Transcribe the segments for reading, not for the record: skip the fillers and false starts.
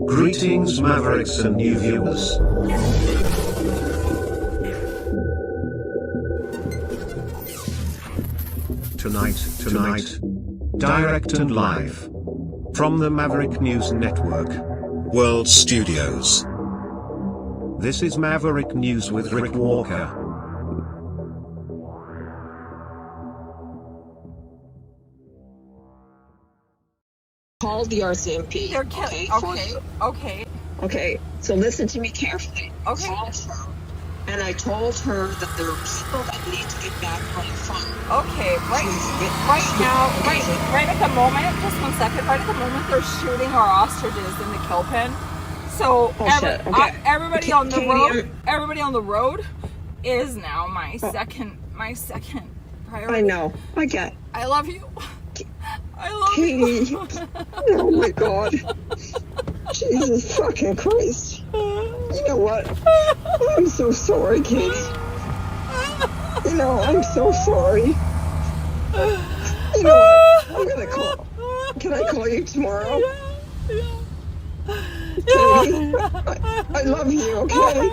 Greetings, Mavericks and new viewers. Tonight, direct and live from the Maverick News Network World Studios. This is Maverick News with Rick Walker. Called the RCMP. They're okay. So listen to me carefully. Okay. Called her, and I told her that there are people that need to get back on the farm. Okay, right at the moment, just 1 second, right at the moment they're shooting our ostriches in the kill pen. So everybody on the road is now my second priority. I know. I get. I love you. I love Katie. you. Oh my God. Jesus fucking Christ. You know what? I'm so sorry, Katie. You know, I'm so sorry. You know what? I'm gonna call. Can I call you tomorrow? Katie, I love you, okay?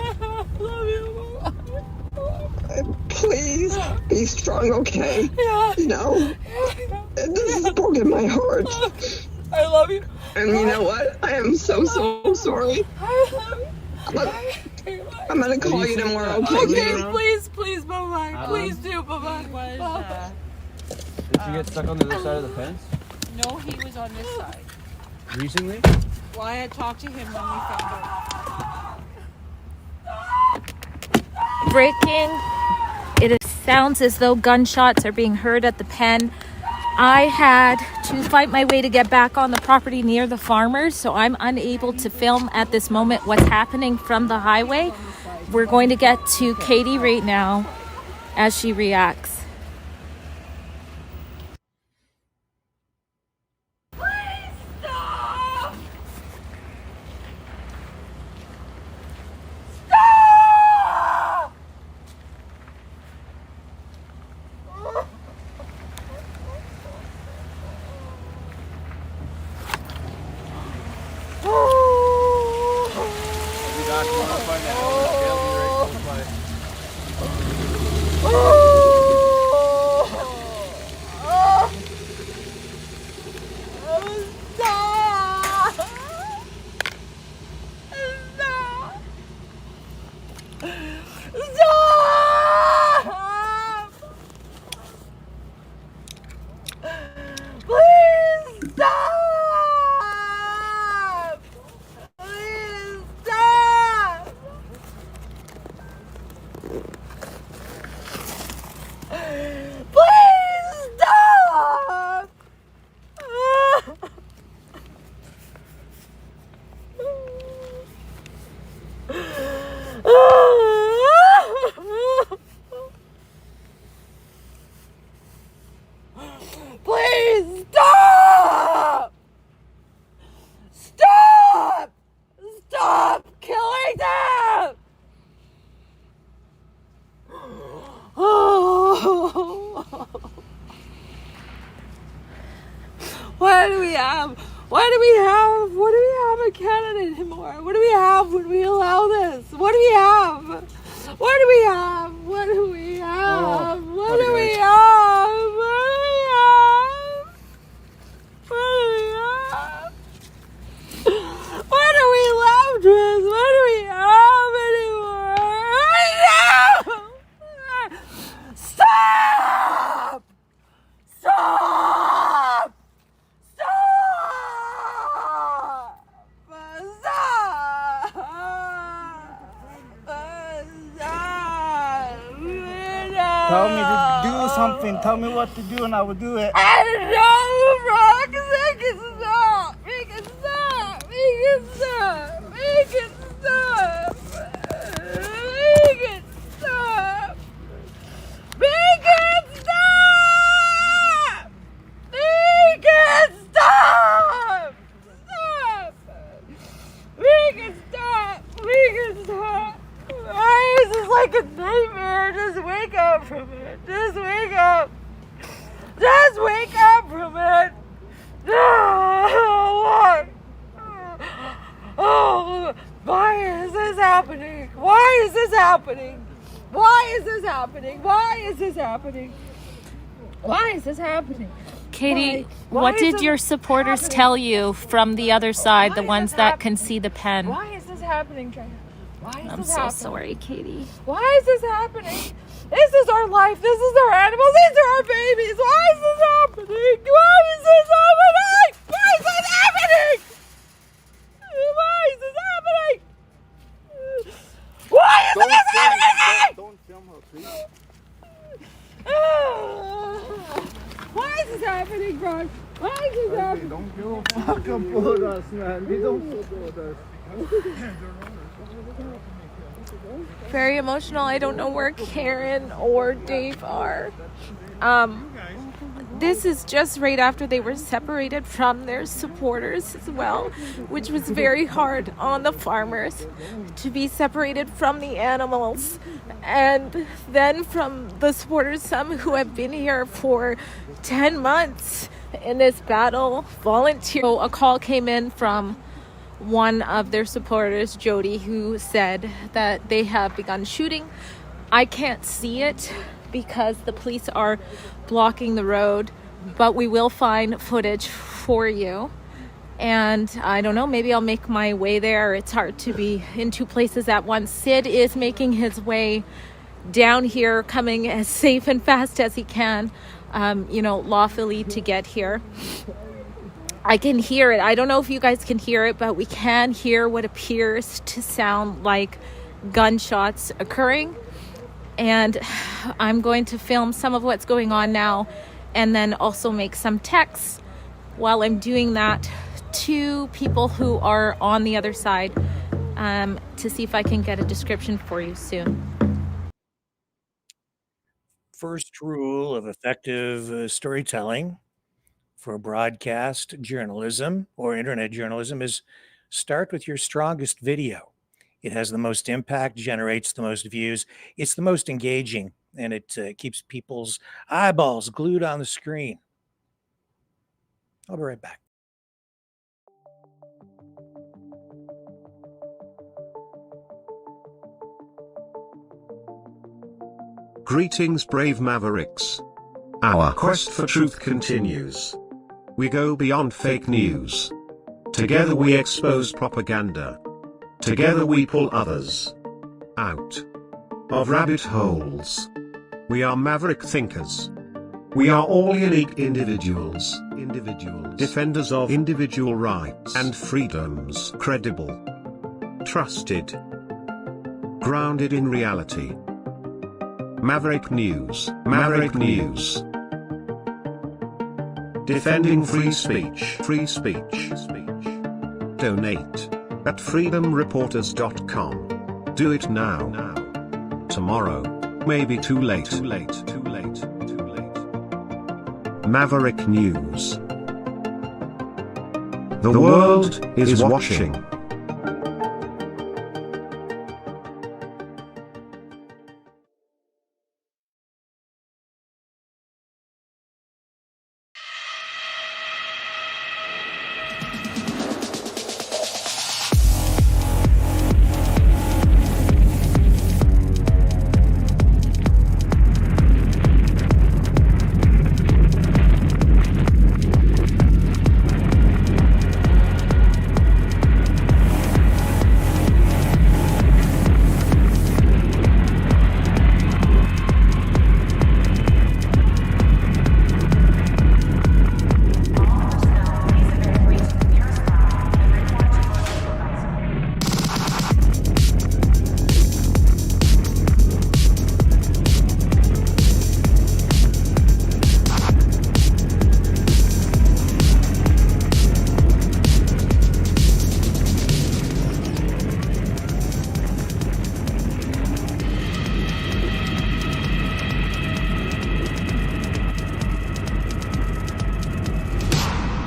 Please be strong, okay? You know, this has broken my heart. I love you. And you know what? I am so sorry. I'm gonna call you tomorrow, okay? Okay, please, bye-bye. Please do, bye-bye. Did you get stuck on the other side of the fence? No, he was on this side. Recently? Well, I had talked to him when we found out. Breaking. It sounds as though gunshots are being heard at the pen. I had to fight my way to get back on the property near the farmers, so I'm unable to film at this moment what's happening from the highway. We're going to get to Katie right now as she reacts. Please stop! Stop! Stop killing them! What do we have? What do we have? What do we have in Canada anymore? What do we have when we allow this? What do we have? What do we have? What do we have? What do we have? What are we left with? What do we have anymore? Stop! Stop! Stop! Tell me to do something. Tell me what to do and I will do it. I know, Rock. Make it stop. Make it stop. Make it stop. Make it stop. Make it stop. Make it stop. Make it stop. Stop. Make it stop. Make it stop. Why is this like a nightmare? Just wake up from it. Just wake up. Just wake up from Why is this happening? Why is this happening? Why is this happening? Why is this happening? Katie, Why what is did this your supporters happening? tell you from the other side, the Why is ones this that can happening? see the pen? Why is this happening, Trina? Why is I'm this so happening? sorry, Katie. Why is this happening? This is our life. This is our animals. These are our babies. Why is this happening? Why is this happening? Why is this happening? Why is this happening? Why is this happening? Don't film her, please. Why is this happening, bro? Why is this happening? Don't give a fuck about us, man. They don't support us. Very emotional. I don't know where Karen or Dave are. This is just right after they were separated from their supporters as well, which was very hard on the farmers to be separated from the animals, and then from the supporters, some who have been here for 10 months in this battle, volunteer. So a call came in from one of their supporters, Jody, who said that they have begun shooting. I can't see it because the police are blocking the road, but we will find footage for you. And I don't know, maybe I'll make my way there. It's hard to be in two places at once. Sid is making his way down here, coming as safe and fast as he can, lawfully to get here. I can hear it. I don't know if you guys can hear it, but we can hear what appears to sound like gunshots occurring. And I'm going to film some of what's going on now and then also make some texts while I'm doing that to people who are on the other side, to see if I can get a description for you soon. First rule of effective storytelling for broadcast journalism or internet journalism is start with your strongest video. It has the most impact, generates the most views. It's the most engaging, and it keeps people's eyeballs glued on the screen. I'll be right back. Greetings, brave mavericks. Our quest for truth continues. We go beyond fake news. Together we expose propaganda. Together we pull others out of rabbit holes. We are maverick thinkers. We are all unique individuals, defenders of individual rights and freedoms, credible, trusted, grounded in reality. Maverick News, Maverick News. Defending free speech, Donate at freedomreporters.com. Do it now. Tomorrow may be too late. Maverick News. The world is watching.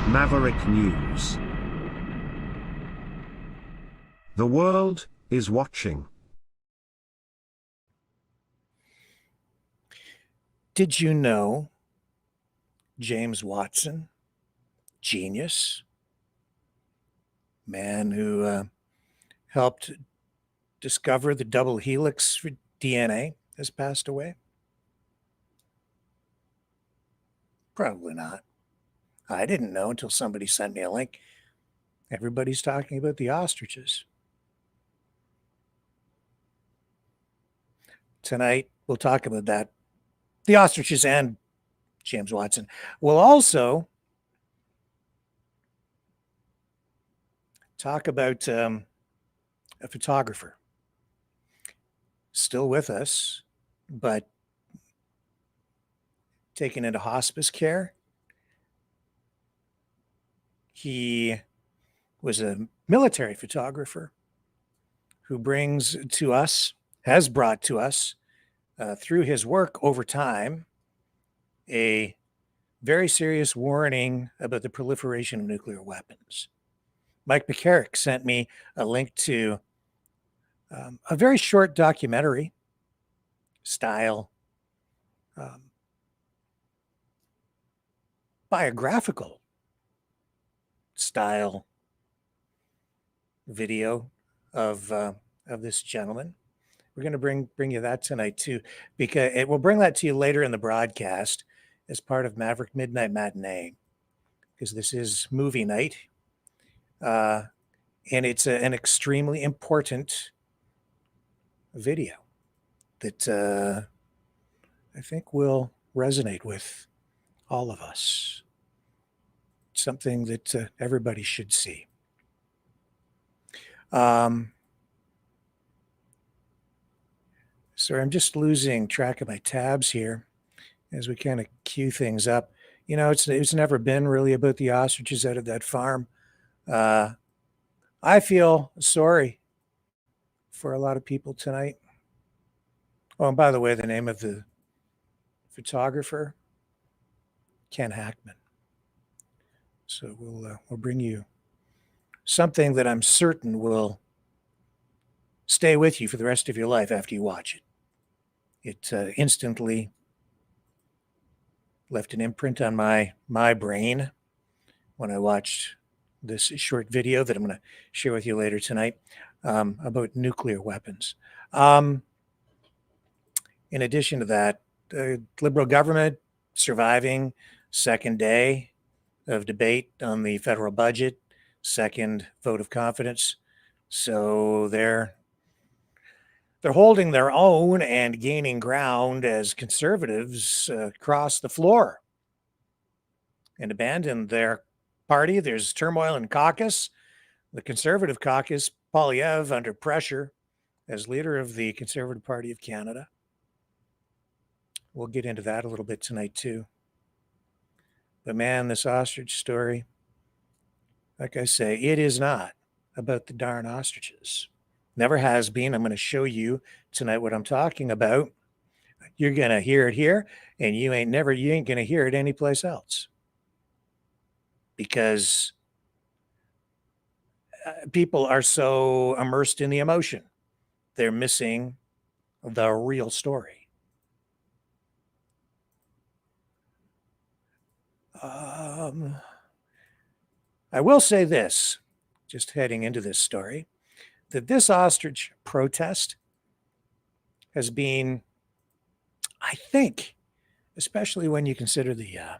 Maverick News. The world is watching. Did you know James Watson, genius, man who helped discover the double helix for DNA has passed away? Probably not. I didn't know until somebody sent me a link. Everybody's talking about the ostriches. Tonight, we'll talk about that. The ostriches and James Watson. We'll also talk about a photographer still with us, but taken into hospice care. He was a military photographer who has brought to us, through his work over time, a very serious warning about the proliferation of nuclear weapons. Mike McCarrick sent me a link to a very short documentary style, biographical style video of this gentleman. We're going to bring you that tonight too, because we'll bring that to you later in the broadcast as part of Maverick Midnight Matinee, because this is movie night, and it's an extremely important video that I think will resonate with all of us. Something that everybody should see. Sorry, I'm just losing track of my tabs here as we kind of cue things up. You know, it's never been really about the ostriches out of that farm. I feel sorry for a lot of people tonight. Oh, and by the way, the name of the photographer, Ken Hackman. So we'll bring you something that I'm certain will stay with you for the rest of your life after you watch it. It instantly left an imprint on my brain when I watched this short video that I'm going to share with you later tonight about nuclear weapons. In addition to that, the Liberal government surviving second day of debate on the federal budget, second vote of confidence. So they're holding their own and gaining ground as conservatives cross the floor and abandon their party. There's turmoil in caucus. The Conservative caucus, Poilievre, under pressure as leader of the Conservative Party of Canada. We'll get into that a little bit tonight too. But man, this ostrich story, like I say, it is not about the darn ostriches. Never has been. I'm going to show you tonight what I'm talking about. You're going to hear it here, and you ain't going to hear it anyplace else. Because people are so immersed in the emotion, they're missing the real story. I will say this, just heading into this story, that this ostrich protest has been, I think, especially when you consider the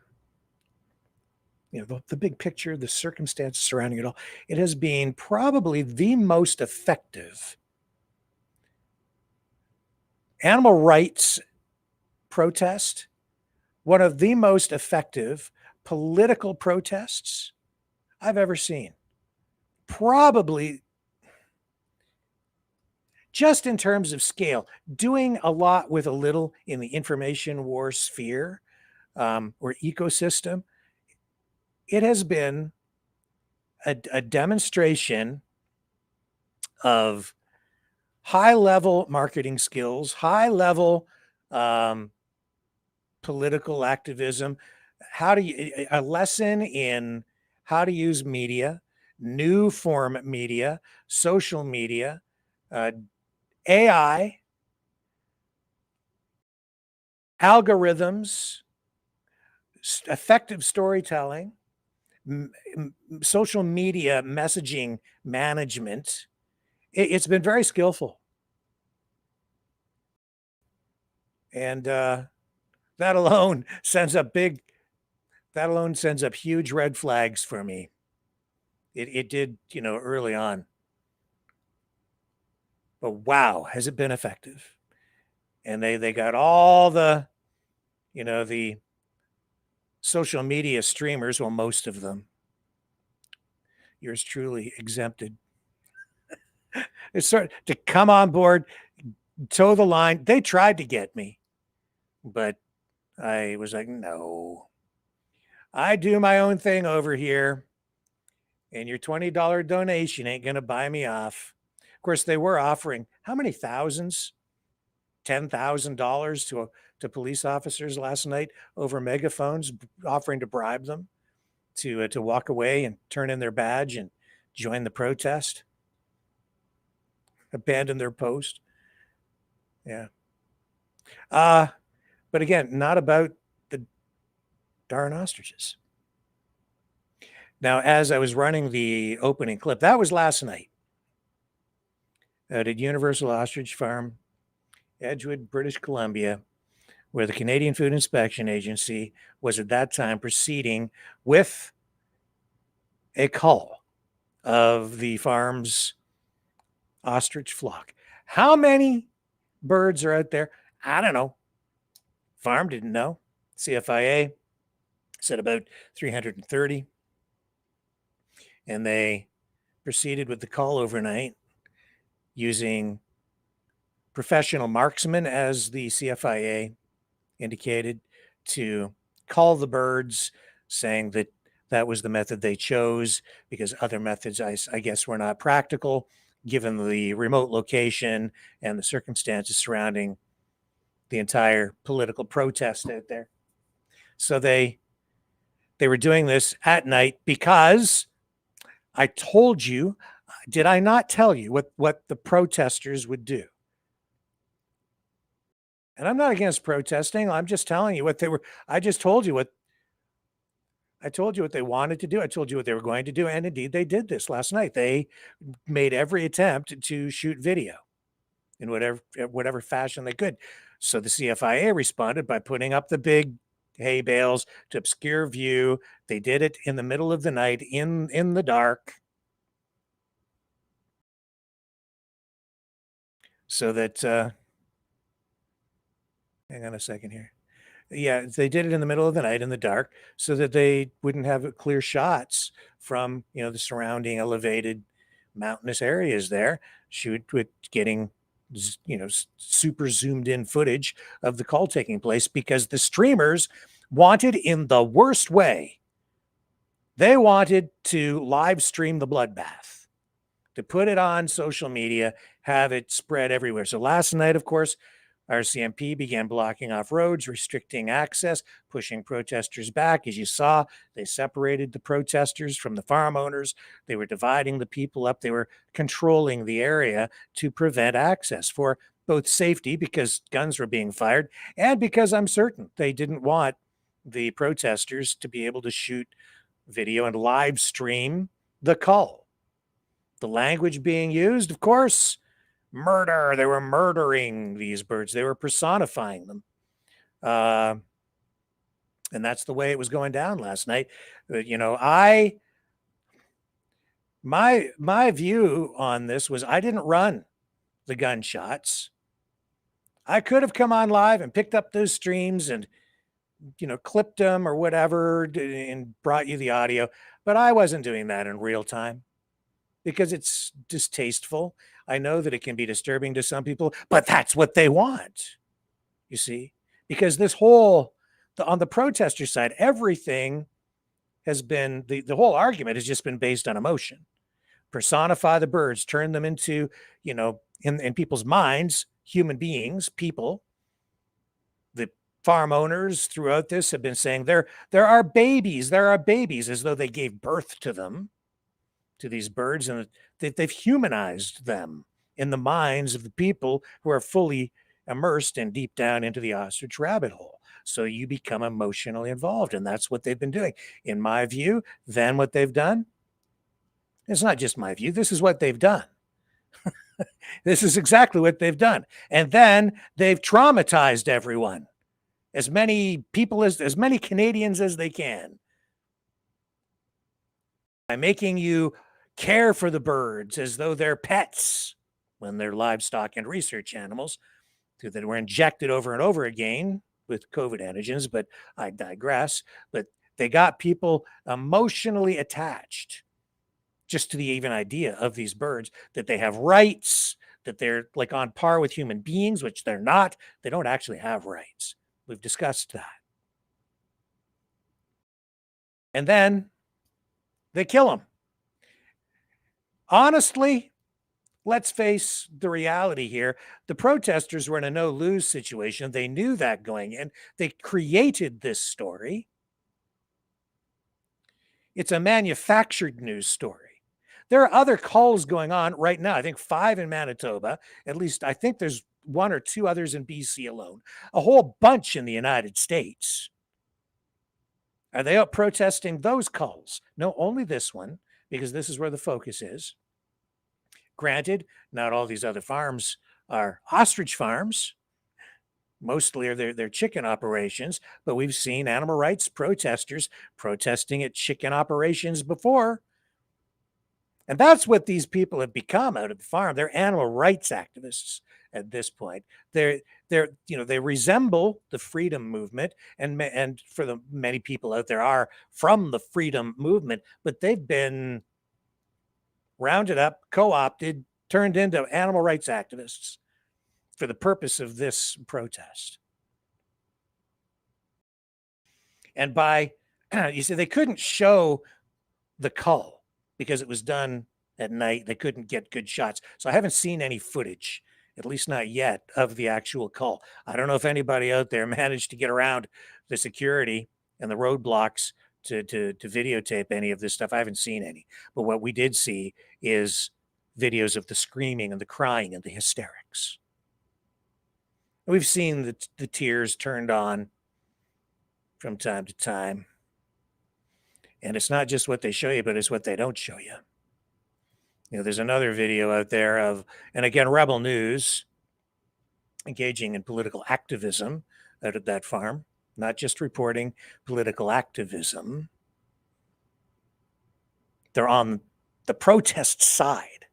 big picture, the circumstances surrounding it all, it has been probably the most effective animal rights protest, one of the most effective political protests I've ever seen. Probably, just in terms of scale, doing a lot with a little in the information war sphere or ecosystem. It has been a demonstration of high-level marketing skills, high-level political activism, a lesson in how to use media, new form media, social media, AI, algorithms, effective storytelling, social media messaging management. It's been very skillful. And that alone sends up huge red flags for me. It did, early on. But wow, has it been effective? And they got all the, the social media streamers, well, most of them, yours truly exempted. It's sort of to come on board, toe the line. They tried to get me, but I was like, no, I do my own thing over here, and your $20 donation ain't going to buy me off. Of course, they were offering how many thousands? $10,000 to police officers last night over megaphones, offering to bribe them to walk away and turn in their badge and join the protest, abandon their post. Yeah. But again, not about the darn ostriches. Now, as I was running the opening clip, that was last night at Universal Ostrich Farm, Edgewood, British Columbia, where the Canadian Food Inspection Agency was at that time proceeding with a cull of the farm's ostrich flock. How many birds are out there? I don't know. Farm didn't know. CFIA said about 330. And they proceeded with the cull overnight using professional marksmen, as the CFIA indicated, to cull the birds, saying that that was the method they chose because other methods, I guess, were not practical given the remote location and the circumstances surrounding the entire political protest out there. So they were doing this at night because I told you, did I not tell you what the protesters would do? And I'm not against protesting. I'm just telling you what they were. I told you what they wanted to do. I told you what they were going to do. And indeed, they did this last night. They made every attempt to shoot video in whatever fashion they could. So the CFIA responded by putting up the big hay bales to obscure view. They did it in the middle of the night in the dark, so that hang on a second here. Yeah, they did it in the middle of the night in the dark so that they wouldn't have clear shots from, the surrounding elevated mountainous areas there. Shoot with getting, super zoomed in footage of the call taking place because the streamers wanted, in the worst way, they wanted to live stream the bloodbath, to put it on social media, have it spread everywhere. So last night, of course, RCMP began blocking off roads, restricting access, pushing protesters back. As you saw, they separated the protesters from the farm owners. They were dividing the people up. They were controlling the area to prevent access for both safety, because guns were being fired, and because I'm certain they didn't want the protesters to be able to shoot video and live stream the cull. The language being used, of course, murder. They were murdering these birds. They were personifying them. And that's the way it was going down last night. My view on this was I didn't run the gunshots. I could have come on live and picked up those streams and, clipped them or whatever and brought you the audio, but I wasn't doing that in real time because it's distasteful. I know that it can be disturbing to some people, but that's what they want, you see, because on the protester side, everything has been, the whole argument has just been based on emotion. Personify the birds, turn them into, in people's minds, human beings, people. The farm owners throughout this have been saying there are babies, as though they gave birth to them, to these birds, and they've humanized them in the minds of the people who are fully immersed and deep down into the ostrich rabbit hole. So you become emotionally involved, and that's what they've been doing. In my view, then what they've done, it's not just my view, this is what they've done. This is exactly what they've done. And then they've traumatized everyone, as many people, as many Canadians as they can, by making you care for the birds as though they're pets when they're livestock and research animals that were injected over and over again with COVID antigens. But I digress. But they got people emotionally attached just to the even idea of these birds, that they have rights, that they're like on par with human beings, which they're not. They don't actually have rights. We've discussed that. And then they kill them. Honestly, let's face the reality here. The protesters were in a no-lose situation. They knew that going in. They created this story. It's a manufactured news story. There are other culls going on right now. I think 5 in Manitoba. At least I think there's 1 or 2 others in BC alone. A whole bunch in the United States. Are they out protesting those culls? No, only this one, because this is where the focus is. Granted, not all these other farms are ostrich farms. Mostly are their chicken operations, but we've seen animal rights protesters protesting at chicken operations before. And that's what these people have become out of the farm. They're animal rights activists at this point. They resemble the freedom movement, and for the many people out there are from the freedom movement, but they've been rounded up, co-opted, turned into animal rights activists for the purpose of this protest. And you see, they couldn't show the cull because it was done at night. They couldn't get good shots. So I haven't seen any footage, at least not yet, of the actual cull. I don't know if anybody out there managed to get around the security and the roadblocks to videotape any of this stuff. I haven't seen any. But what we did see is videos of the screaming and the crying and the hysterics. We've seen the tears turned on from time to time. And it's not just what they show you, but it's what they don't show you. There's another video out there of, and again, Rebel News engaging in political activism out at that farm, not just reporting political activism. They're on the protest side.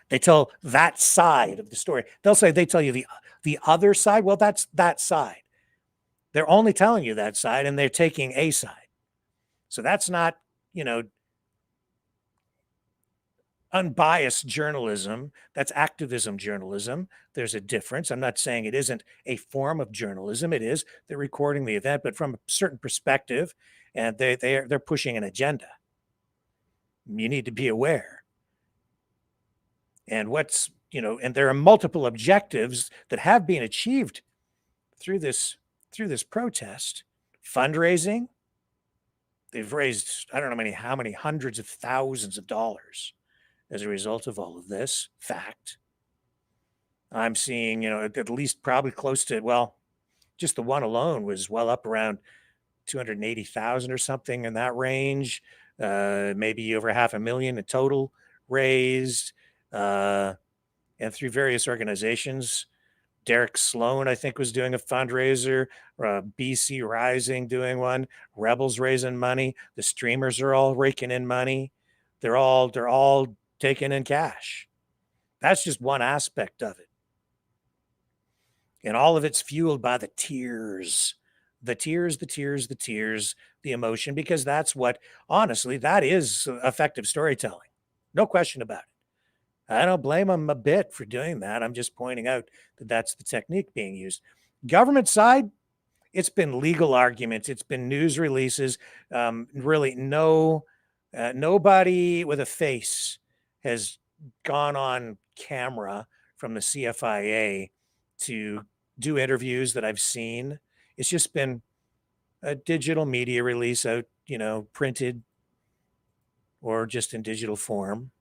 They tell that side of the story. They tell you the other side. Well, that's that side. They're only telling you that side, and they're taking a side. So that's not, unbiased journalism. That's activism journalism. There's a difference. I'm not saying it isn't a form of journalism. It is. They're recording the event, but from a certain perspective, and they're pushing an agenda. You need to be aware. And and there are multiple objectives that have been achieved through this protest. Fundraising. They've raised, I don't know how many hundreds of thousands of dollars as a result of all of this. Fact. I'm seeing, at least probably close to, well, just the one alone was well up around 280,000 or something in that range. Maybe over $500,000 in total raised, and through various organizations. Derek Sloan, I think, was doing a fundraiser. BC Rising doing one. Rebels raising money. The streamers are all raking in money. They're all taking in cash. That's just one aspect of it. And all of it's fueled by the tears. The emotion, because that's what, honestly, that is effective storytelling. No question about it. I don't blame them a bit for doing that. I'm just pointing out that that's the technique being used. Government side, it's been legal arguments. It's been news releases. Really, nobody with a face has gone on camera from the CFIA to do interviews that I've seen. It's just been a digital media release out, printed or just in digital form.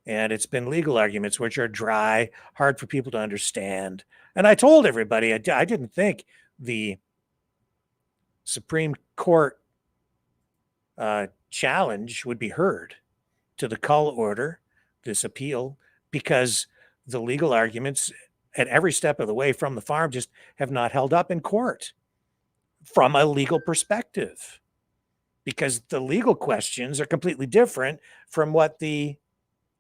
And it's been legal arguments, which are dry, hard for people to understand. And I told everybody, I didn't think the Supreme Court challenge would be heard to the cull order, this appeal, because the legal arguments at every step of the way from the farm just have not held up in court from a legal perspective, because the legal questions are completely different from what the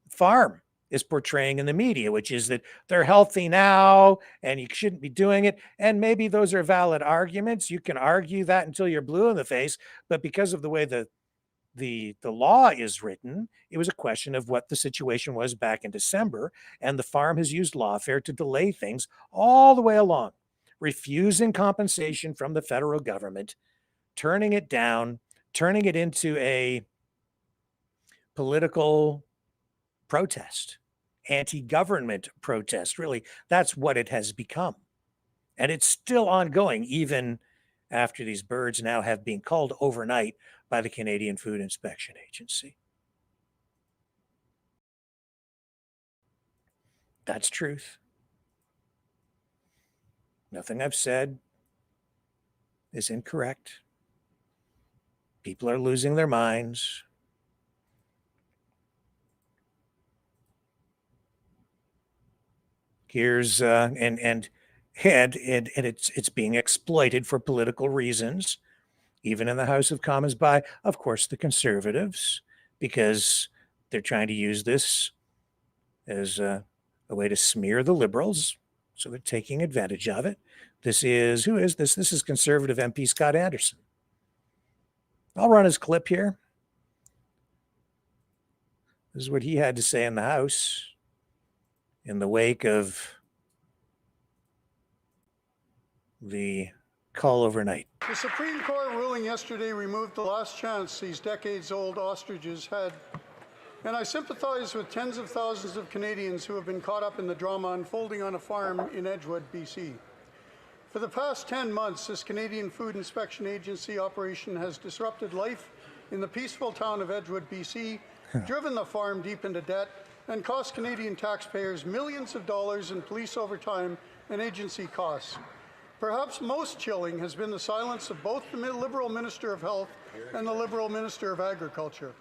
farm is portraying in the media, which is that they're healthy now and you shouldn't be doing it. And maybe those are valid arguments. You can argue that until you're blue in the face, but because of the way the law is written, it was a question of what the situation was back in December, and the farm has used lawfare to delay things all the way along, refusing compensation from the federal government, turning it down, turning it into a political protest, anti-government protest. Really, that's what it has become. And it's still ongoing, even after these birds now have been culled overnight by the Canadian Food Inspection Agency. That's truth. Nothing I've said is incorrect. People are losing their minds. Here's and it's being exploited for political reasons, even in the House of Commons by, of course, the Conservatives, because they're trying to use this as a way to smear the Liberals. So they're taking advantage of it. Who is this? This is Conservative MP Scott Anderson. I'll run his clip here. This is what he had to say in the House in the wake of the call overnight. The Supreme Court ruling yesterday removed the last chance these decades-old ostriches had, and I sympathize with tens of thousands of Canadians who have been caught up in the drama unfolding on a farm in Edgewood, BC. For the past 10 months, this Canadian Food Inspection Agency operation has disrupted life in the peaceful town of Edgewood, BC, driven the farm deep into debt, and cost Canadian taxpayers millions of dollars in police overtime and agency costs. Perhaps most chilling has been the silence of both the Liberal Minister of Health and the Liberal Minister of Agriculture.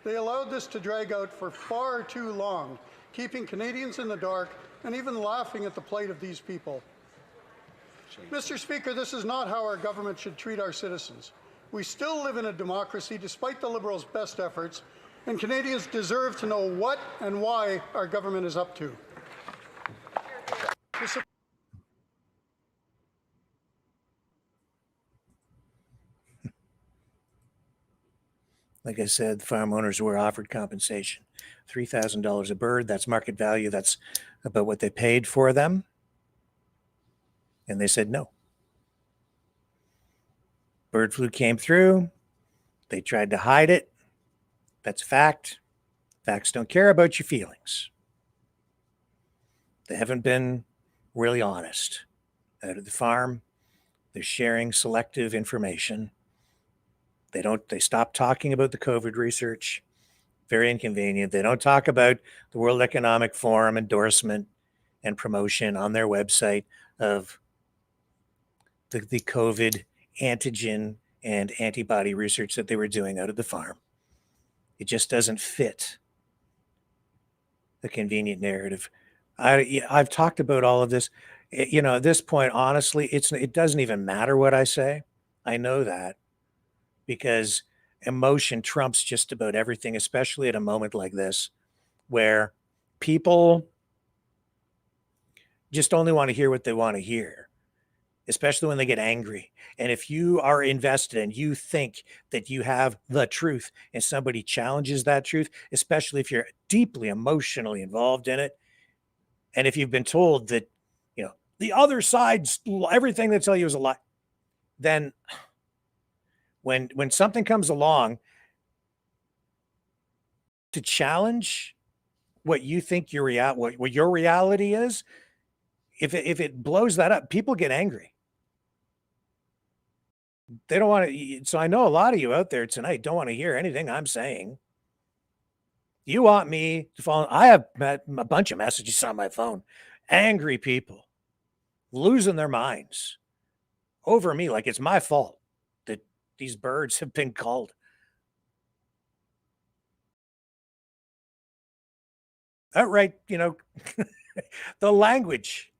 They allowed this to drag out for far too long, keeping Canadians in the dark and even laughing at the plight of these people. Mr. Speaker, this is not how our government should treat our citizens. We still live in a democracy despite the Liberals' best efforts, and Canadians deserve to know what and why our government is up to. Like I said, farm owners were offered compensation, $3,000 a bird. That's market value. That's about what they paid for them. And they said no. Bird flu came through. They tried to hide it. That's fact. Facts don't care about your feelings. They haven't been really honest. Out of the farm, they're sharing selective information. They stop talking about the COVID research. Very inconvenient. They don't talk about the World Economic Forum endorsement and promotion on their website of the COVID antigen and antibody research that they were doing out of the farm. It just doesn't fit the convenient narrative. I've talked about all of this. At this point, honestly, it doesn't even matter what I say. I know that, because emotion trumps just about everything, especially at a moment like this, where people just only want to hear what they want to hear, especially when they get angry. And if you are invested and you think that you have the truth and somebody challenges that truth, especially if you're deeply emotionally involved in it, and if you've been told that, the other side's everything they tell you is a lie, then when something comes along to challenge what you think what your reality is, if it blows that up, people get angry. They don't want to. So I know a lot of you out there tonight don't want to hear anything I'm saying. You want me to follow. I have a bunch of messages on my phone. Angry people losing their minds over me, like it's my fault that these birds have been culled. Outright, The language.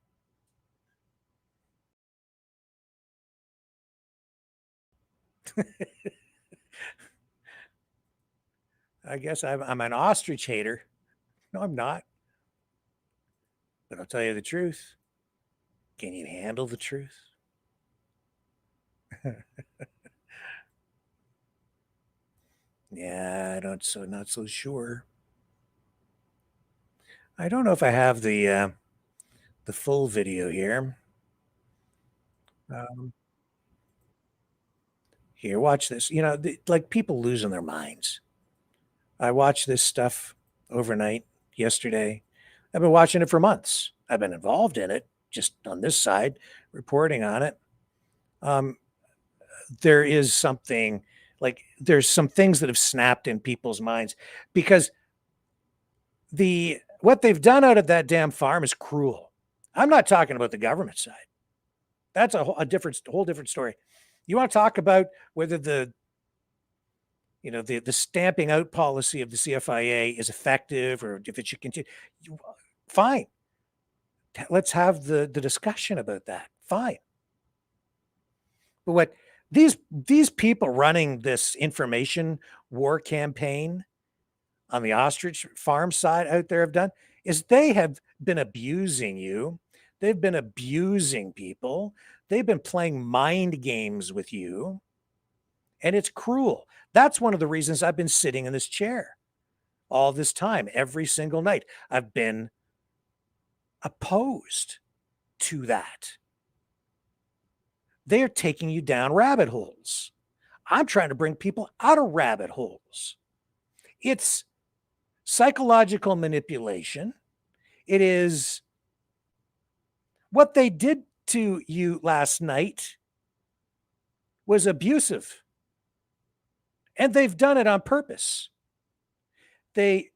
I guess I'm an ostrich hater. No, I'm not. But I'll tell you the truth. Can you handle the truth? Yeah, I don't so not so sure. I don't know if I have the full video here. Um, Here, watch this. You know, like people losing their minds. I watched this stuff overnight yesterday. I've been watching it for months. I've been involved in it, just on this side, reporting on it. Um, there is something like there's some things that have snapped in people's minds because the what they've done out of that damn farm is cruel. I'm not talking about the government side. That's a whole different story. You want to talk about whether the stamping out policy of the CFIA is effective or if it should continue. Fine. Let's have the discussion about that. Fine. But what these people running this information war campaign on the ostrich farm side out there have done is they have been abusing you. They've been abusing people. They've been playing mind games with you. And it's cruel. That's one of the reasons I've been sitting in this chair all this time, every single night. I've been opposed to that. They're taking you down rabbit holes. I'm trying to bring people out of rabbit holes. It's psychological manipulation. It is what they did to you last night was abusive. And they've done it on purpose. They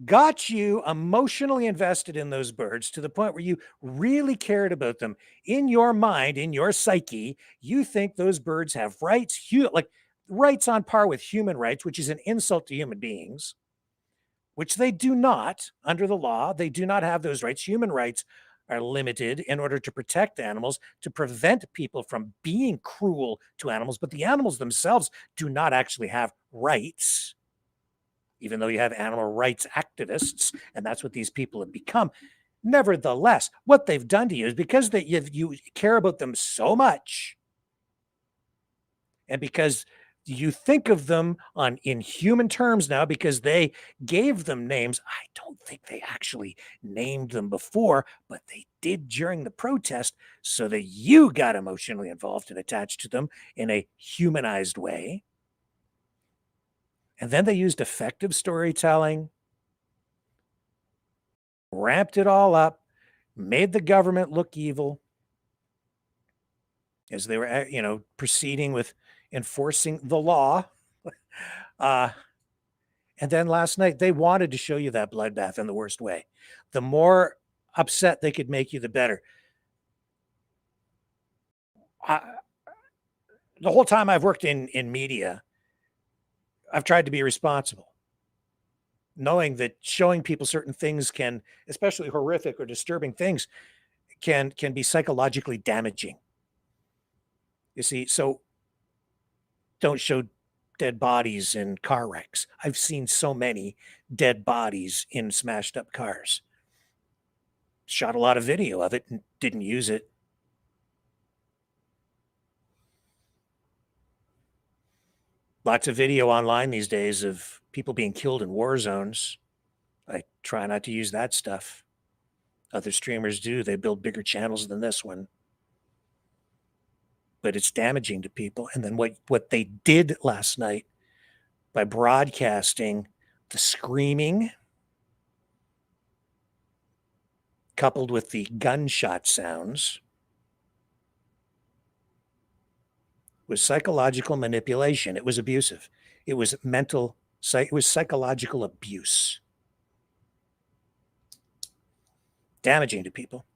got you emotionally invested in those birds to the point where you really cared about them. In your mind, in your psyche, you think those birds have rights, like rights on par with human rights, which is an insult to human beings, which they do not under the law. They do not have those rights. Human rights are limited in order to protect animals, to prevent people from being cruel to animals, but the animals themselves do not actually have rights, even though you have animal rights activists, and that's what these people have become. Nevertheless, what they've done to you is because you care about them so much, and because you think of them in human terms now because they gave them names. I don't think they actually named them before, but they did during the protest so that you got emotionally involved and attached to them in a humanized way. And then they used effective storytelling, ramped it all up, made the government look evil as they were, proceeding with enforcing the law. And then last night, they wanted to show you that bloodbath in the worst way. The more upset they could make you, the better. The whole time I've worked in media, I've tried to be responsible, knowing that showing people certain things can, especially horrific or disturbing things, can be psychologically damaging. You see, so don't show dead bodies in car wrecks. I've seen so many dead bodies in smashed up cars. Shot a lot of video of it and didn't use it. Lots of video online these days of people being killed in war zones. I try not to use that stuff. Other streamers do. They build bigger channels than this one. But it's damaging to people. And then what they did last night by broadcasting the screaming coupled with the gunshot sounds was psychological manipulation. It was abusive. It was it was psychological abuse. Damaging to people.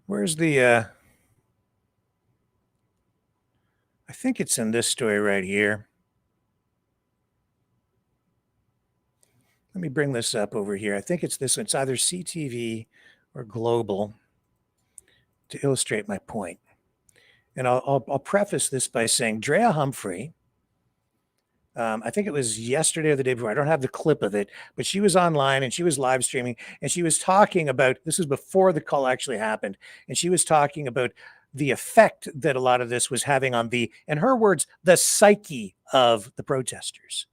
Where's the, I think it's in this story right here. Let me bring this up over here. I think it's this one. It's either CTV or Global to illustrate my point. And I'll preface this by saying Drea Humphrey, I think it was yesterday or the day before. I don't have the clip of it, but she was online and she was live streaming and she was talking about, this was before the call actually happened. And she was talking about the effect that a lot of this was having on the, in her words, the psyche of the protesters,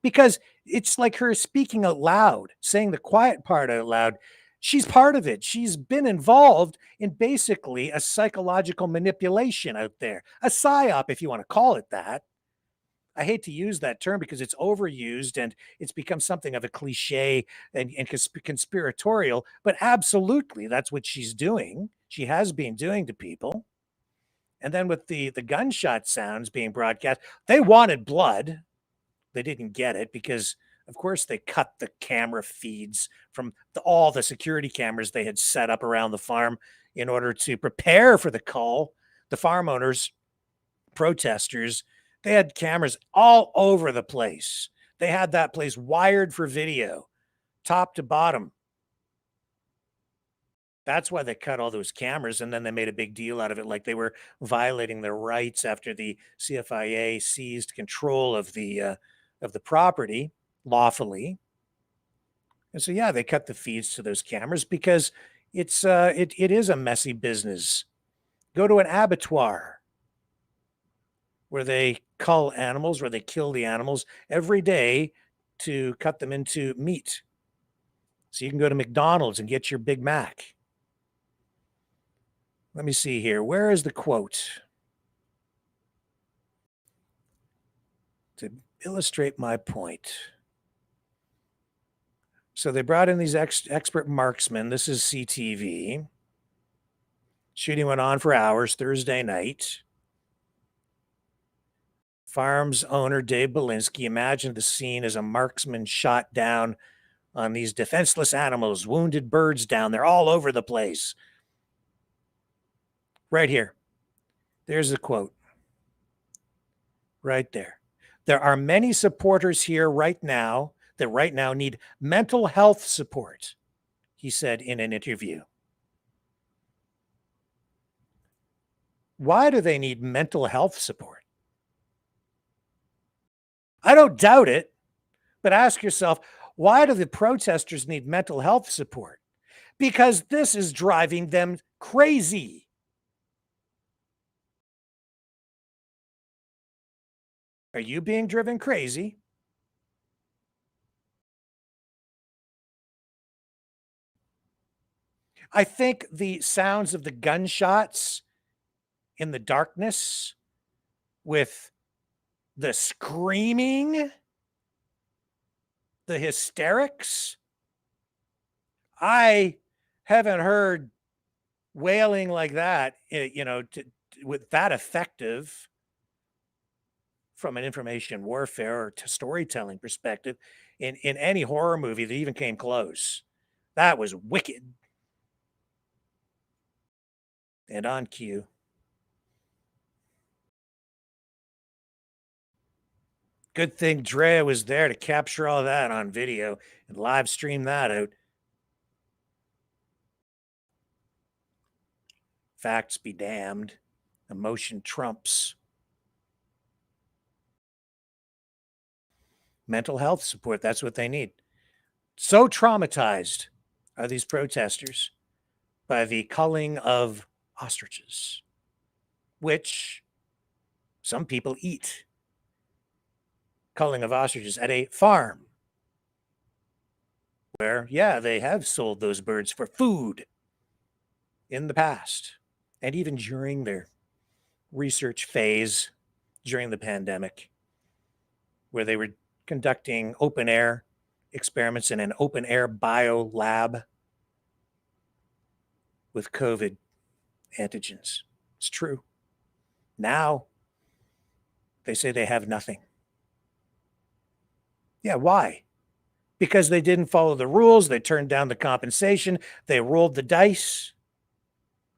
because it's like her speaking out loud, saying the quiet part out loud. She's part of it. She's been involved in basically a psychological manipulation out there, a psyop, if you want to call it that. I hate to use that term because it's overused and it's become something of a cliche and conspiratorial, but absolutely that's what she's doing. She has been doing to people. And then with the gunshot sounds being broadcast, they wanted blood. They didn't get it because, of course, they cut the camera feeds from all the security cameras they had set up around the farm in order to prepare for the call. The farm owners, protesters, they had cameras all over the place. They had that place wired for video, top to bottom. That's why they cut all those cameras, and then they made a big deal out of it, like they were violating their rights after the CFIA seized control of the property lawfully. And so, yeah, they cut the feeds to those cameras because it is a messy business. Go to an abattoir where they cull animals, where they kill the animals every day to cut them into meat. So you can go to McDonald's and get your Big Mac. Let me see here. Where is the quote? To illustrate my point. So they brought in these expert marksmen. This is CTV. Shooting went on for hours Thursday night. Farm's owner, Dave Belinsky, imagined the scene as a marksman shot down on these defenseless animals, wounded birds down there all over the place. Right here. There's the quote. Right there. There are many supporters here right now that right now need mental health support, he said in an interview. Why do they need mental health support? I don't doubt it, but ask yourself, why do the protesters need mental health support? Because this is driving them crazy. Are you being driven crazy? I think the sounds of the gunshots in the darkness with the screaming, the hysterics, I haven't heard wailing like that, with that effective from an information warfare or storytelling perspective in any horror movie that even came close. That was wicked. And on cue. Good thing Drea was there to capture all that on video and live stream that out. Facts be damned. Emotion trumps. Mental health support, that's what they need. So traumatized are these protesters by the culling of ostriches, which some people eat. Culling of ostriches at a farm where, yeah, they have sold those birds for food in the past and even during their research phase during the pandemic, where they were conducting open air experiments in an open air bio lab with COVID antigens. It's true. Now they say they have nothing. Yeah, why? Because they didn't follow the rules. They turned down the compensation. They rolled the dice.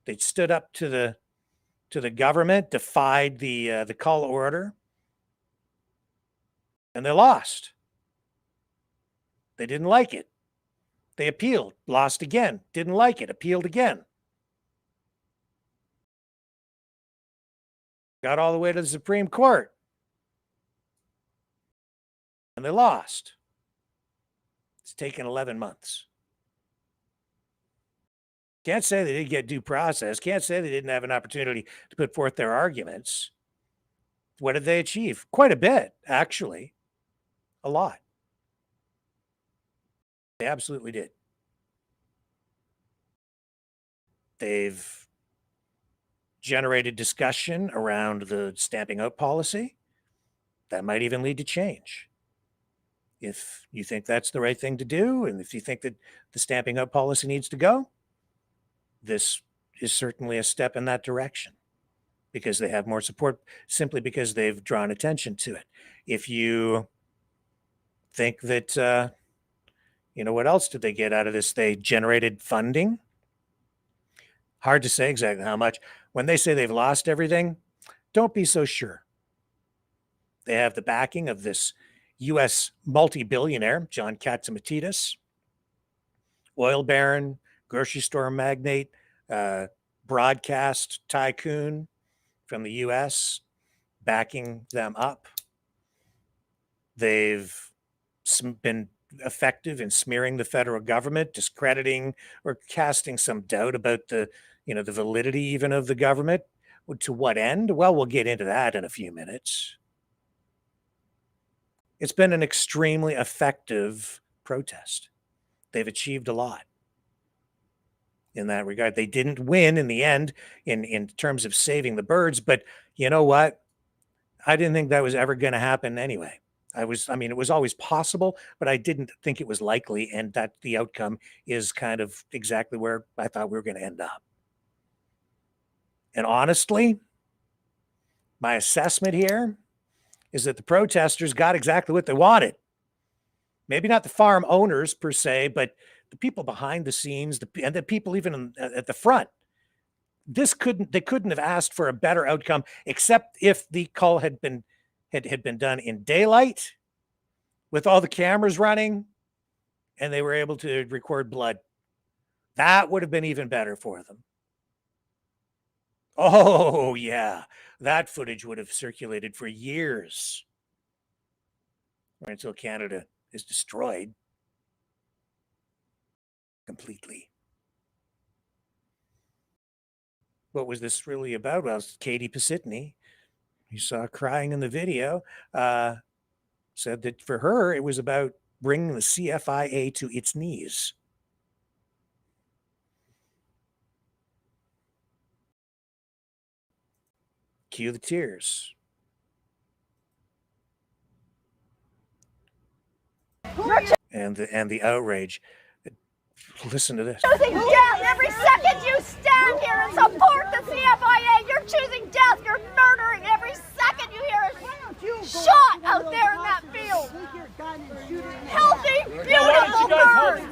They stood up to the government, defied the call order, and they lost. They didn't like it. They appealed, lost again, didn't like it, appealed again. Got all the way to the Supreme Court. And they lost. It's taken 11 months. Can't say they didn't get due process. Can't say they didn't have an opportunity to put forth their arguments. What did they achieve? Quite a bit, actually. A lot. They absolutely did. They've generated discussion around the stamping out policy. That might even lead to change. If you think that's the right thing to do, and if you think that the stamping out policy needs to go, this is certainly a step in that direction, because they have more support, simply because they've drawn attention to it. If you think that, what else did they get out of this? They generated funding. Hard to say exactly how much. When they say they've lost everything, don't be so sure. They have the backing of this U.S. multi-billionaire, John Catsimatidis, oil baron, grocery store magnate, broadcast tycoon from the U.S., backing them up. They've been effective in smearing the federal government, discrediting or casting some doubt about the validity even of the government. To what end? Well, we'll get into that in a few minutes. It's been an extremely effective protest. They've achieved a lot in that regard. They didn't win in the end in terms of saving the birds, but you know what? I didn't think that was ever going to happen anyway. It was always possible, but I didn't think it was likely, and that the outcome is kind of exactly where I thought we were going to end up. And honestly, my assessment here is that the protesters got exactly what they wanted. Maybe not the farm owners per se, but the people behind the scenes, and the people even at the front. They couldn't have asked for a better outcome, except if the cull had been done in daylight with all the cameras running and they were able to record blood. That would have been even better for them. Oh, yeah. That footage would have circulated for years, or until Canada is destroyed completely. What was this really about? Well, Katie Pasitny, you saw crying in the video, said that for her, it was about bringing the CFIA to its knees. Cue the tears. And the outrage. Listen to this. Choosing death every second you stand here and support the CFIA. You're choosing death. You're murdering every second you hear a shot out there in that field. Healthy, beautiful birds.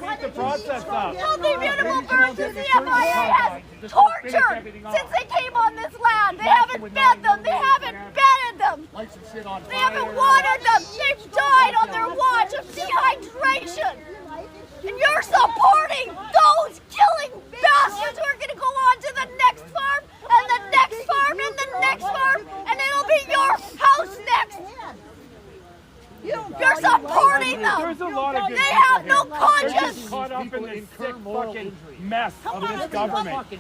Healthy, beautiful birds the CFIA has tortured since they came on this land. They haven't fed them. They haven't bedded them. They haven't watered them. They've died on their watch of dehydration. And you're supporting those killing bastards who are going to go on to the next farm, and the next farm, and the next farm, and it'll be your house next. You're supporting them. There's a lot of good they have no conscience. They're just caught up in this sick fucking mess of this government.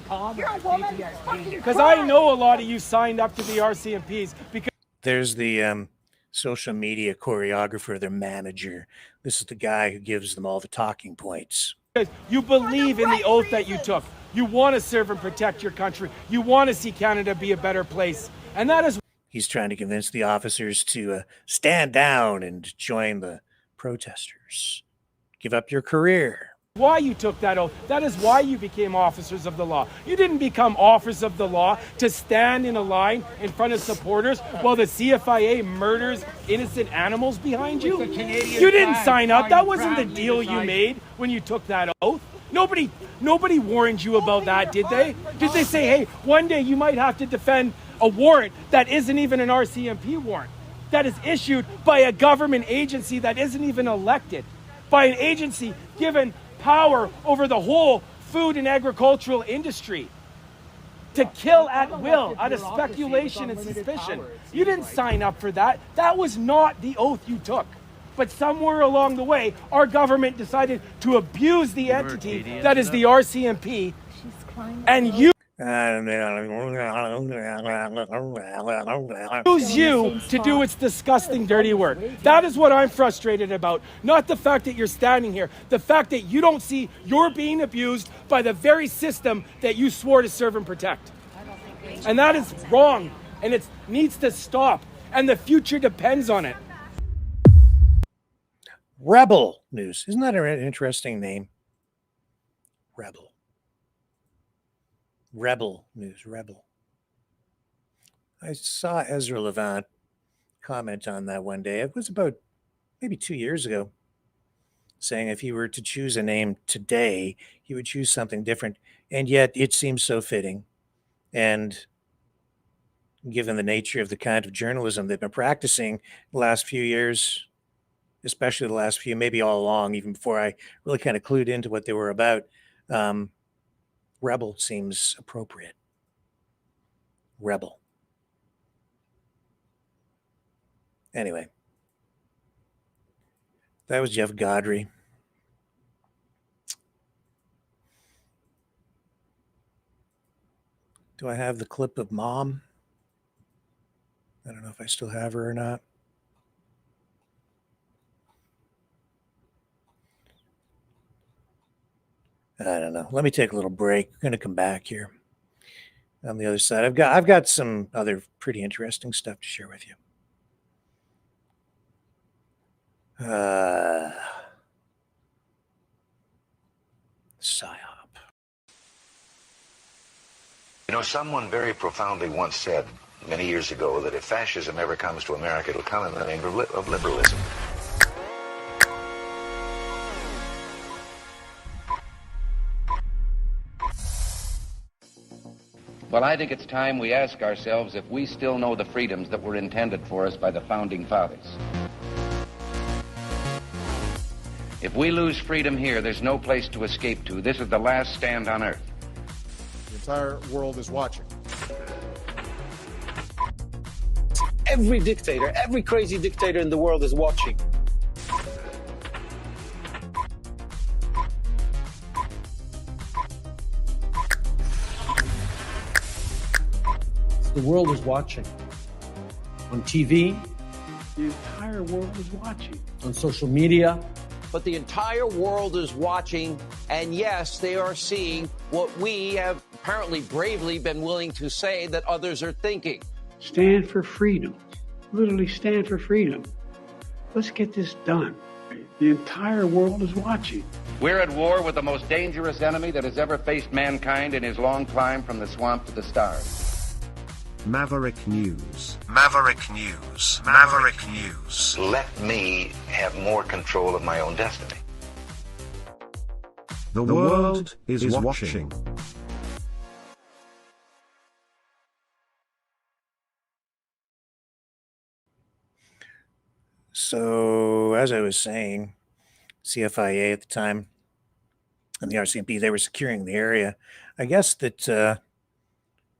Because I know a lot of you signed up to the RCMPs because there's the social media choreographer, their manager. This is the guy who gives them all the talking points. you believe in the oath that you took. You want to serve and protect your country. You want to see Canada be a better place. And that is... He's trying to convince the officers to stand down and join the protesters. Give up your career. Why you took that oath. That is why you became officers of the law. You didn't become officers of the law to stand in a line in front of supporters while the CFIA murders innocent animals behind you. You didn't sign up. That wasn't the deal you made when you took that oath. Nobody warned you about that, did they? Did they say, hey, one day you might have to defend a warrant that isn't even an RCMP warrant, that is issued by a government agency that isn't even elected? by an agency given power over the whole food and agricultural industry to kill at will out of speculation and suspicion. You didn't sign up for that. That was not the oath you took. But somewhere along the way, our government decided to abuse the entity that is the RCMP, and use you to do its disgusting, dirty work. That is what I'm frustrated about. Not the fact that you're standing here. The fact that you don't see you're being abused by the very system that you swore to serve and protect. And that is wrong. And it needs to stop. And the future depends on it. Rebel News. Isn't that an interesting name? Rebel. Rebel News. Rebel. I saw Ezra Levant comment on that one day. It was about maybe 2 years ago, saying if he were to choose a name today, he would choose something different. And yet it seems so fitting. And given the nature of the kind of journalism they've been practicing the last few years, especially the last few, maybe all along, even before I really kind of clued into what they were about, Rebel seems appropriate. Rebel. Anyway, that was Jeff Gaudry. Do I have the clip of Mom? I don't know if I still have her or not. I don't know. Let me take a little break. We're going to come back here on the other side. I've got some other pretty interesting stuff to share with you. PSYOP. You know, someone very profoundly once said many years ago that if fascism ever comes to America, it'll come in the name of liberalism. Well, I think it's time we ask ourselves if we still know the freedoms that were intended for us by the Founding Fathers. If we lose freedom here, there's no place to escape to. This is the last stand on Earth. The entire world is watching. Every dictator, every crazy dictator in the world is watching. The world is watching. On TV, the entire world is watching. On social media. But the entire world is watching, and yes, they are seeing what we have apparently bravely been willing to say that others are thinking. Stand for freedom. Literally stand for freedom. Let's get this done. The entire world is watching. We're at war with the most dangerous enemy that has ever faced mankind in his long climb from the swamp to the stars. Maverick News. Maverick News. Maverick News. Let me have more control of my own destiny. The world is watching. So, as I was saying, CFIA at the time and the RCMP, they were securing the area. I guess that,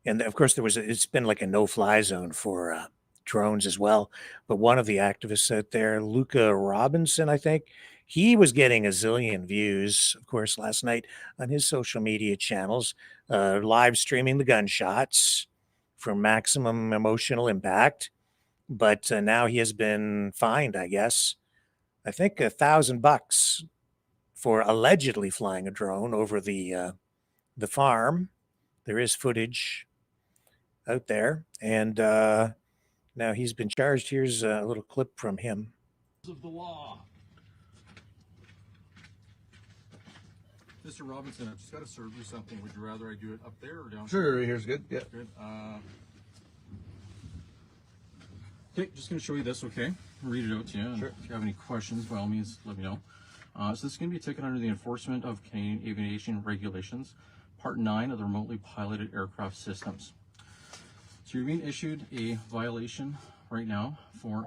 and of course, it's been like a no-fly zone for drones as well. But one of the activists out there, Luca Robinson, I think, he was getting a zillion views, of course, last night on his social media channels, live streaming the gunshots for maximum emotional impact. But now he has been fined, I guess, I think $1,000 for allegedly flying a drone over the farm. There is footage out there, and now he's been charged. Here's a little clip from him. Of the law. Mr. Robinson, I've just got to serve you something. Would you rather I do it up there or down? Sure, here's good. Yeah. Good. Okay, just going to show you this, okay? I'll read it out to you. Sure. If you have any questions, by all means, let me know. So this is going to be a ticket under the Enforcement of Canadian Aviation Regulations, Part 9 of the Remotely Piloted Aircraft Systems. So you're being issued a violation right now for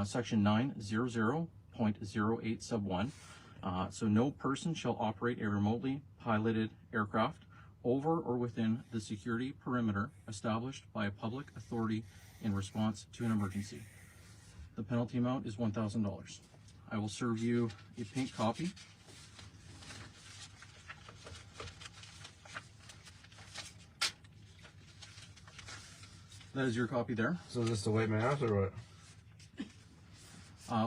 Section 900.08 sub 1. So no person shall operate a remotely piloted aircraft over or within the security perimeter established by a public authority in response to an emergency. The penalty amount is $1,000. I will serve you a pink copy. That is your copy there. So is this the white mask or what?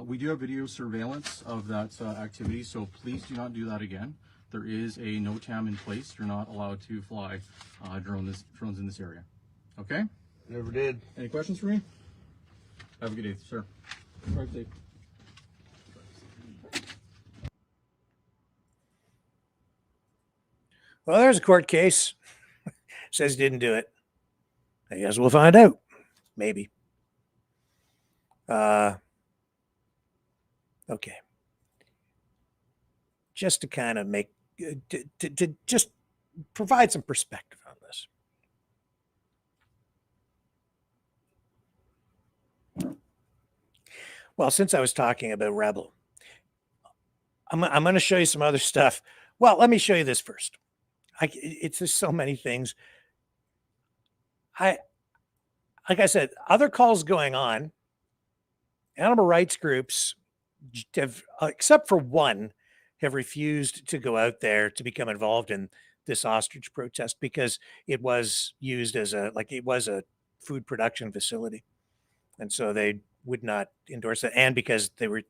We do have video surveillance of that activity, so please do not do that again. There is a NOTAM in place. You're not allowed to fly drones in this area. Okay? Never did. Any questions for me? Have a good day, sir. Drive safe. Well, there's a court case. Says he didn't do it. I guess we'll find out. Maybe. Okay. Just to kind of make, to just provide some perspective on this. Well, since I was talking about Rebel, I'm going to show you some other stuff. Well, let me show you this first. It's just so many things. Like I said, other calls going on. Animal rights groups have, except for one, have refused to go out there to become involved in this ostrich protest because it was used as it was a food production facility. And so they would not endorse it. And because they were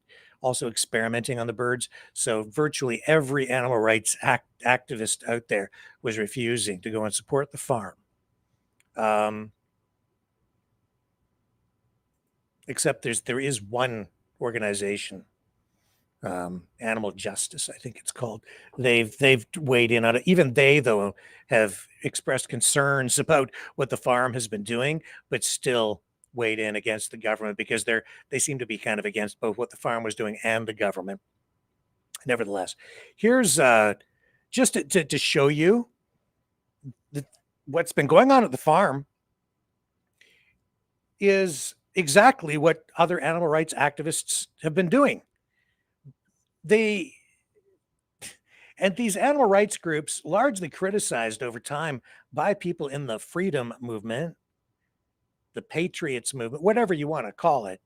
also experimenting on the birds. So virtually every animal rights activist out there was refusing to go and support the farm. Except there is one organization, Animal Justice, I think it's called. They've weighed in on it. Even they, though, have expressed concerns about what the farm has been doing, but still weighed in against the government because they seem to be kind of against both what the farm was doing and the government. Nevertheless, here's just to show you what's been going on at the farm is exactly what other animal rights activists have been doing. And these animal rights groups, largely criticized over time by people in the freedom movement, the patriots movement, whatever you want to call it,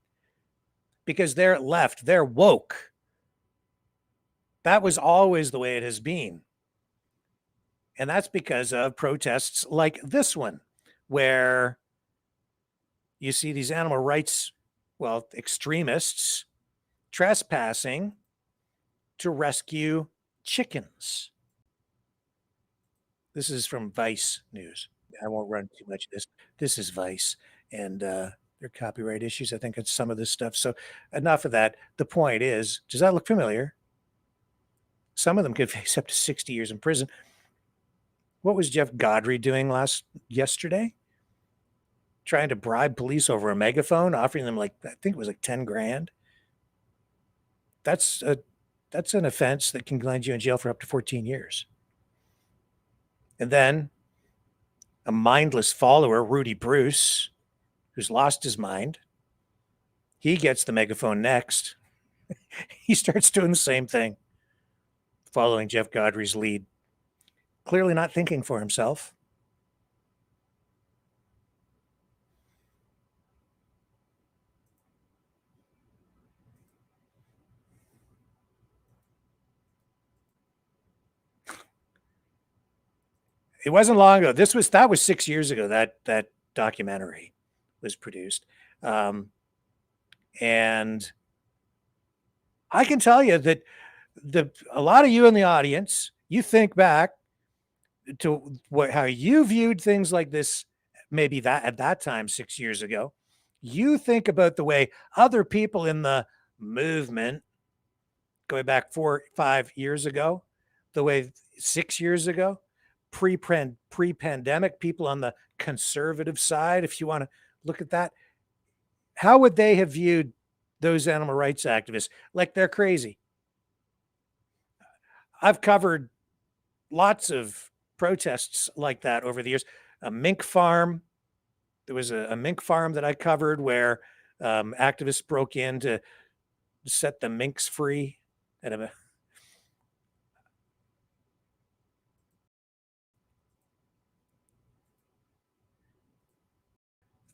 because they're left, they're woke. That was always the way it has been. And that's because of protests like this one, where you see these animal rights, extremists trespassing to rescue chickens. This is from Vice News. I won't run too much of this. This is Vice, and there are copyright issues, I think, on some of this stuff. So enough of that. The point is, does that look familiar? Some of them could face up to 60 years in prison. What was Jeff Godry doing yesterday? Trying to bribe police over a megaphone, offering them I think it was 10 grand. That's an offense that can land you in jail for up to 14 years. And then a mindless follower, Rudy Bruce, who's lost his mind, he gets the megaphone next. He starts doing the same thing, following Jeff Godry's lead. Clearly not thinking for himself. It wasn't long ago. That was 6 years ago that documentary was produced. And I can tell you that a lot of you in the audience, you think back to how you viewed things like this, maybe that at that time 6 years ago. You think about the way other people in the movement, going back 4 or 5 years ago, the way 6 years ago, pre-pandemic, people on the conservative side, if you want to look at that, how would they have viewed those animal rights activists? Like they're crazy. I've covered lots of protests like that over the years. A mink farm. There was a mink farm that I covered where activists broke in to set the minks free.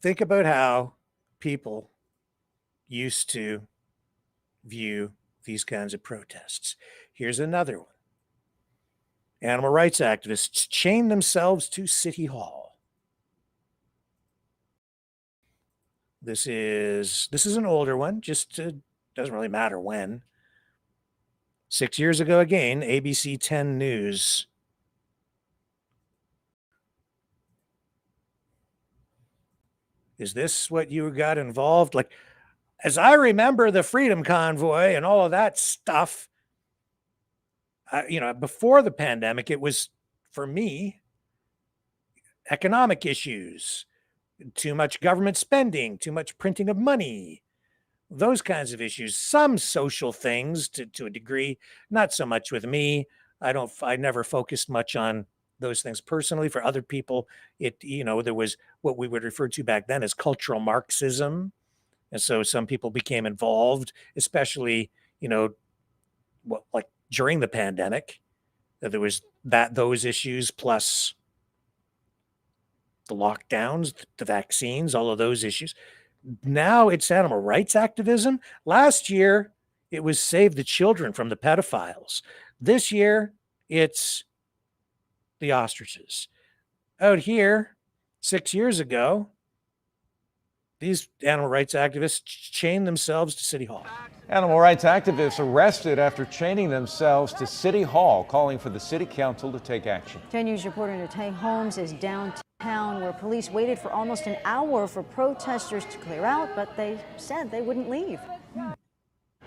think about how people used to view these kinds of protests. Here's another one. Animal rights activists chain themselves to City Hall. This is an older one, just doesn't really matter when. 6 years ago again, ABC 10 News. Is this what you got involved? Like, as I remember the Freedom Convoy and all of that stuff, before the pandemic, it was, for me, economic issues, too much government spending, too much printing of money, those kinds of issues, some social things to a degree, not so much with me. I never focused much on those things personally. For other people, there was what we would refer to back then as cultural Marxism. And so some people became involved, especially, like during the pandemic, there was those issues plus the lockdowns, the vaccines, all of those issues. Now it's animal rights activism. Last year, it was save the children from the pedophiles. This year, it's the ostriches. Out here, 6 years ago, these animal rights activists chained themselves to City Hall. Animal rights activists arrested after chaining themselves to City Hall, calling for the City Council to take action. 10 News reporter Natay Holmes is downtown, where police waited for almost an hour for protesters to clear out, but they said they wouldn't leave.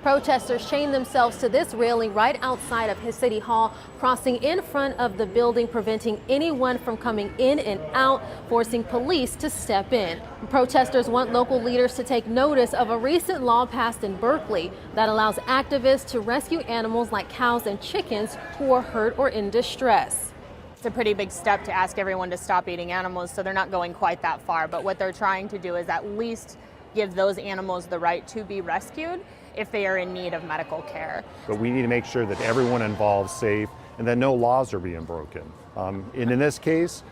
Protesters chained themselves to this railing right outside of his City Hall, crossing in front of the building, preventing anyone from coming in and out, forcing police to step in. Protesters want local leaders to take notice of a recent law passed in Berkeley that allows activists to rescue animals like cows and chickens who are hurt or in distress. It's a pretty big step to ask everyone to stop eating animals, so they're not going quite that far. But what they're trying to do is at least give those animals the right to be rescued if they are in need of medical care. But we need to make sure that everyone involved is safe and that no laws are being broken. And in this case,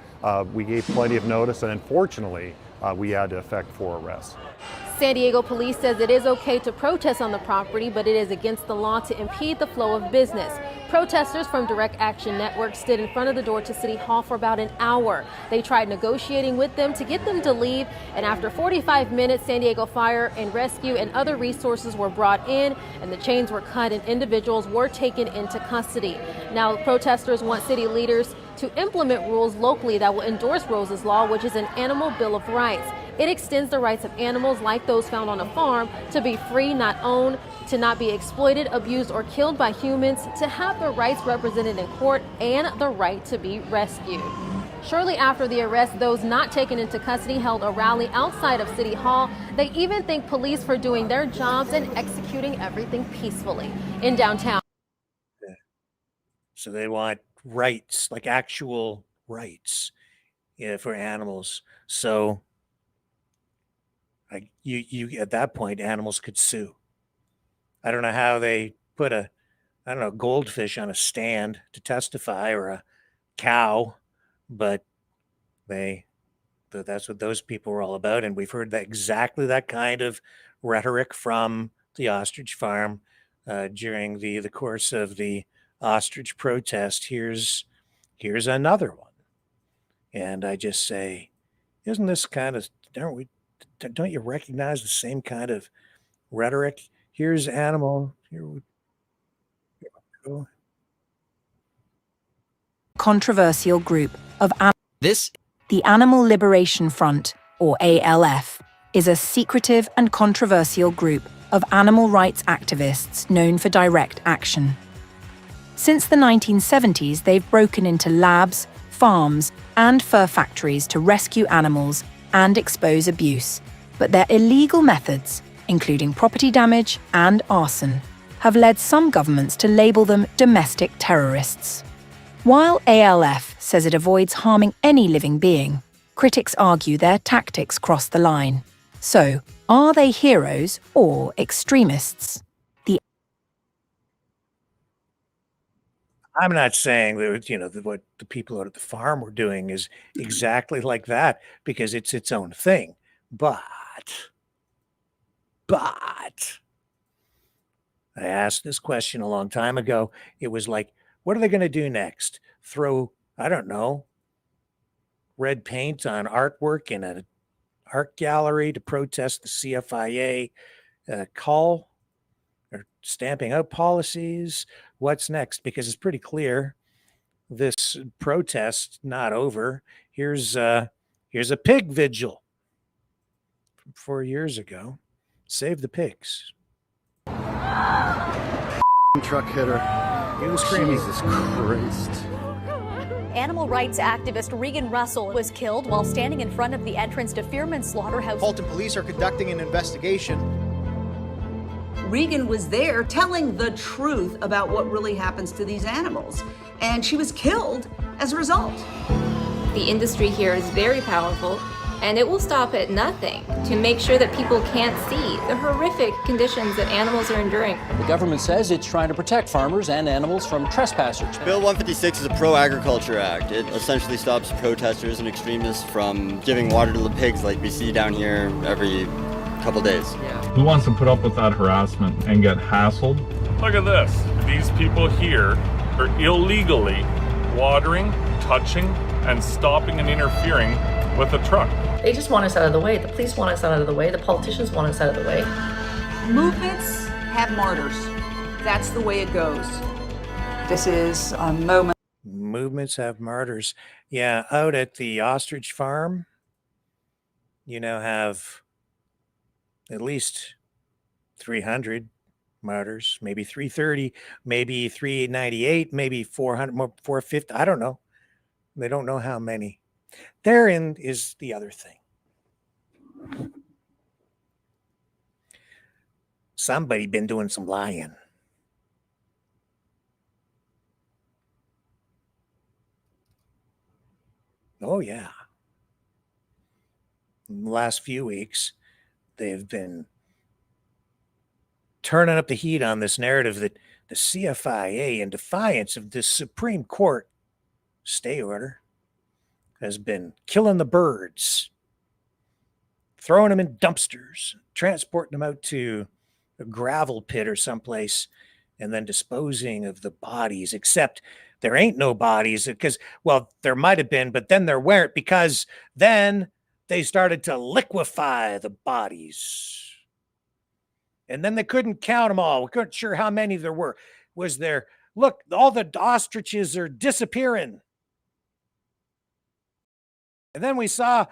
we gave plenty of notice, and unfortunately, we had to effect 4 arrests. San Diego police says it is okay to protest on the property, but it is against the law to impede the flow of business. Protesters from Direct Action Network stood in front of the door to City Hall for about an hour. They tried negotiating with them to get them to leave, and after 45 minutes, San Diego Fire and Rescue and other resources were brought in, and the chains were cut and individuals were taken into custody. Now, protesters want city leaders to implement rules locally that will endorse Rose's Law, which is an animal bill of rights. It extends the rights of animals like those found on a farm to be free, not owned, to not be exploited, abused, or killed by humans, to have their rights represented in court, and the right to be rescued. Shortly after the arrest, those not taken into custody held a rally outside of City Hall. They even thanked police for doing their jobs and executing everything peacefully. In downtown. So they want rights, like actual rights, for animals. So you at that point, animals could sue. I don't know how they put goldfish on a stand to testify, or a cow, but that's what those people were all about. And we've heard exactly that kind of rhetoric from the Ostrich Farm during the course of the ostrich protest. Here's another one. And I just say, isn't this kind of, don't you recognize the same kind of rhetoric? Here's animal. Here we go. Controversial group of the Animal Liberation Front, or ALF, is a secretive and controversial group of animal rights activists known for direct action. Since the 1970s, they've broken into labs, farms, and fur factories to rescue animals and expose abuse. But their illegal methods, including property damage and arson, have led some governments to label them domestic terrorists. While ALF says it avoids harming any living being, critics argue their tactics cross the line. So, are they heroes or extremists? I'm not saying that what the people out at the farm were doing is exactly like that, because it's its own thing. But I asked this question a long time ago. It was like, what are they going to do next? Throw, I don't know, red paint on artwork in an art gallery to protest the CFIA call or stamping out policies? What's next? Because it's pretty clear this protest not over. Here's a pig vigil from 4 years ago. Save the pigs. Truck hitter. He was screaming. Jesus Christ. Animal rights activist Regan Russell was killed while standing in front of the entrance to Fearman Slaughterhouse. Halton police are conducting an investigation. Regan was there telling the truth about what really happens to these animals, and she was killed as a result. The industry here is very powerful, and it will stop at nothing to make sure that people can't see the horrific conditions that animals are enduring. The government says it's trying to protect farmers and animals from trespassers. Bill 156 is a pro-agriculture act. It essentially stops protesters and extremists from giving water to the pigs like we see down here every couple days. Who wants to put up with that harassment and get hassled? Look at this. These people here are illegally watering, touching, and stopping and interfering with the truck. They just want us out of the way. The police want us out of the way. The politicians want us out of the way. Movements have martyrs. That's the way it goes. This is a moment. Movements have martyrs. Yeah, out at the Ostrich Farm, you now have at least 300 martyrs, maybe 330, maybe 398, maybe 400, more 450. I don't know. They don't know how many. Therein is the other thing. Somebody been doing some lying. Oh, yeah. In the last few weeks, they've been turning up the heat on this narrative that the CFIA, in defiance of this Supreme Court stay order, has been killing the birds, throwing them in dumpsters, transporting them out to a gravel pit or someplace, and then disposing of the bodies, except there ain't no bodies because, well, there might have been, but then there weren't because then they started to liquefy the bodies. And then they couldn't count them all. We weren't sure how many there were. Was there, look, all the ostriches are disappearing. And then we saw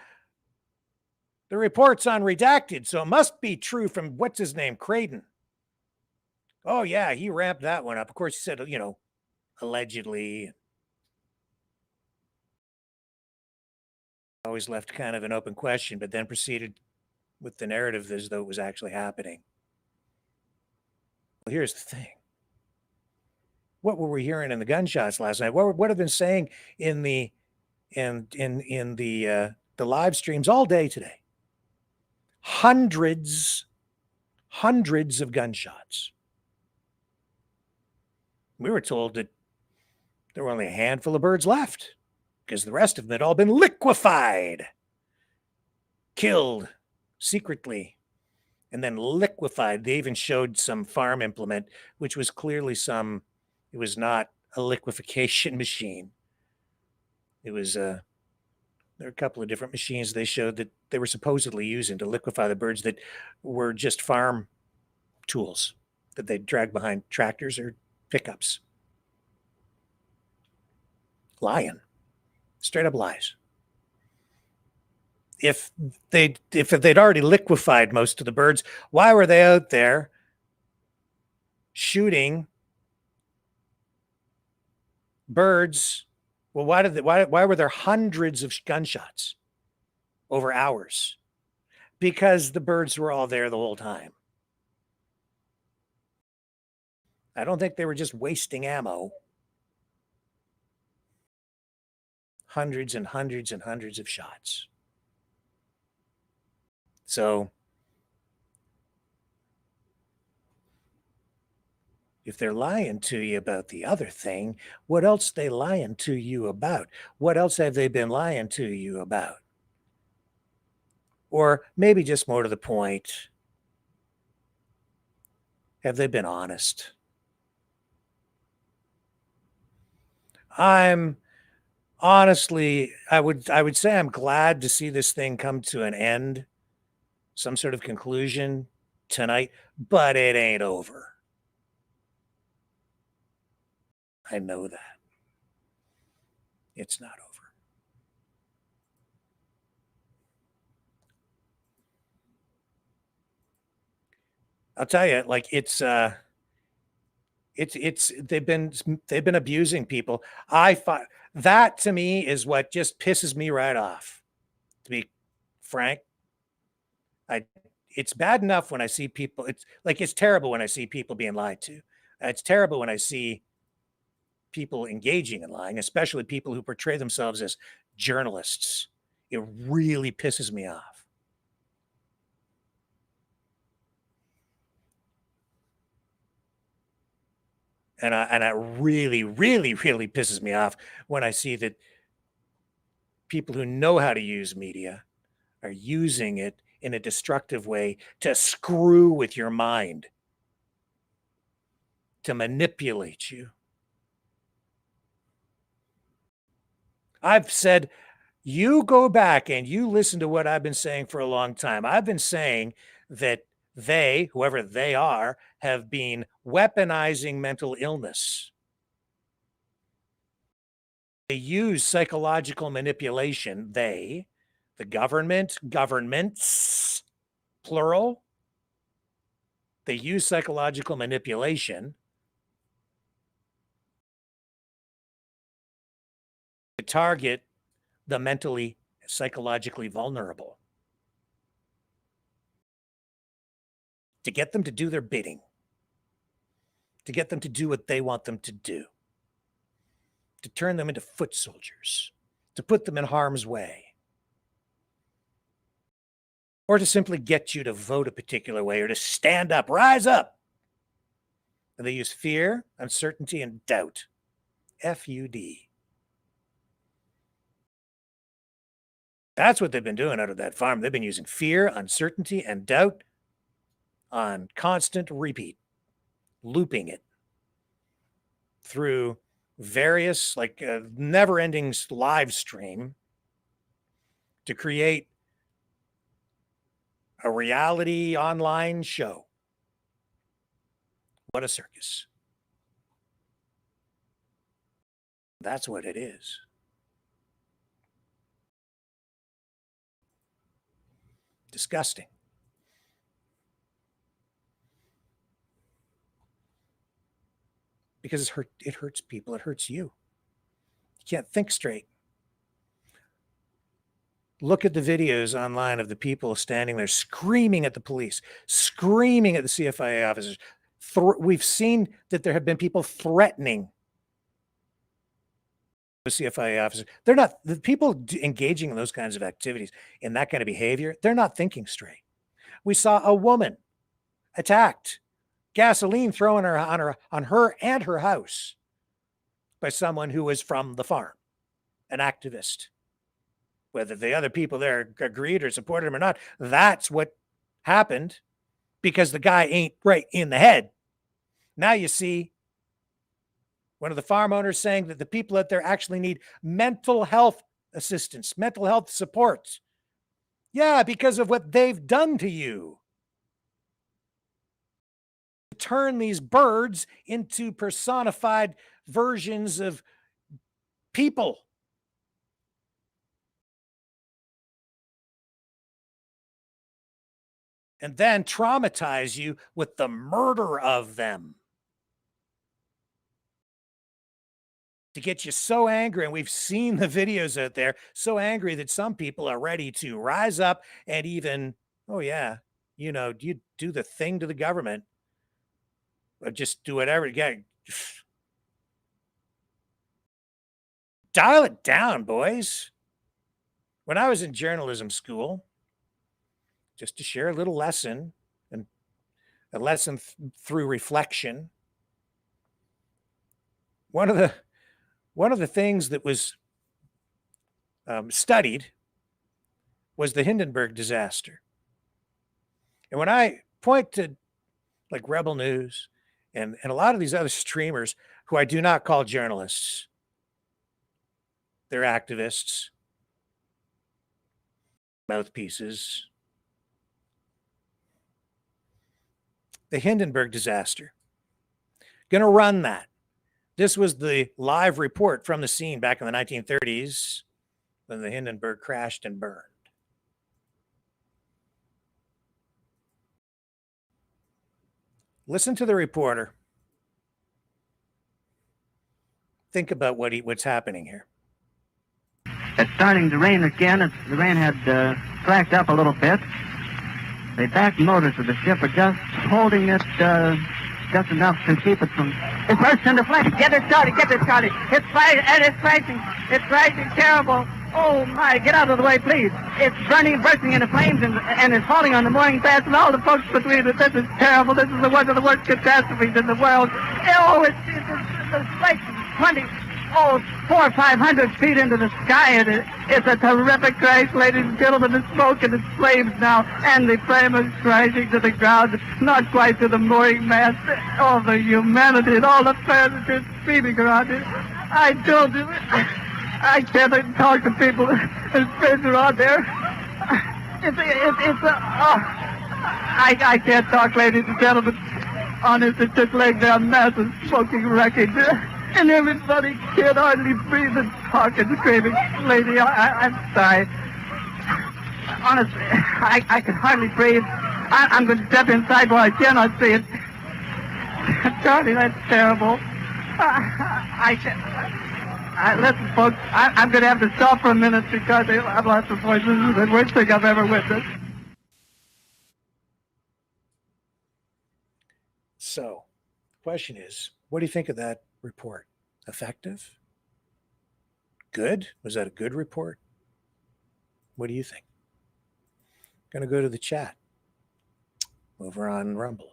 the reports on redacted. So it must be true from what's his name, Creighton. Oh, yeah, he ramped that one up. Of course, he said, you know, allegedly. Always left kind of an open question, but then proceeded with the narrative as though it was actually happening. Well, here's the thing. What were we hearing in the gunshots last night? What have been saying in the live streams all day today? Hundreds of gunshots. We were told that there were only a handful of birds left because the rest of them had all been liquefied, killed secretly, and then liquefied. They even showed some farm implement, which was clearly it was not a liquefaction machine. It was there were a couple of different machines they showed that they were supposedly using to liquefy the birds that were just farm tools that they drag behind tractors or pickups. Lying. Straight up lies. If they'd already liquefied most of the birds, why were they out there shooting birds? Well, why were there hundreds of gunshots over hours? Because the birds were all there the whole time. I don't think they were just wasting ammo. Hundreds and hundreds and hundreds of shots. So if they're lying to you about the other thing, what else are they lying to you about? What else have they been lying to you about? Or maybe just more to the point, have they been honest? I'm honestly, I would say I'm glad to see this thing come to an end, some sort of conclusion tonight, but it ain't over. I know that. It's not over. I'll tell you, like it's they've been abusing people. I find that, to me, is what just pisses me right off. To be frank, I it's bad enough when I see people. It's terrible when I see people being lied to. It's terrible when I see people engaging in lying, especially people who portray themselves as journalists. It really pisses me off. And it really, really, really pisses me off when I see that people who know how to use media are using it in a destructive way to screw with your mind, to manipulate you. I've said, you go back and you listen to what I've been saying for a long time. I've been saying that they, whoever they are, have been weaponizing mental illness. They use psychological manipulation. They, the government, governments, plural, they use psychological manipulation to target the mentally, psychologically vulnerable, to get them to do their bidding, to get them to do what they want them to do, to turn them into foot soldiers, to put them in harm's way, or to simply get you to vote a particular way or to stand up, rise up. And they use fear, uncertainty, and doubt. FUD. That's what they've been doing out of that farm. They've been using fear, uncertainty, and doubt on constant repeat, looping it through various, never-ending live stream to create a reality online show. What a circus. That's what it is. Disgusting. Because it hurts people. It hurts you. You can't think straight. Look at the videos online of the people standing there screaming at the police, screaming at the CFIA officers. We've seen that there have been people threatening the CFIA officers. They're not, the people engaging in those kinds of activities, in that kind of behavior, they're not thinking straight. We saw a woman attacked, gasoline thrown on her and her house by someone who was from the farm, an activist. Whether the other people there agreed or supported him or not, that's what happened, because the guy ain't right in the head. Now you see one of the farm owners saying that the people out there actually need mental health assistance, mental health support. Yeah, because of what they've done to you. Turn these birds into personified versions of people. And then traumatize you with the murder of them. To get you so angry, and we've seen the videos out there, so angry that some people are ready to rise up and even, oh yeah, you do the thing to the government, or just do whatever. Yeah. Dial it down, boys. When I was in journalism school, just to share a little lesson, and a lesson through reflection, one of the things that was studied was the Hindenburg disaster. And when I point to like Rebel News and a lot of these other streamers who I do not call journalists, they're activists, mouthpieces. The Hindenburg disaster. Gonna run that. This was the live report from the scene back in the 1930s when the Hindenburg crashed and burned. Listen to the reporter. Think about what's happening here. It's starting to rain again. The rain had slacked up a little bit. The back motors of the ship are just holding it just enough to keep it from... It bursts into flames. Get it started. It's fighting, and it's crashing. It's crashing terrible. Oh, my. Get out of the way, please. It's bursting into flames, and it's falling on the mooring mast and all the folks between it. This is terrible. This is one of the worst catastrophes in the world. Oh, it's like 400 or 500 feet into the sky. It's a terrific crash, ladies and gentlemen. The smoke and the flames now, and the flame is crashing to the ground, not quite to the mooring mast. All the humanity and all the fans are speeding around it. I can't talk to people. There's friends around there. I can't talk, ladies and gentlemen. Honest, it's just laying down massive smoking wreckage. And everybody can't hardly breathe and talk and screaming. Lady, I'm sorry. Honestly, I can hardly breathe. I'm going to step inside while I cannot see it. Charlie, that's terrible. Listen, folks, I'm going to have to stop for a minute because I've lost the voice. This is the worst thing I've ever witnessed. So, the question is, what do you think of that report? Effective? Good? Was that a good report? What do you think? Going to go to the chat over on Rumble.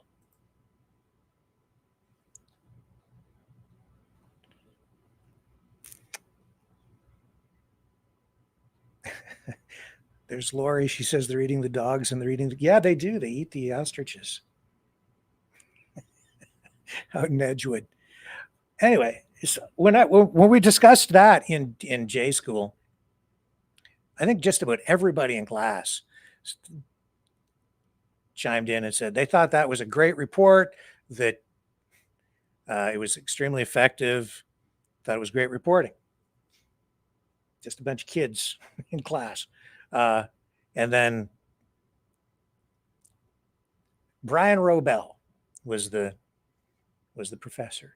There's Lori. She says they're eating the dogs and they're eating. Yeah, they do. They eat the ostriches out in Edgewood. Anyway, when we discussed that in J school, I think just about everybody in class chimed in and said they thought that was a great report, that it was extremely effective, thought it was great reporting. Just a bunch of kids in class. And then Brian Robel was the professor.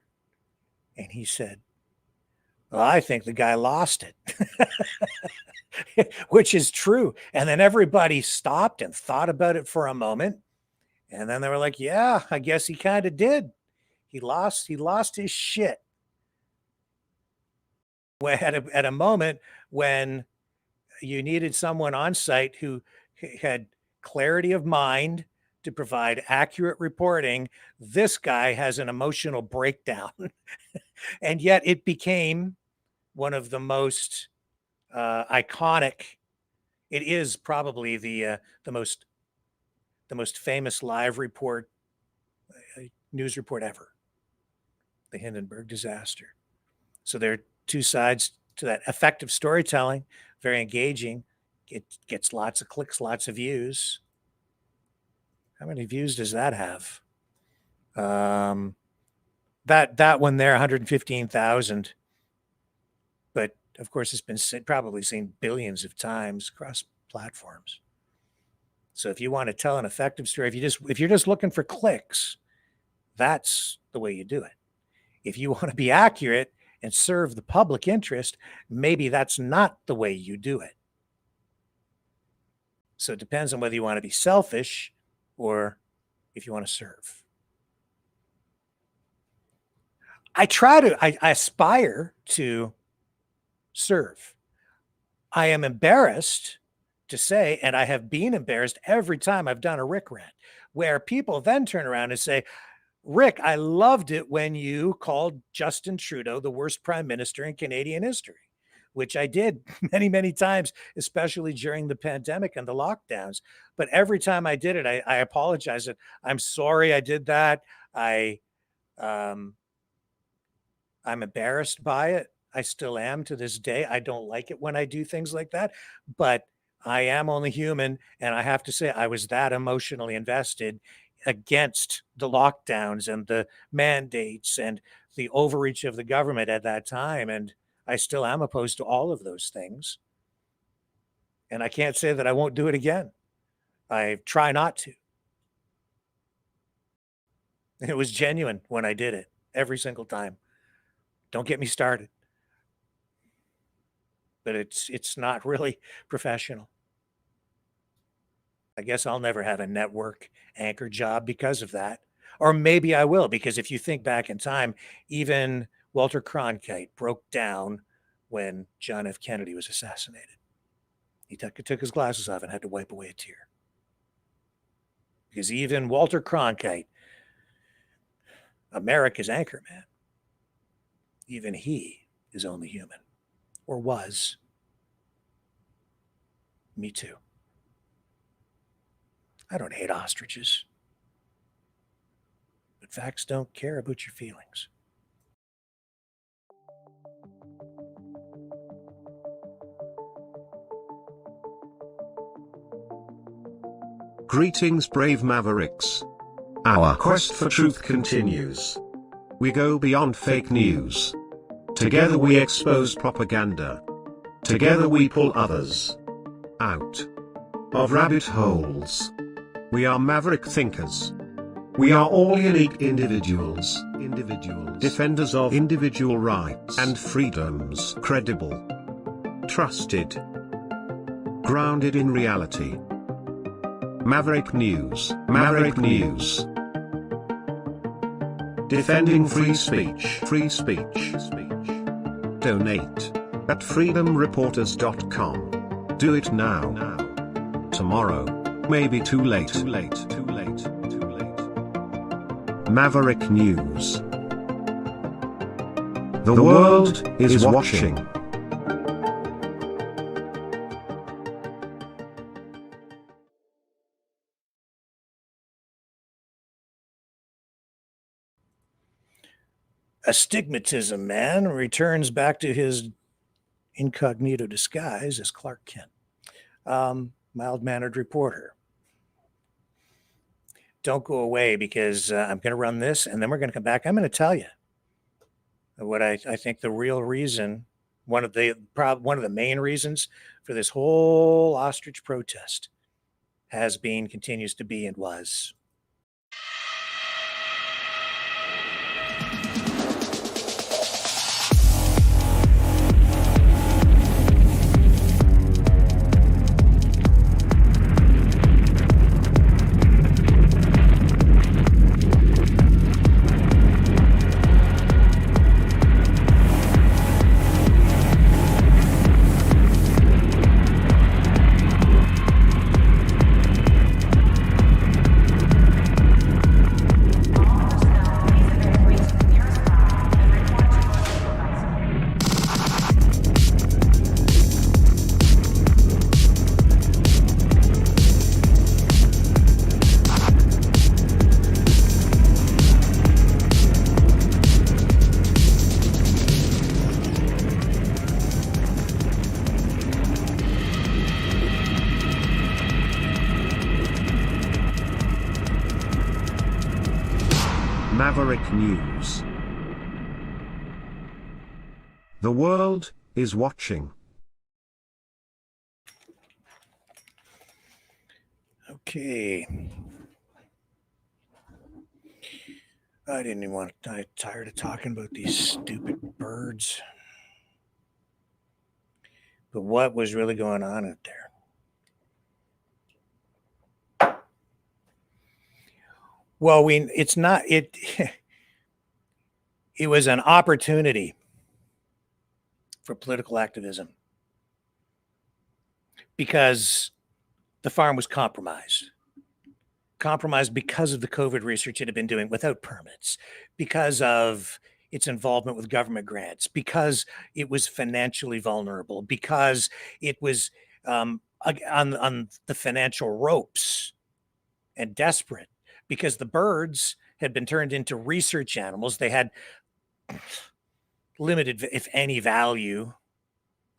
And he said, well, I think the guy lost it, which is true. And then everybody stopped and thought about it for a moment. And then they were like, yeah, I guess he kind of did. He lost his shit. At a moment when you needed someone on site who had clarity of mind to provide accurate reporting, this guy has an emotional breakdown. And yet it became one of the most iconic. It is probably the most famous live report, news report ever, the Hindenburg disaster. So there are two sides to that. Effective storytelling, very engaging. It gets lots of clicks, lots of views. How many views does that have? That one there, 115,000. But of course, it's been probably seen billions of times across platforms. So if you want to tell an effective story, if you're just looking for clicks, that's the way you do it. If you want to be accurate and serve the public interest, maybe that's not the way you do it. So it depends on whether you want to be selfish or if you want to serve. I aspire to serve. I am embarrassed to say, and I have been embarrassed every time I've done a Rick rant, where people then turn around and say, Rick, I loved it when you called Justin Trudeau the worst prime minister in Canadian history. which I did many, many times, especially during the pandemic and the lockdowns. But every time I did it, I apologized. I'm sorry I did that. I'm embarrassed by it. I still am to this day. I don't like it when I do things like that, but I am only human. And I have to say, I was that emotionally invested against the lockdowns and the mandates and the overreach of the government at that time. And I still am opposed to all of those things. And I can't say that I won't do it again. I try not to. It was genuine when I did it every single time. Don't get me started. But it's not really professional. I guess I'll never have a network anchor job because of that. Or maybe I will, because if you think back in time, even Walter Cronkite broke down when John F. Kennedy was assassinated. He took his glasses off and had to wipe away a tear. Because even Walter Cronkite, America's anchorman, even he is only human, or was. Me too. I don't hate ostriches, but facts don't care about your feelings. Greetings, brave mavericks. Our quest for truth continues. We go beyond fake news. Together we expose propaganda. Together we pull others out of rabbit holes. We are maverick thinkers. We are all unique individuals, defenders of individual rights and freedoms, credible, trusted, grounded in reality. Maverick News, Maverick News. Defending free speech, free speech. Donate at freedomreporters.com. Do it now. Tomorrow may be too late. Maverick News. The world is watching. Astigmatism man returns back to his incognito disguise as Clark Kent. Mild-mannered reporter. Don't go away, because I'm going to run this and then we're going to come back. I'm going to tell you what I think the real reason, one of the main reasons for this whole ostrich protest has been, continues to be, and was. Maverick News. The world is watching. Okay. I didn't even want to, I'm tired of talking about these stupid birds. But what was really going on out there? Well, it was an opportunity for political activism because the farm was compromised because of the COVID research it had been doing without permits, because of its involvement with government grants, because it was financially vulnerable, because it was on the financial ropes and desperate, because the birds had been turned into research animals. They had limited, if any, value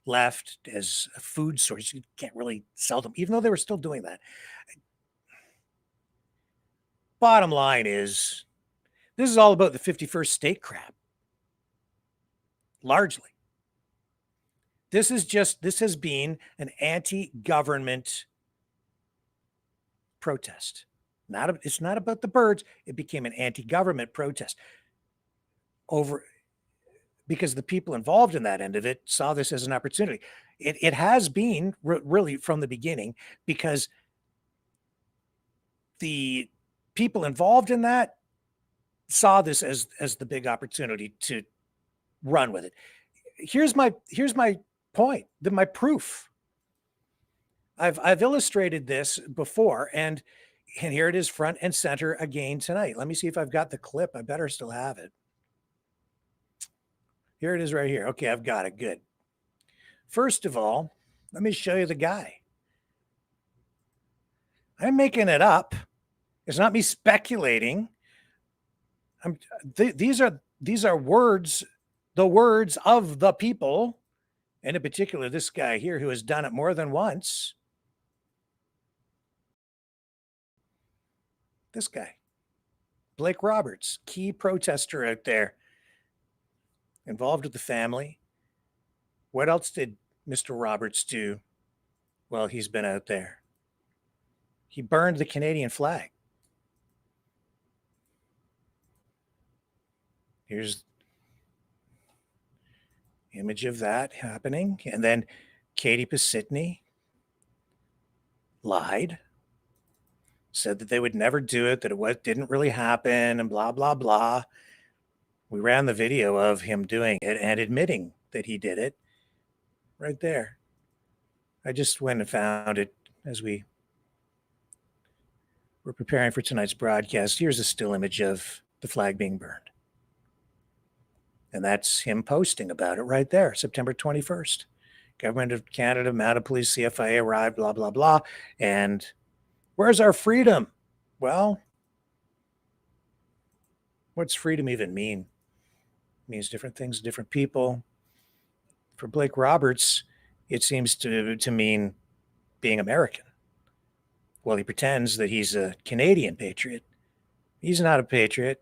left as a food source. You can't really sell them, even though they were still doing that. Bottom line is, this is all about the 51st state crap. Largely. This has been an anti-government protest. It's not about the birds. It became an anti-government protest because the people involved in that end of it saw this as an opportunity. It has been really from the beginning, because the people involved in that saw this as the big opportunity to run with it. Here's my point, my proof. I've illustrated this before, and here it is front and center again tonight. Let me see if I've got the clip. I better still have it. Here it is right here. Okay, I've got it. Good. First of all, let me show you the guy. I'm making it up. It's not me speculating. These are words, the words of the people, and in particular this guy here who has done it more than once. This guy, Blake Roberts, key protester out there, involved with the family. What else did Mr. Roberts do while he's been out there? He burned the Canadian flag. Here's the image of that happening. And then Katie Pasitny lied, said that they would never do it, that it didn't really happen, and blah, blah, blah. We ran the video of him doing it and admitting that he did it right there. I just went and found it as we were preparing for tonight's broadcast. Here's a still image of the flag being burned. And that's him posting about it right there, September 21st. Government of Canada, Mounted Police, CFIA arrived, blah, blah, blah. And where's our freedom? Well, what's freedom even mean? It means different things to different people. For Blake Roberts, it seems to mean being American. Well, he pretends that he's a Canadian patriot. He's not a patriot.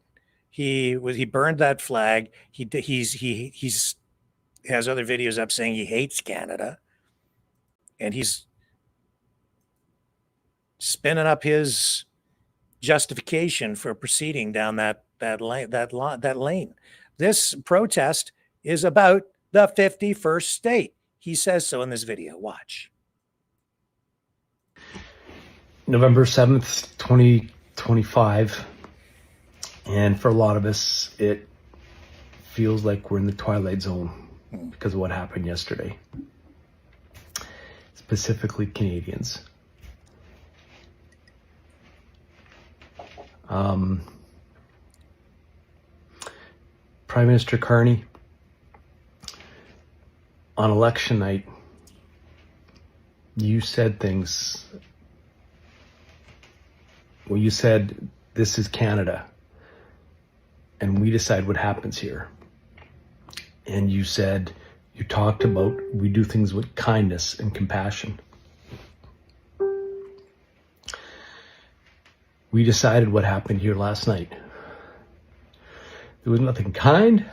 He burned that flag. He has other videos up saying he hates Canada, and he's spinning up his justification for proceeding down that lane. This protest is about the 51st state. He says so in this video. Watch. November 7th, 2025. And for a lot of us, it feels like we're in the twilight zone because of what happened yesterday. Specifically Canadians. Prime Minister Carney, on election night, you said things. Well, you said, this is Canada, and we decide what happens here. And you said, you talked about, we do things with kindness and compassion. We decided what happened here last night. There was nothing kind.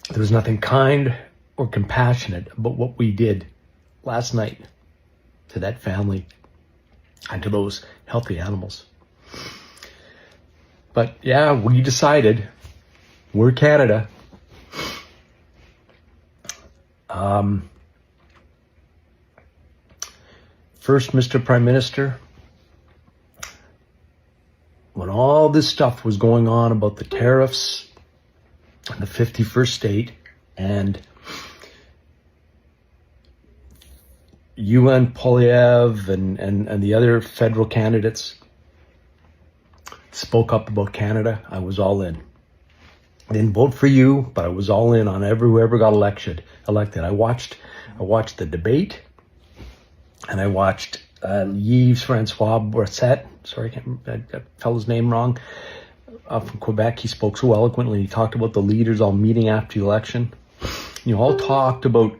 There was nothing kind or compassionate about what we did last night to that family and to those healthy animals. But yeah, we decided we're Canada. First, Mr. Prime Minister, when all this stuff was going on about the tariffs and the 51st state, and UN Polyev and the other federal candidates spoke up about Canada, I was all in. I didn't vote for you, but I was all in on whoever got elected. I watched the debate, and I watched Yves Francois Brissette. Sorry, I spelled his name wrong. From Quebec, he spoke so eloquently. He talked about the leaders all meeting after the election. You all talked about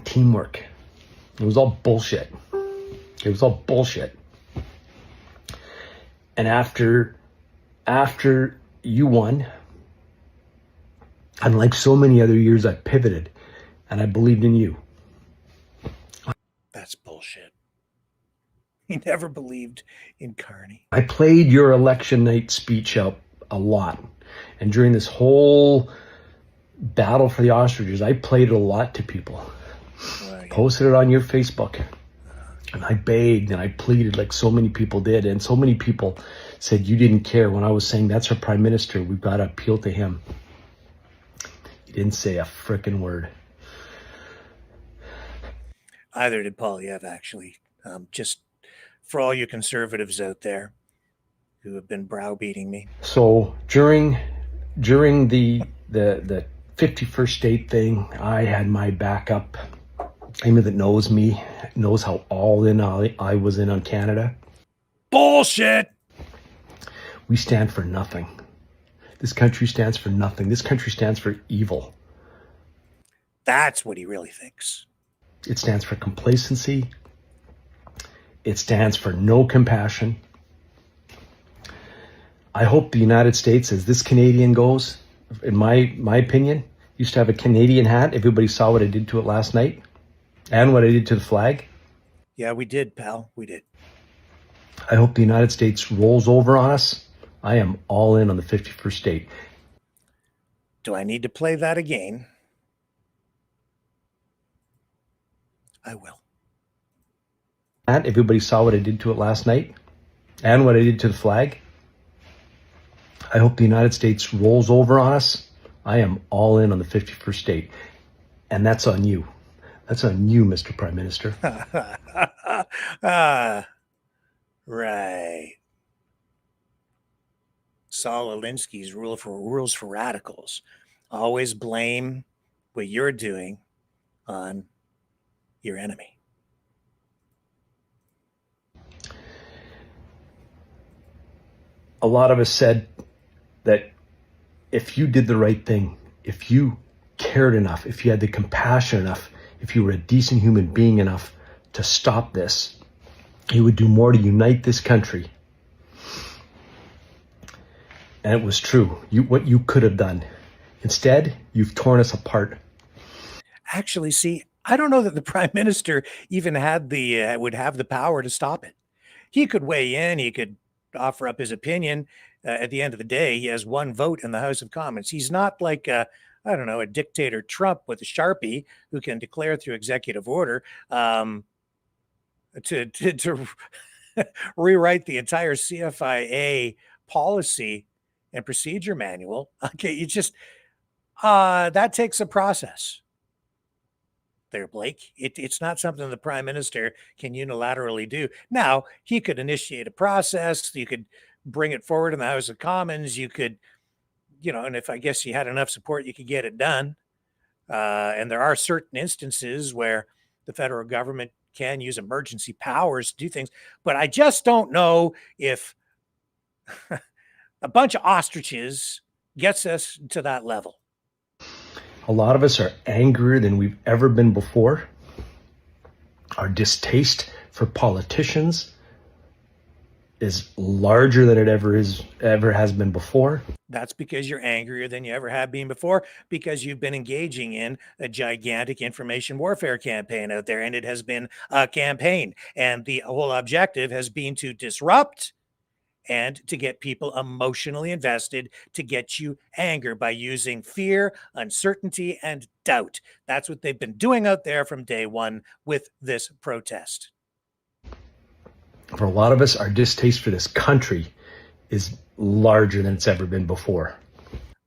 teamwork. It was all bullshit. And after you won, unlike so many other years, I pivoted and I believed in you. That's bullshit. He never believed in Carney. I played your election night speech out a lot. And during this whole battle for the ostriches, I played it a lot to people. Posted it on your Facebook. And I begged and I pleaded like so many people did. And so many people said you didn't care when I was saying that's our prime minister. We've got to appeal to him. You didn't say a frickin' word. Either did Polyev, actually. Just for all you conservatives out there who have been browbeating me. So during the 51st state thing, I had my backup. Anyone that knows me knows how all in I was in on Canada. Bullshit! We stand for nothing. This country stands for nothing. This country stands for evil. That's what he really thinks. It stands for complacency. It stands for no compassion. I hope the United States, as this Canadian goes, in my opinion, used to have a Canadian hat. Everybody saw what I did to it last night and what I did to the flag. Yeah, we did, pal. We did. I hope the United States rolls over on us. I am all in on the 51st state. Do I need to play that again? I will. And everybody saw what I did to it last night and what I did to the flag. I hope the United States rolls over on us. I am all in on the 51st state. And that's on you. That's on you, Mr. Prime Minister. Right. Saul Alinsky's rules for radicals. Always blame what you're doing on your enemy. A lot of us said that if you did the right thing, if you cared enough, if you had the compassion enough, if you were a decent human being enough to stop this, you would do more to unite this country. And it was true. What you could have done. Instead, you've torn us apart. Actually, see, I don't know that the prime minister even had would have the power to stop it. He could weigh in. He could offer up his opinion. At the end of the day, he has one vote in the House of Commons. He's not like a dictator Trump with a Sharpie who can declare through executive order to rewrite the entire CFIA policy and procedure manual. Okay, you just that takes a process. There, Blake. It's not something the prime minister can unilaterally do. Now, he could initiate a process. You could bring it forward in the House of Commons. You could, and if I guess you had enough support, you could get it done. And there are certain instances where the federal government can use emergency powers to do things. But I just don't know if a bunch of ostriches gets us to that level. A lot of us are angrier than we've ever been before. Our distaste for politicians is larger than it ever has been before. That's because you're angrier than you ever have been before, because you've been engaging in a gigantic information warfare campaign out there, and it has been a campaign. And the whole objective has been to disrupt and to get people emotionally invested, to get you anger by using fear, uncertainty, and doubt. That's what they've been doing out there from day one with this protest. For a lot of us, our distaste for this country is larger than it's ever been before.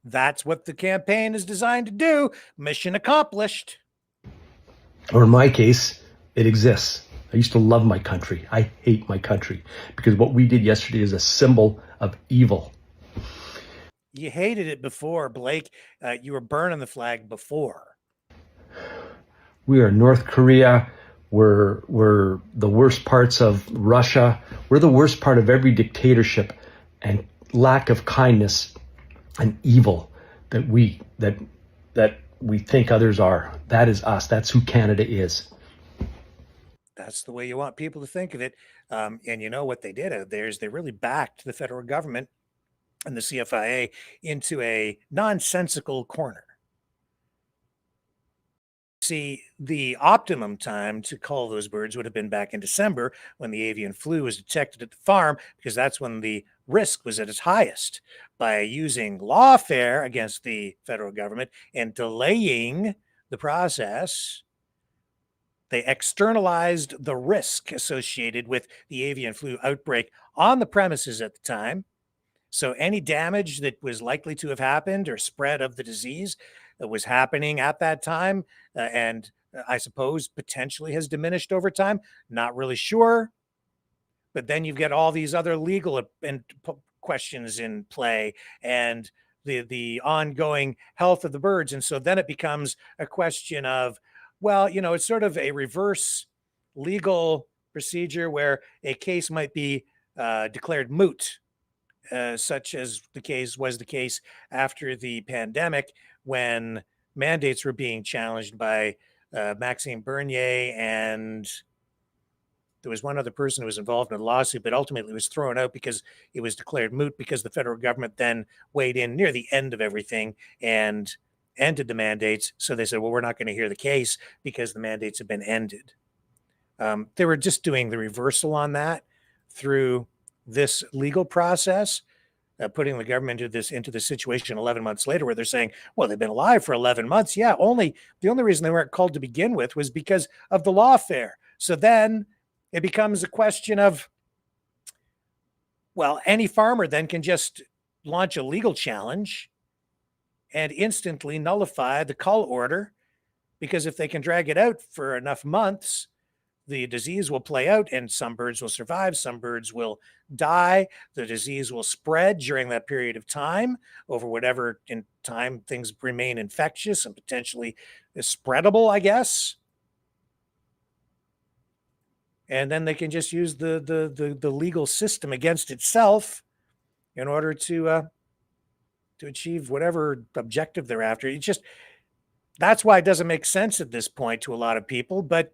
That's what the campaign is designed to do. Mission accomplished. Or in my case, it exists. I used to love my country. I hate my country because what we did yesterday is a symbol of evil. You hated it before, Blake. You were burning the flag before. We are North Korea. We're the worst parts of Russia. We're the worst part of every dictatorship and lack of kindness and evil that we think others are. That is us. That's who Canada is. That's the way you want people to think of it. And you know what they did out there is they really backed the federal government and the CFIA into a nonsensical corner. See, the optimum time to cull those birds would have been back in December when the avian flu was detected at the farm, because that's when the risk was at its highest. By using lawfare against the federal government and delaying the process, they externalized the risk associated with the avian flu outbreak on the premises at the time. So any damage that was likely to have happened or spread of the disease that was happening at that time, and I suppose potentially has diminished over time, not really sure. But then you've got all these other legal questions in play and the ongoing health of the birds. And so then it becomes a question of, well, you know, it's sort of a reverse legal procedure where a case might be declared moot, such as was the case after the pandemic when mandates were being challenged by Maxime Bernier, and there was one other person who was involved in a lawsuit, but ultimately was thrown out because it was declared moot because the federal government then weighed in near the end of everything and ended the mandates. So they said, well, we're not going to hear the case because the mandates have been ended. They were just doing the reversal on that through this legal process, putting the government into this situation 11 months later where they're saying, well, they've been alive for 11 months. Yeah, the only reason they weren't called to begin with was because of the lawfare. So then it becomes a question of, well, any farmer then can just launch a legal challenge and instantly nullify the cull order, because if they can drag it out for enough months, the disease will play out and some birds will survive, some birds will die. The disease will spread during that period of time over whatever in time things remain infectious and potentially spreadable, I guess. And then they can just use the legal system against itself in order to achieve whatever objective they're after. That's why it doesn't make sense at this point to a lot of people, but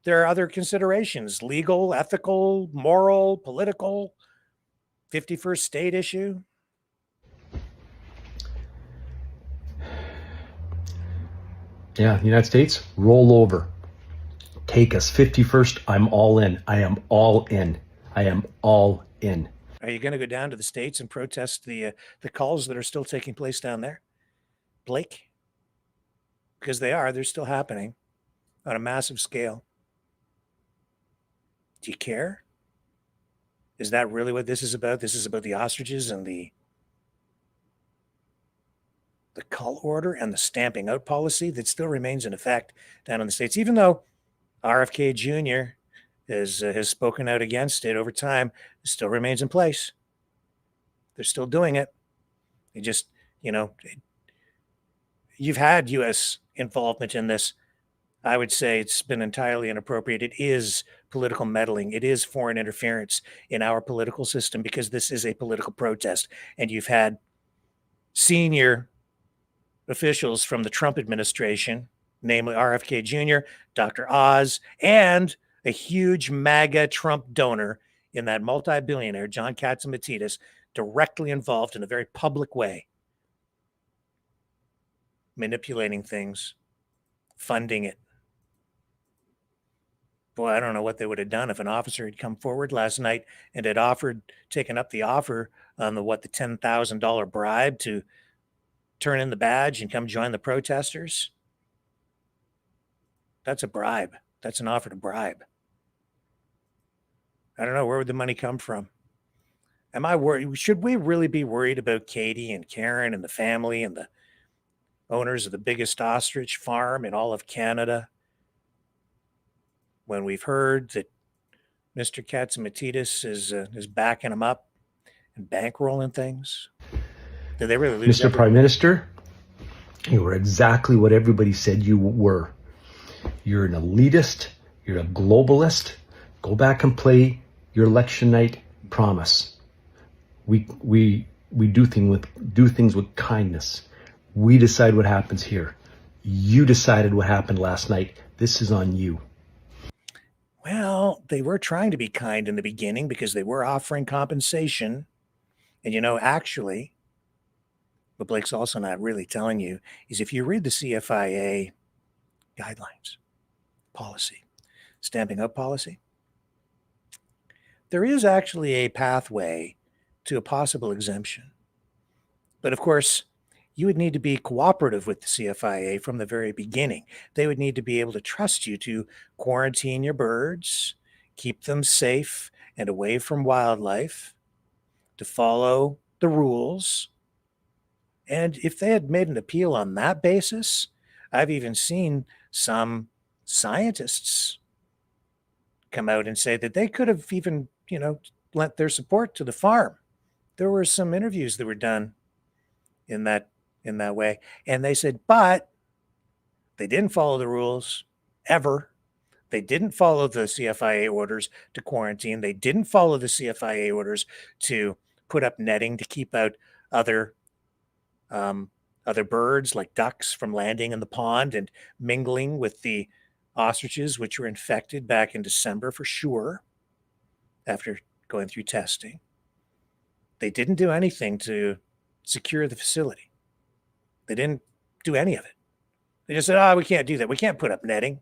there are other considerations: legal, ethical, moral, political, 51st state issue. Yeah, the United States, roll over. Take us. 51st, I'm all in. I am all in. I am all in. Are you going to go down to the States and protest the culls that are still taking place down there, Blake? Because they're still happening on a massive scale. Do you care? Is that really what this is about? This is about the ostriches and the cull order and the stamping out policy that still remains in effect down in the States, even though RFK Jr. has spoken out against it over time. It still remains in place. They're still doing it. They just, you've had U.S. involvement in this. I would say it's been entirely inappropriate. It is political meddling. It is foreign interference in our political system because this is a political protest. And you've had senior officials from the Trump administration, namely RFK Jr., Dr. Oz, and a huge MAGA Trump donor in that multi-billionaire, John Catsimatidis, directly involved in a very public way, manipulating things, funding it. Boy, I don't know what they would have done if an officer had come forward last night and had taken up the offer on the $10,000 bribe to turn in the badge and come join the protesters. That's a bribe. That's an offer to bribe. I don't know, where would the money come from? Am I worried? Should we really be worried about Katie and Karen and the family and the owners of the biggest ostrich farm in all of Canada when we've heard that Mr. Katzimatidis is backing them up and bankrolling things? Did they really lose Mr. Prime Minister, you were exactly what everybody said you were. You're an elitist. You're a globalist. Go back and play your election night promise. We do things with kindness. We decide what happens here. You decided what happened last night. This is on you. Well, they were trying to be kind in the beginning because they were offering compensation. And actually, what Blake's also not really telling you is if you read the CFIA guidelines, policy, stamping out policy, there is actually a pathway to a possible exemption. But of course, you would need to be cooperative with the CFIA from the very beginning. They would need to be able to trust you to quarantine your birds, keep them safe and away from wildlife, to follow the rules. And if they had made an appeal on that basis, I've even seen some scientists come out and say that they could have even, lent their support to the farm. There were some interviews that were done in that way. And they said, but they didn't follow the rules ever. They didn't follow the CFIA orders to quarantine. They didn't follow the CFIA orders to put up netting to keep out other birds like ducks from landing in the pond and mingling with the ostriches, which were infected back in December for sure, after going through testing. They didn't do anything to secure the facility. They didn't do any of it. They just said, we can't do that. We can't put up netting.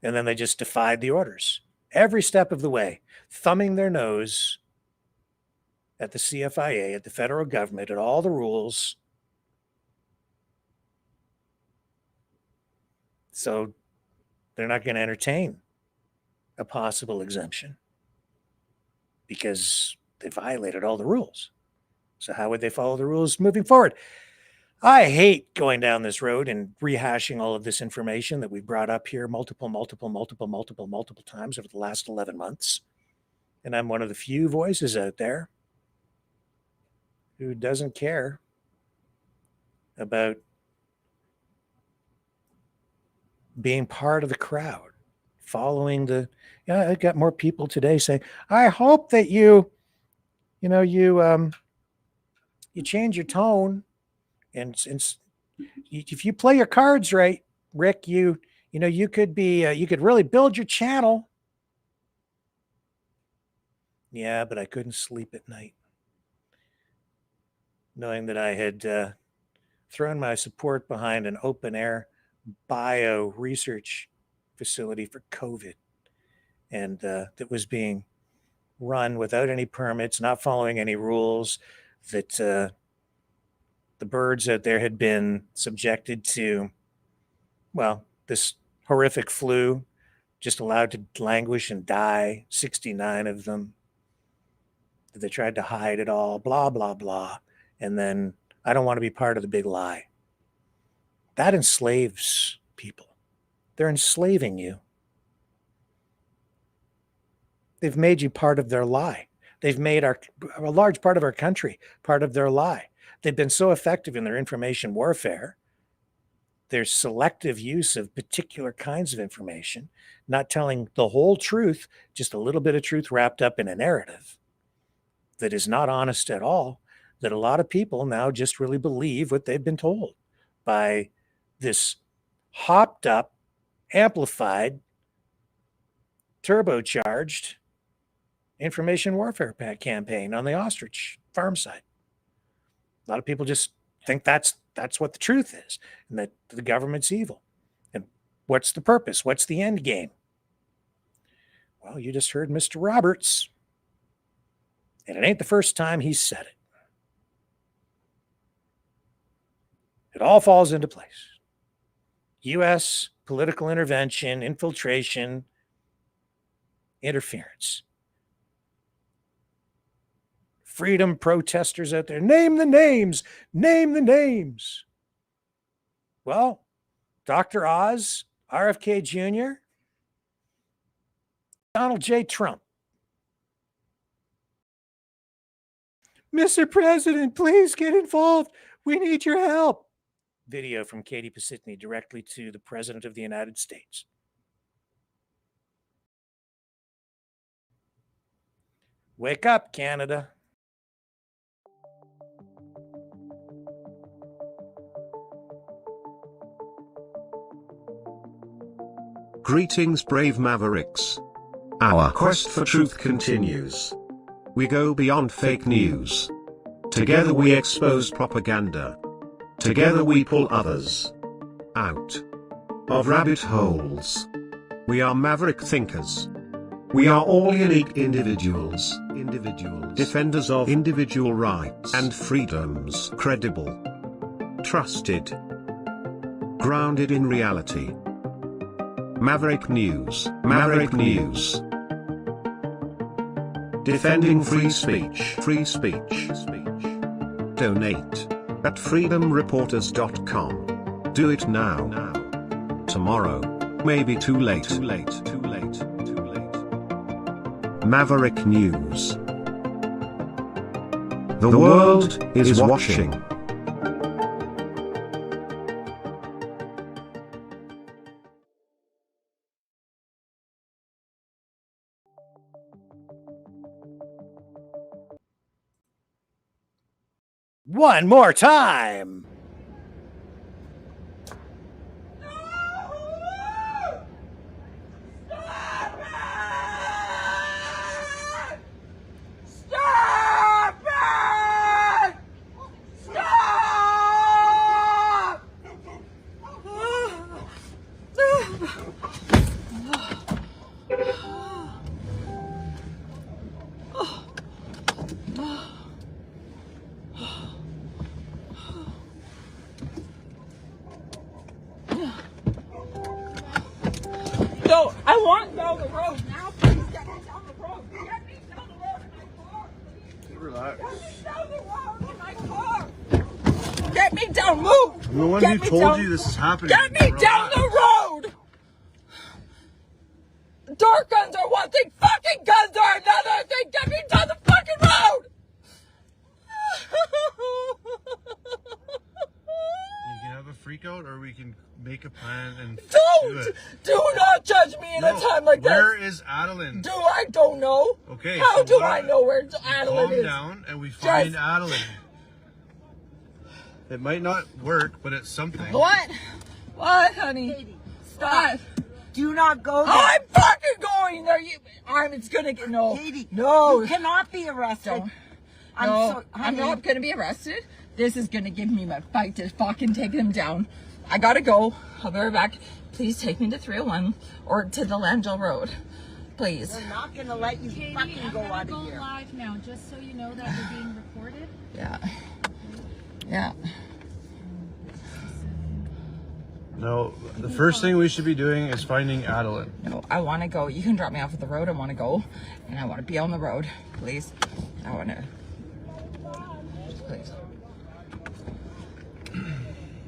And then they just defied the orders every step of the way, thumbing their nose at the CFIA, at the federal government, at all the rules. So they're not going to entertain a possible exemption because they violated all the rules. So how would they follow the rules moving forward? I hate going down this road and rehashing all of this information that we've brought up here multiple times over the last 11 months. And I'm one of the few voices out there who doesn't care about being part of the crowd, following I got more people today saying, I hope that you change your tone and if you play your cards right, Rick, you could really build your channel. Yeah, but I couldn't sleep at night, knowing that I had thrown my support behind an open air bio research facility for COVID, and that was being run without any permits, not following any rules, that the birds out there had been subjected to, this horrific flu, just allowed to languish and die, 69 of them. They tried to hide it all, blah, blah, blah. And then I don't want to be part of the big lie. That enslaves people. They're enslaving you. They've made you part of their lie. They've made a large part of our country part of their lie. They've been so effective in their information warfare, their selective use of particular kinds of information, not telling the whole truth, just a little bit of truth wrapped up in a narrative that is not honest at all, that a lot of people now just really believe what they've been told by this hopped up, amplified, turbocharged information warfare campaign on the ostrich farm side. A lot of people just think that's what the truth is, and that the government's evil. And What's the purpose? What's the end game? Well, you just heard Mr. Roberts, and it ain't the first time he's said it. It all falls into place. U.S. political intervention, infiltration, interference. Freedom protesters out there, name the names, name the names. Well, Dr. Oz, RFK Jr., Donald J. Trump. Mr. President, please get involved. We need your help. Video from Katie Pasitny directly to the President of the United States. Wake up, Canada. Greetings, brave mavericks. Our quest for truth continues. We go beyond fake news. Together we expose propaganda. Together we pull others out of rabbit holes. We are maverick thinkers. We are all unique individuals, defenders of individual rights and freedoms, credible, trusted, grounded in reality. Maverick News, Maverick News. Defending free speech, free speech. Donate at freedomreporters.com. Do it now. Tomorrow may be too late. Maverick News. The world is watching. One more time. No, I want down the road now. Please get me down the road. Get me down the road in my car. Relax. Get me down the road in my car. Get me down. Move. No one who told you this is happening. Get me down the road. Dark guns are one thing. Fucking guns are another thing. Get me down the fucking road. You can have a freak out, or we can make a plan and Do not judge me in a time like this. Where is Adeline? I don't know. Okay. How do I know where Adeline is? Calm down and we find Adeline. It might not work, but it's something. What? What, honey? Katie, stop. Do not go there. I'm fucking going there. It's gonna get no. Katie, no. you cannot be arrested. I'm not gonna be arrested. This is gonna give me my fight to fucking take them down. I gotta go. I'll be right back. Please take me to 301 or to the Langell Road. Please. We're not gonna let you fucking go out of here. Live now, just so you know that we're being recorded. Yeah. Yeah. No, the first thing we should be doing is finding Adeline. No, I want to go. You can drop me off at the road. I want to go, and I want to be on the road, please. I want to. Please.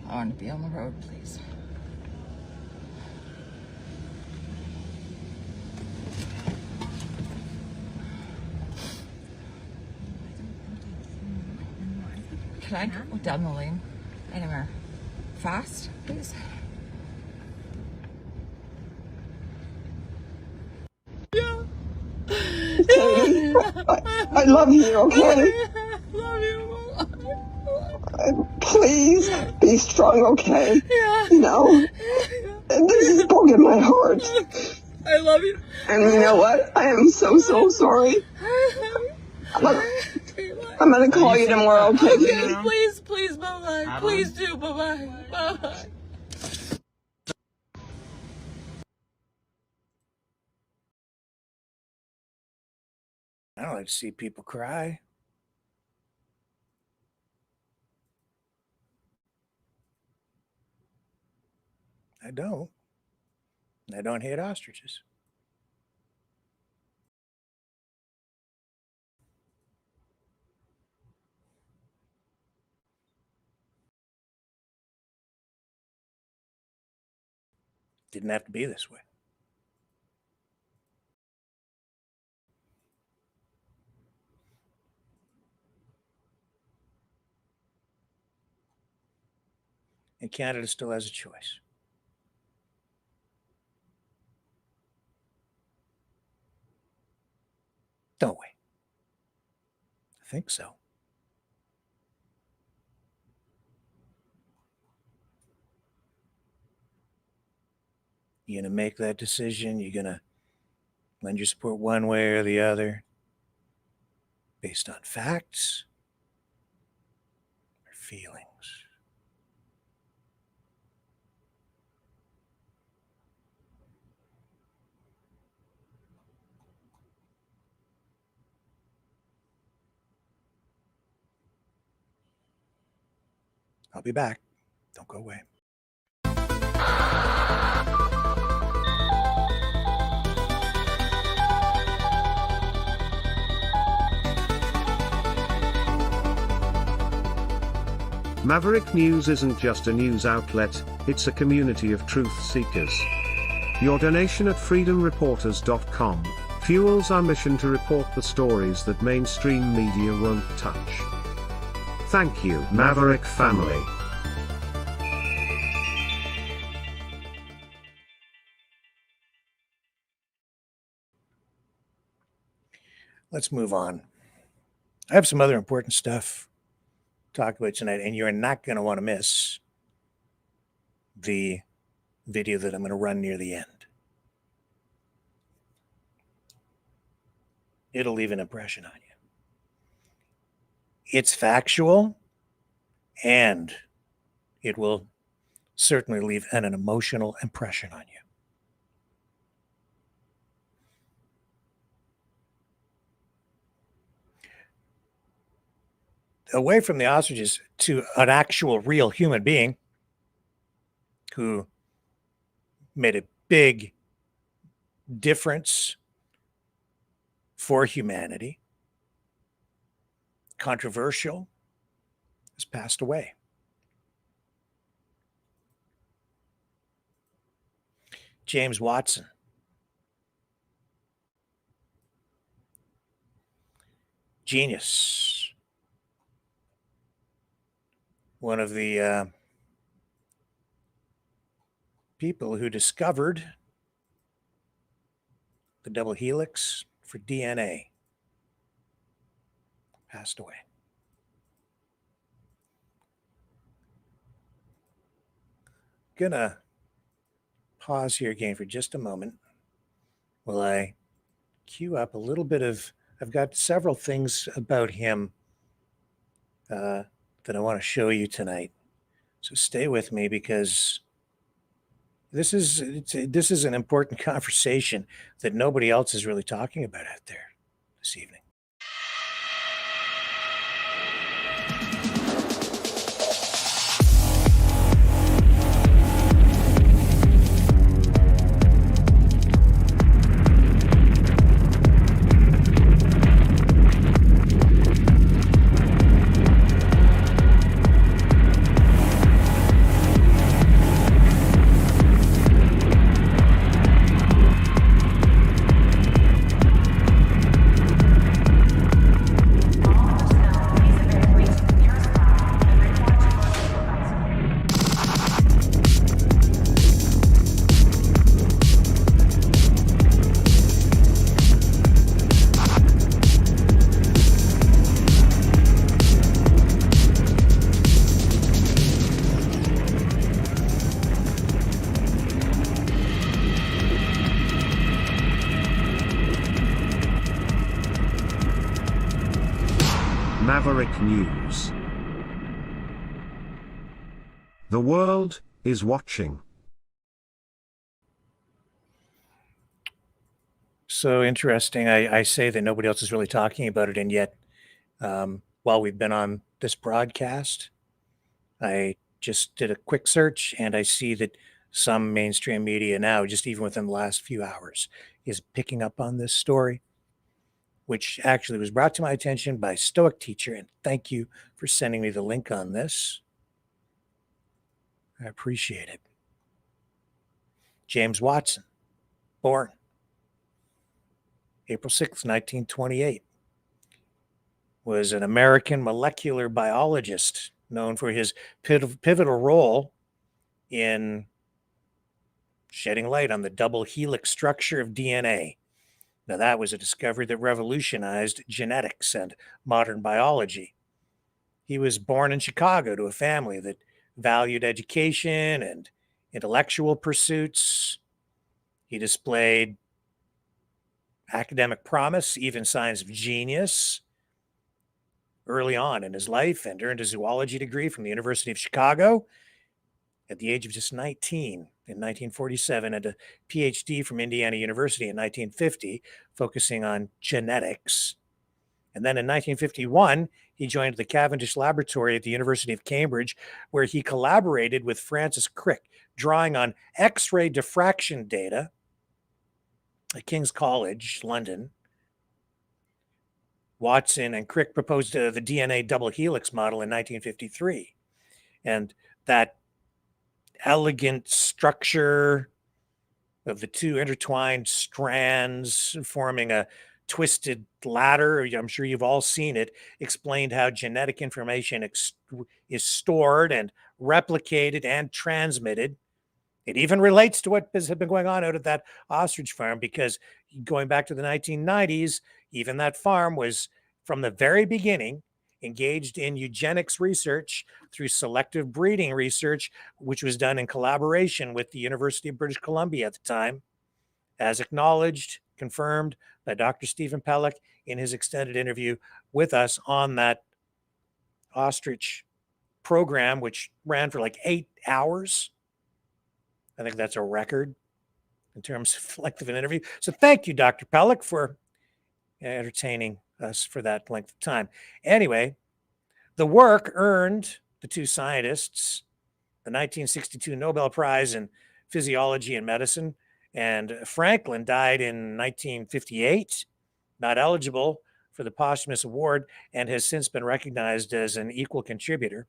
I want to be on the road, please. Can I go down the lane? Anywhere. Fast, please. Yeah. I love you, okay? Love you. Please be strong, okay? Yeah. You know, this is broken my heart. I love you. And you know what? I am so sorry. I'm gonna call you tomorrow, okay? Please, bye-bye. Please do, bye-bye. Bye-bye. I don't like to see people cry. I don't. I don't hate ostriches. Didn't have to be this way. And Canada still has a choice. Don't we? I think so. You're going to make that decision. You're going to lend your support one way or the other based on facts or feelings. I'll be back. Don't go away. Maverick News isn't just a news outlet, it's a community of truth seekers. Your donation at freedomreporters.com fuels our mission to report the stories that mainstream media won't touch. Thank you, Maverick family. Let's move on. I have some other important stuff to talk about tonight, and you're not going to want to miss the video that I'm going to run near the end. It'll leave an impression on you. It's factual, and it will certainly leave an emotional impression on you. Away from the ostriches to an actual real human being who made a big difference for humanity, controversial, has passed away. James Watson. Genius. One of the people who discovered the double helix for DNA passed away. Gonna pause here again for just a moment while I queue up a little bit of, I've got several things about him that I want to show you tonight. So stay with me, because this is an important conversation that nobody else is really talking about out there this evening. Maverick News. The world is watching. so interesting. I say that nobody else is really talking about it, and yet, while we've been on this broadcast, I just did a quick search and I see that some mainstream media now, just even within the last few hours, is picking up on this story, which actually was brought to my attention by Stoic Teacher. And thank you for sending me the link on this. I appreciate it. James Watson, born April 6th, 1928, was an American molecular biologist known for his pivotal role in shedding light on the double helix structure of DNA. Now, that was a discovery that revolutionized genetics and modern biology. He was born in Chicago to a family that valued education and intellectual pursuits. He displayed academic promise, even signs of genius, early on in his life, and earned a zoology degree from the University of Chicago at the age of just 19 in 1947, and a PhD from Indiana University in 1950, focusing on genetics. And then in 1951, he joined the Cavendish Laboratory at the University of Cambridge, where he collaborated with Francis Crick, drawing on X-ray diffraction data at King's College, London. Watson and Crick proposed the DNA double helix model in 1953. And that elegant structure of the two intertwined strands forming a twisted ladder, I'm sure you've all seen it, explained how genetic information is stored and replicated and transmitted. It even relates to what has been going on out at that ostrich farm, because going back to the 1990s, even that farm was, from the very beginning, engaged in eugenics research through selective breeding research, which was done in collaboration with the University of British Columbia at the time, as acknowledged, confirmed by Dr. Stephen Pellick in his extended interview with us on that ostrich program, which ran for like 8 hours. I think that's a record in terms of length of an interview. So thank you, Dr. Pellick, for entertaining us for that length of time. Anyway, the work earned the two scientists the 1962 Nobel Prize in Physiology and Medicine, and Franklin died in 1958, not eligible for the posthumous award, and has since been recognized as an equal contributor.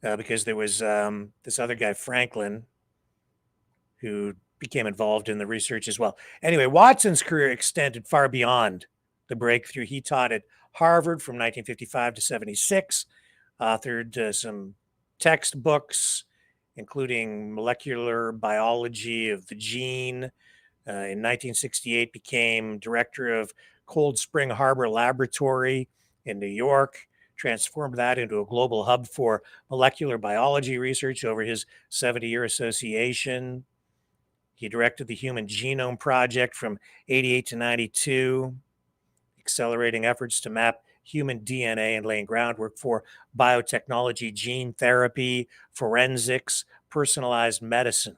Because there was this other guy, Franklin, who became involved in the research as well. Anyway, Watson's career extended far beyond the breakthrough. He taught at Harvard from 1955 to 76, authored some textbooks, including Molecular Biology of the Gene. In 1968, became director of Cold Spring Harbor Laboratory in New York, transformed that into a global hub for molecular biology research over his 70-year association. He directed the Human Genome Project from 88 to 92, accelerating efforts to map human DNA and laying groundwork for biotechnology, gene therapy, forensics, personalized medicine.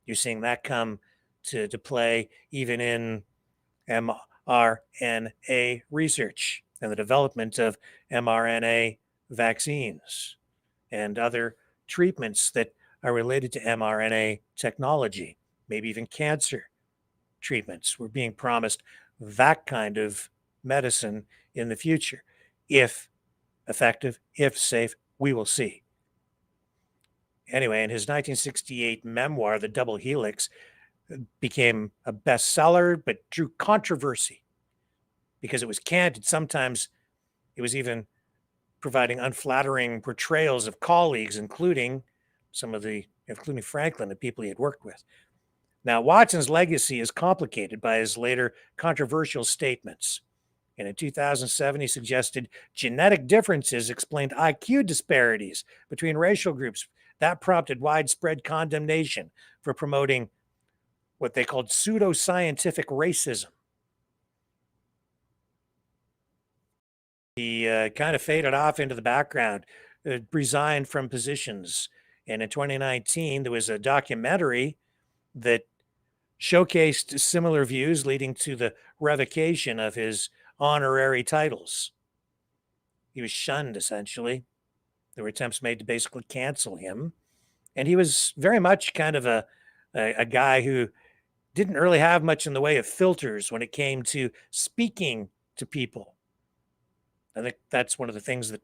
You're seeing that come to play even in mRNA research and the development of mRNA vaccines and other treatments that are related to mRNA technology, maybe even cancer treatments. We're being promised that kind of medicine in the future. If effective, if safe, we will see. Anyway, in his 1968 memoir, The Double Helix, became a bestseller, but drew controversy because it was candid. Sometimes it was even providing unflattering portrayals of colleagues, including Franklin, the people he had worked with. Now, Watson's legacy is complicated by his later controversial statements. And in 2007, he suggested genetic differences explained IQ disparities between racial groups. That prompted widespread condemnation for promoting what they called pseudoscientific racism. He kind of faded off into the background, resigned from positions. And in 2019, there was a documentary that showcased similar views, leading to the revocation of his honorary titles. He was shunned, essentially. There were attempts made to basically cancel him. And he was very much kind of a guy who didn't really have much in the way of filters when it came to speaking to people. I think that's one of the things that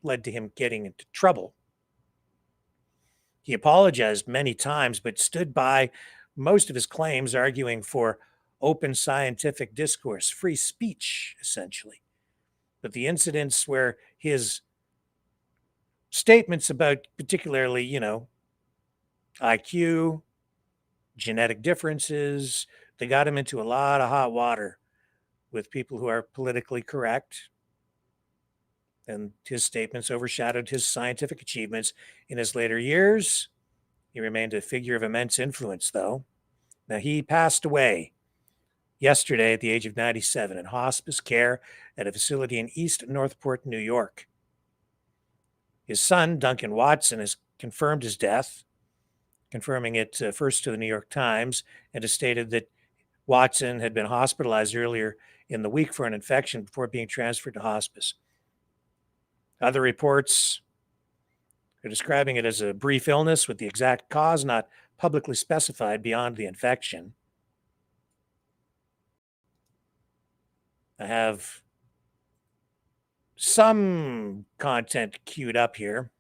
led to him getting into trouble. He apologized many times, but stood by most of his claims, arguing for open scientific discourse, free speech, essentially. But the incidents where his statements about particularly, IQ, genetic differences, they got him into a lot of hot water with people who are politically correct. And his statements overshadowed his scientific achievements in his later years. He remained a figure of immense influence, though. Now, he passed away yesterday at the age of 97 in hospice care at a facility in East Northport, New York. His son, Duncan Watson, has confirmed his death, confirming it first to the New York Times, and has stated that Watson had been hospitalized earlier in the week for an infection before being transferred to hospice. Other reports are describing it as a brief illness with the exact cause not publicly specified beyond the infection. I have some content queued up here.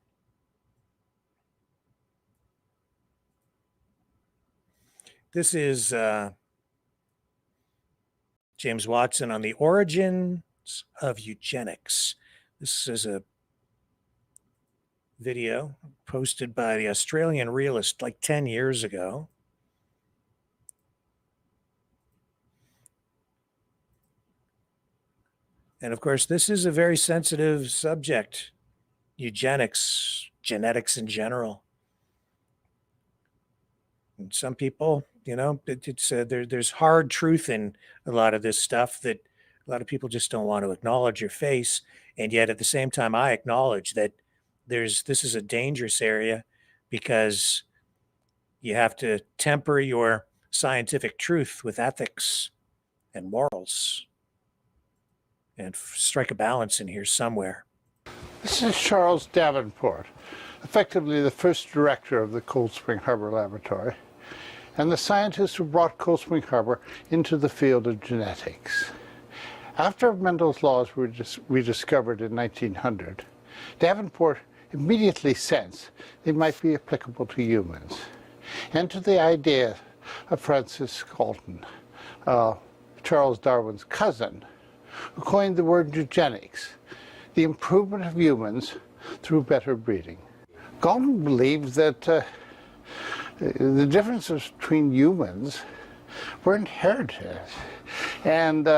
This is James Watson on the origins of eugenics. This is a video posted by the Australian realist like 10 years ago. And of course, this is a very sensitive subject, eugenics, genetics in general. And some people, there's hard truth in a lot of this stuff that a lot of people just don't want to acknowledge or face. And yet at the same time, I acknowledge that this is a dangerous area because you have to temper your scientific truth with ethics and morals and strike a balance in here somewhere. This is Charles Davenport, effectively the first director of the Cold Spring Harbor Laboratory, and the scientist who brought Cold Spring Harbor into the field of genetics. After Mendel's laws were rediscovered in 1900, Davenport immediately sensed they might be applicable to humans, and to the idea of Francis Galton, Charles Darwin's cousin, who coined the word eugenics, the improvement of humans through better breeding. Galton believed that the differences between humans were inherited, and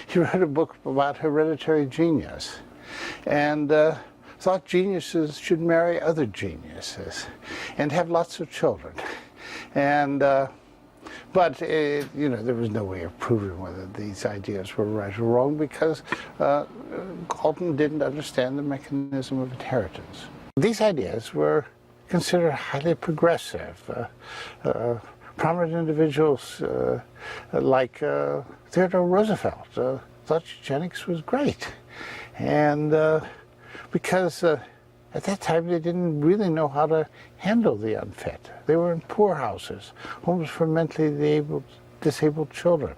he wrote a book about hereditary genius, and thought geniuses should marry other geniuses and have lots of children. And but there was no way of proving whether these ideas were right or wrong because Galton didn't understand the mechanism of inheritance. These ideas were considered highly progressive. Prominent individuals like Theodore Roosevelt thought eugenics was great. And because at that time they didn't really know how to handle the unfit. They were in poorhouses, homes for mentally disabled children.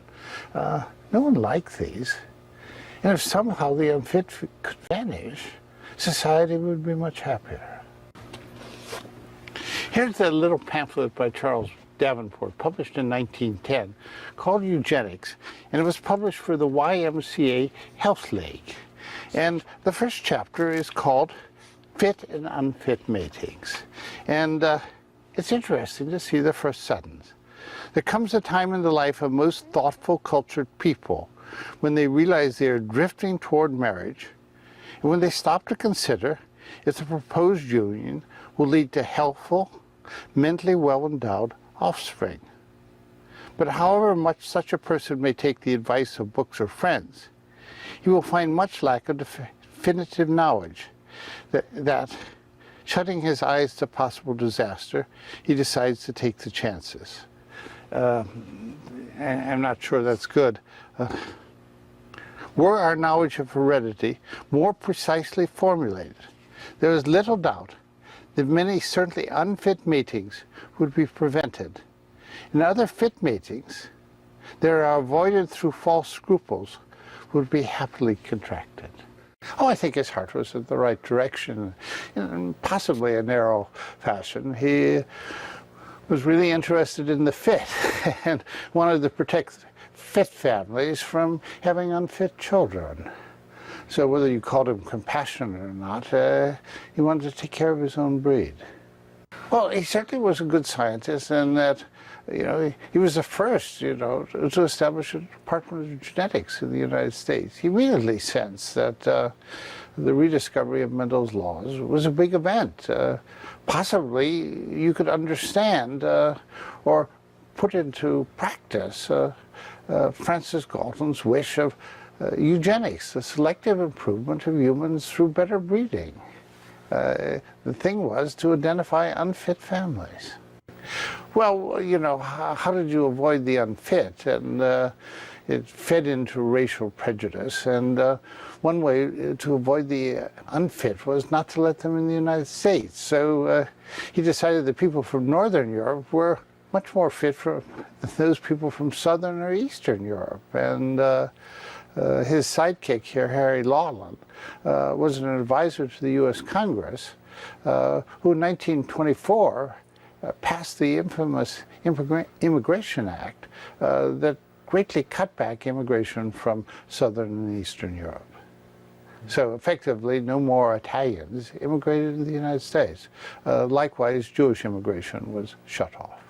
No one liked these. And if somehow the unfit could vanish, society would be much happier. Here's a little pamphlet by Charles Davenport, published in 1910, called Eugenics, and it was published for the YMCA Health League. And the first chapter is called Fit and Unfit Matings. And it's interesting to see the first sentence. There comes a time in the life of most thoughtful, cultured people when they realize they are drifting toward marriage, and when they stop to consider if the proposed union will lead to healthful, mentally well-endowed offspring. But however much such a person may take the advice of books or friends, he will find much lack of definitive knowledge that shutting his eyes to possible disaster, he decides to take the chances. I'm not sure that's good. Were our knowledge of heredity more precisely formulated, there is little doubt that many certainly unfit matings would be prevented. And other fit matings that are avoided through false scruples would be happily contracted. Oh, I think his heart was in the right direction, in possibly a narrow fashion. He was really interested in the fit and wanted to protect fit families from having unfit children. So whether you called him compassionate or not, he wanted to take care of his own breed. Well, he certainly was a good scientist in that, he was the first, to establish a department of genetics in the United States. He immediately sensed that the rediscovery of Mendel's laws was a big event. Possibly you could understand or put into practice Francis Galton's wish of eugenics, the selective improvement of humans through better breeding. The thing was to identify unfit families. Well, how did you avoid the unfit? And it fed into racial prejudice. And one way to avoid the unfit was not to let them in the United States. So he decided that people from Northern Europe were much more fit than those people from Southern or Eastern Europe. And his sidekick here, Harry Lawland, was an advisor to the U.S. Congress, who in 1924 passed the infamous Immigration Act that greatly cut back immigration from Southern and Eastern Europe. So effectively, no more Italians immigrated to the United States. Likewise, Jewish immigration was shut off.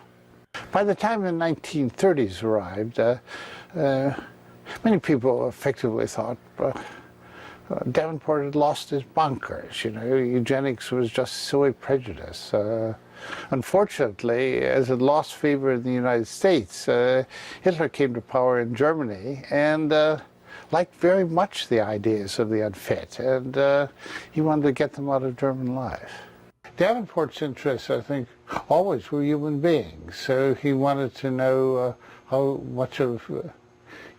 By the time the 1930s arrived, many people effectively thought Davenport had lost his bonkers. Eugenics was just silly prejudice. Unfortunately, as it lost favor in the United States, Hitler came to power in Germany and liked very much the ideas of the unfit, and he wanted to get them out of German life. Davenport's interests, I think, always were human beings, so he wanted to know how much of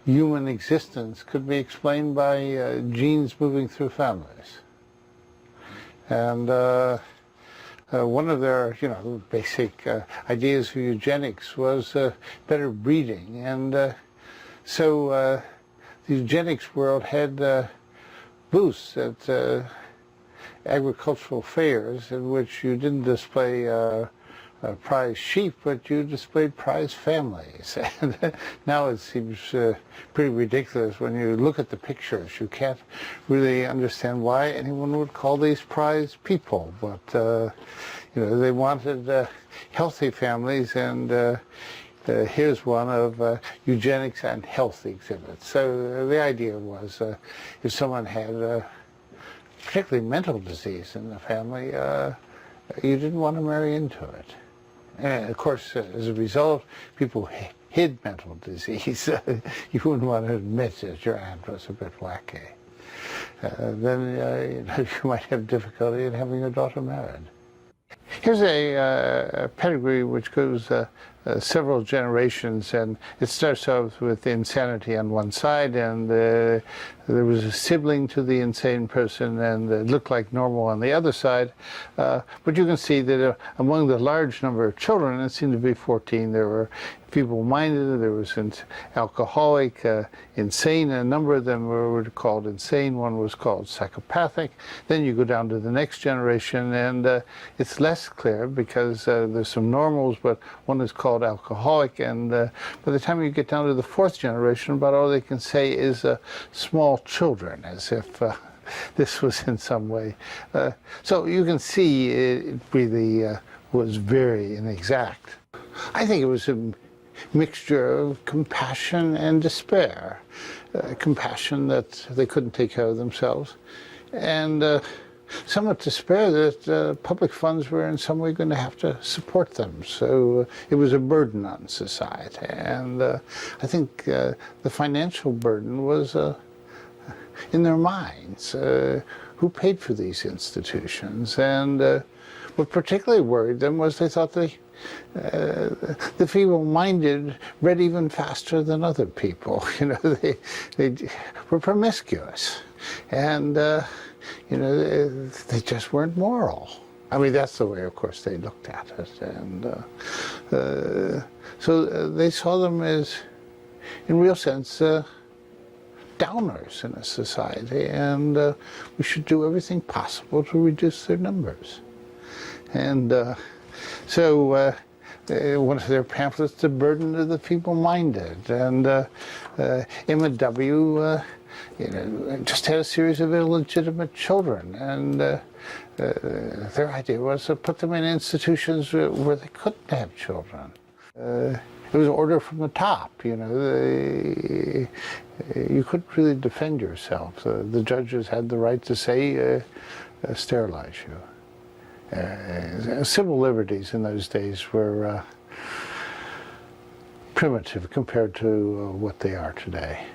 human existence could be explained by genes moving through families. And one of their, basic ideas for eugenics was better breeding. And so the eugenics world had booths at agricultural fairs in which you didn't display prize sheep, but you displayed prize families. And now it seems pretty ridiculous when you look at the pictures. You can't really understand why anyone would call these prize people, but they wanted healthy families, and here's one of eugenics and health exhibits. So the idea was if someone had particularly mental disease in the family, you didn't want to marry into it. And of course, as a result, people hid mental disease. You wouldn't want to admit that your aunt was a bit wacky. Then you might have difficulty in having your daughter married. Here's a pedigree which goes several generations, and it starts off with insanity on one side, and there was a sibling to the insane person, and it looked like normal on the other side. But you can see that among the large number of children, it seemed to be 14, there were feeble-minded, there was alcoholic, insane. A number of them were called insane. One was called psychopathic. Then you go down to the next generation, and it's less clear because there's some normals, but one is called alcoholic. And by the time you get down to the fourth generation, about all they can say is small children, as if this was in some way. So you can see it really was very inexact. I think it was a mixture of compassion and despair. Compassion that they couldn't take care of themselves, and somewhat despair that public funds were in some way going to have to support them. So it was a burden on society, and I think the financial burden was in their minds. who paid for these institutions. And what particularly worried them was they thought the feeble-minded read even faster than other people. You know, they were promiscuous, and you know, they just weren't moral. I mean, that's the way, of course, they looked at it, and so they saw them as, in real sense, downers in a society, and we should do everything possible to reduce their numbers. And so one of their pamphlets, The Burden of the Feeble-Minded, and Emma W. You know, just had a series of illegitimate children, and their idea was to put them in institutions where they couldn't have children. It was order from the top, you know. You couldn't really defend yourself. The judges had the right to say, sterilize you. Civil liberties in those days were primitive compared to what they are today.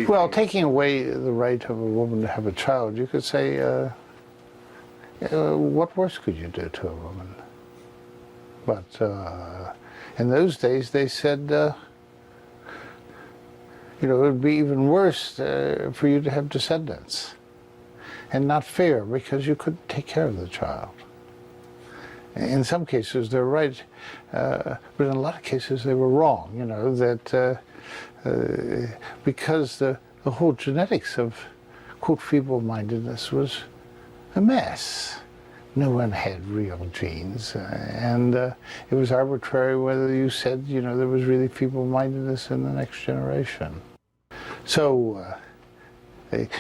Well, taking away the right of a woman to have a child, you could say, what worse could you do to a woman? But in those days, they said, you know, it would be even worse for you to have descendants, and not fair because you couldn't take care of the child. In some cases, they're right, but in a lot of cases, they were wrong, you know, that because the whole genetics of, quote, feeble-mindedness was a mess. No one had real genes, and it was arbitrary whether you said, you know, there was really feeble-mindedness in the next generation. So,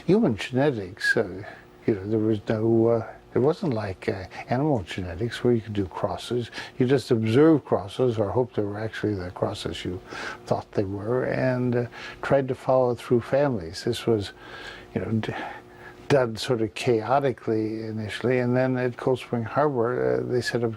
human genetics, you know, there was no, it wasn't like animal genetics where you could do crosses. You just observed crosses or hoped they were actually the crosses you thought they were, and tried to follow through families. This was, you know, done sort of chaotically initially, and then at Cold Spring Harbor, they set up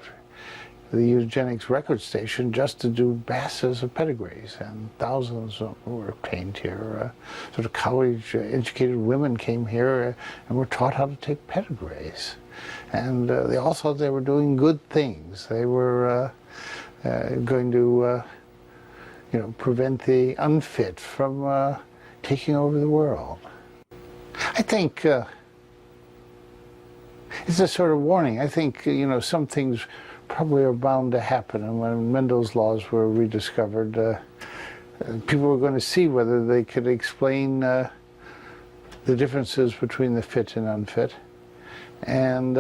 the eugenics record station just to do masses of pedigrees, and thousands were obtained here. Sort of college-educated women came here and were taught how to take pedigrees. And they all thought they were doing good things. They were going to, you know, prevent the unfit from taking over the world. I think it's a sort of warning. I think, you know, some things probably are bound to happen. And when Mendel's laws were rediscovered, people were going to see whether they could explain the differences between the fit and unfit. And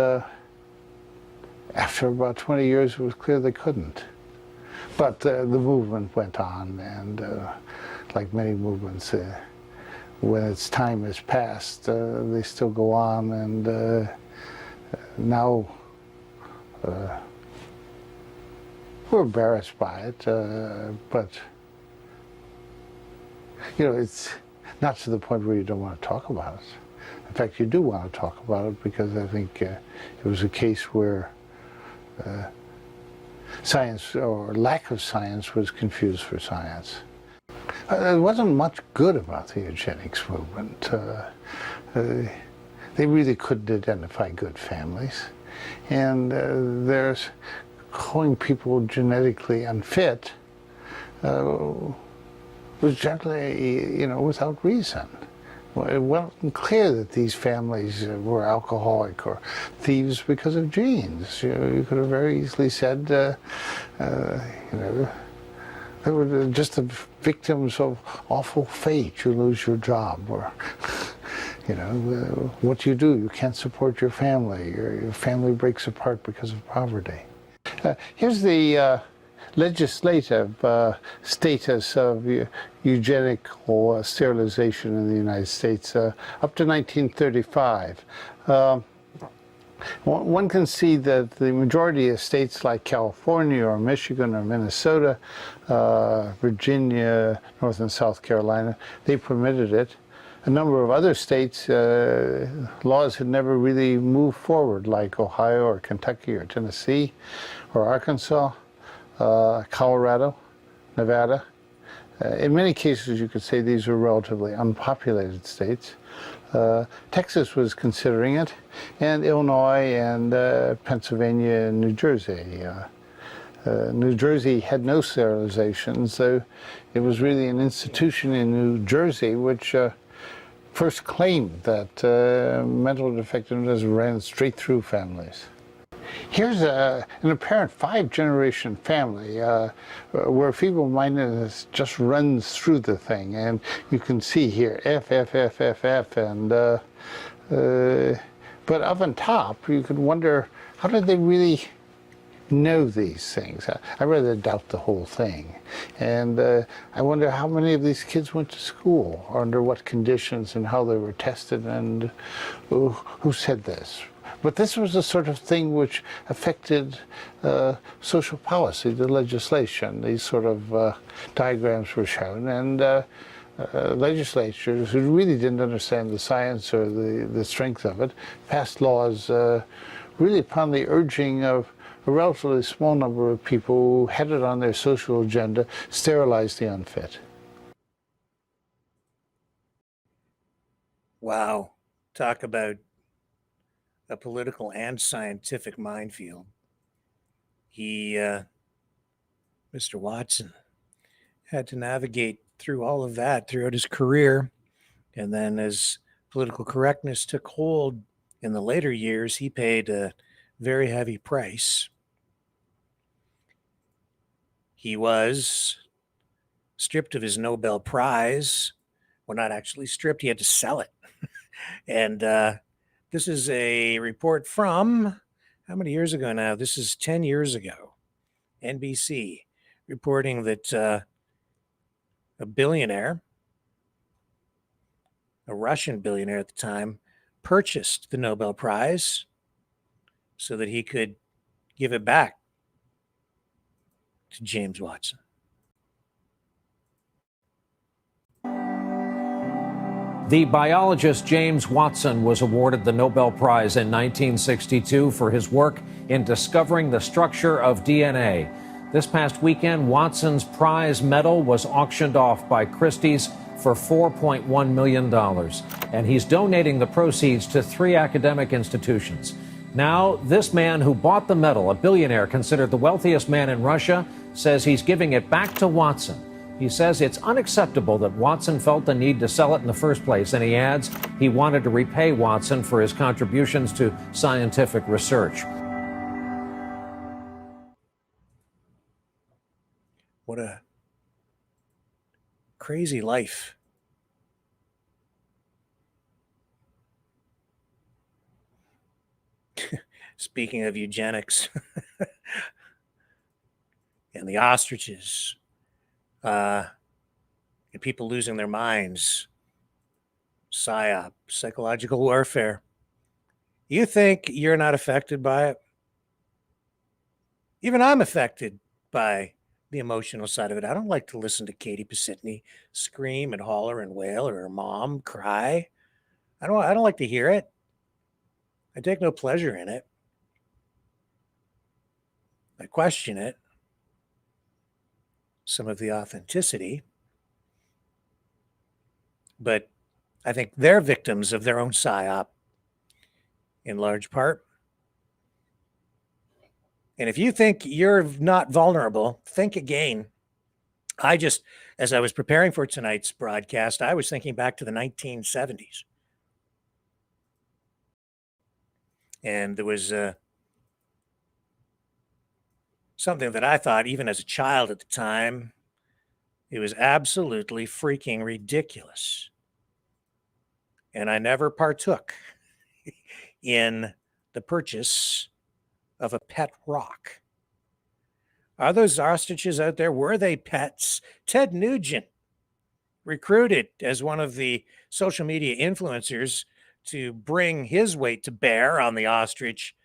after about 20 years, it was clear they couldn't. But the movement went on, and like many movements, when its time has passed, they still go on, and now we're embarrassed by it, but you know, it's not to the point where you don't want to talk about it. In fact, you do want to talk about it, because I think it was a case where science, or lack of science, was confused for science. There wasn't much good about the eugenics movement. They really couldn't identify good families. And there's calling people genetically unfit was generally, you know, without reason. It wasn't clear that these families were alcoholic or thieves because of genes. You know, you could have very easily said, you know, they were just the victims of awful fate. You lose your job, or you know, what do? You can't support your family. Your family breaks apart because of poverty. Here's the legislative status of eugenical sterilization in the United States up to 1935. One can see that the majority of states like California or Michigan or Minnesota, Virginia, North and South Carolina, they permitted it. A number of other states, laws had never really moved forward, like Ohio or Kentucky or Tennessee or Arkansas, Colorado, Nevada. In many cases, you could say these were relatively unpopulated states. Texas was considering it, and Illinois and Pennsylvania and New Jersey. New Jersey had no sterilization, so it was really an institution in New Jersey which first claimed that mental defectiveness ran straight through families. Here's an apparent 5-generation family where feeble-mindedness just runs through the thing, and you can see here F, F, F, F, F, and but up on top you can wonder, how did they really know these things? I rather doubt the whole thing. And I wonder how many of these kids went to school, or under what conditions, and how they were tested, and who said this. But this was the sort of thing which affected social policy, the legislation. These sort of diagrams were shown, and legislatures who really didn't understand the science or the strength of it passed laws really upon the urging of a relatively small number of people who had it on their social agenda, sterilize the unfit. Wow. Talk about a political and scientific minefield. He, Mr. Watson, had to navigate through all of that throughout his career. And then as political correctness took hold in the later years, he paid a very heavy price. He was stripped of his Nobel Prize. Well, not actually stripped, he had to sell it. And this is a report from, how many years ago now? This is 10 years ago. NBC reporting that a billionaire, a Russian billionaire at the time, purchased the Nobel Prize so that he could give it back to James Watson. The biologist James Watson was awarded the Nobel Prize in 1962 for his work in discovering the structure of DNA. This past weekend, Watson's prize medal was auctioned off by Christie's for $4.1 million, and he's donating the proceeds to 3 academic institutions. Now, this man who bought the medal, a billionaire considered the wealthiest man in Russia, says he's giving it back to Watson. He says it's unacceptable that Watson felt the need to sell it in the first place, and he adds he wanted to repay Watson for his contributions to scientific research. What a crazy life. Speaking of eugenics and the ostriches, and people losing their minds, PSYOP, psychological warfare. You think you're not affected by it? Even I'm affected by the emotional side of it. I don't like to listen to Katie Pasitny scream and holler and wail, or her mom cry. I don't like to hear it. I take no pleasure in it. I question it. Some of the authenticity. But I think they're victims of their own PSYOP in large part. And if you think you're not vulnerable, think again. As I was preparing for tonight's broadcast, I was thinking back to the 1970s. And there was something that I thought, even as a child at the time, it was absolutely freaking ridiculous. And I never partook in the purchase of a pet rock. Are those ostriches out there? Were they pets? Ted Nugent, recruited as one of the social media influencers to bring his weight to bear on the Ostrich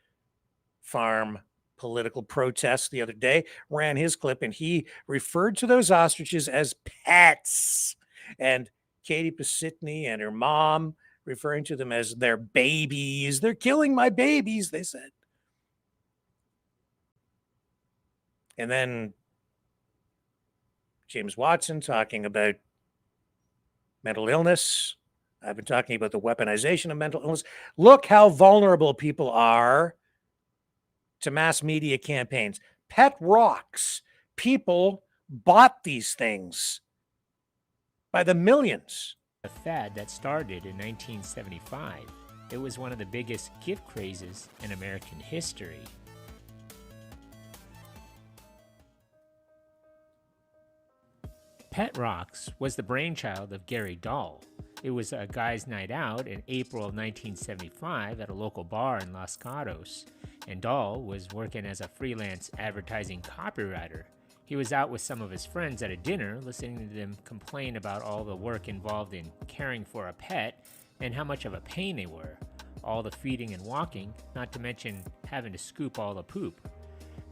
Farm political protests the other day, ran his clip, and he referred to those ostriches as pets. And Katie Pasitny and her mom referring to them as their babies. They're killing my babies, they said. And then James Watson talking about mental illness, I've been talking about the weaponization of mental illness. Look how vulnerable people are to mass media campaigns. Pet rocks. People bought these things by the millions. A fad that started in 1975. It was one of the biggest gift crazes in American history. Pet Rocks was the brainchild of Gary Dahl. It was a guy's night out in April of 1975 at a local bar in Los Gatos, and Dahl was working as a freelance advertising copywriter. He was out with some of his friends at a dinner, listening to them complain about all the work involved in caring for a pet and how much of a pain they were. All the feeding and walking, not to mention having to scoop all the poop.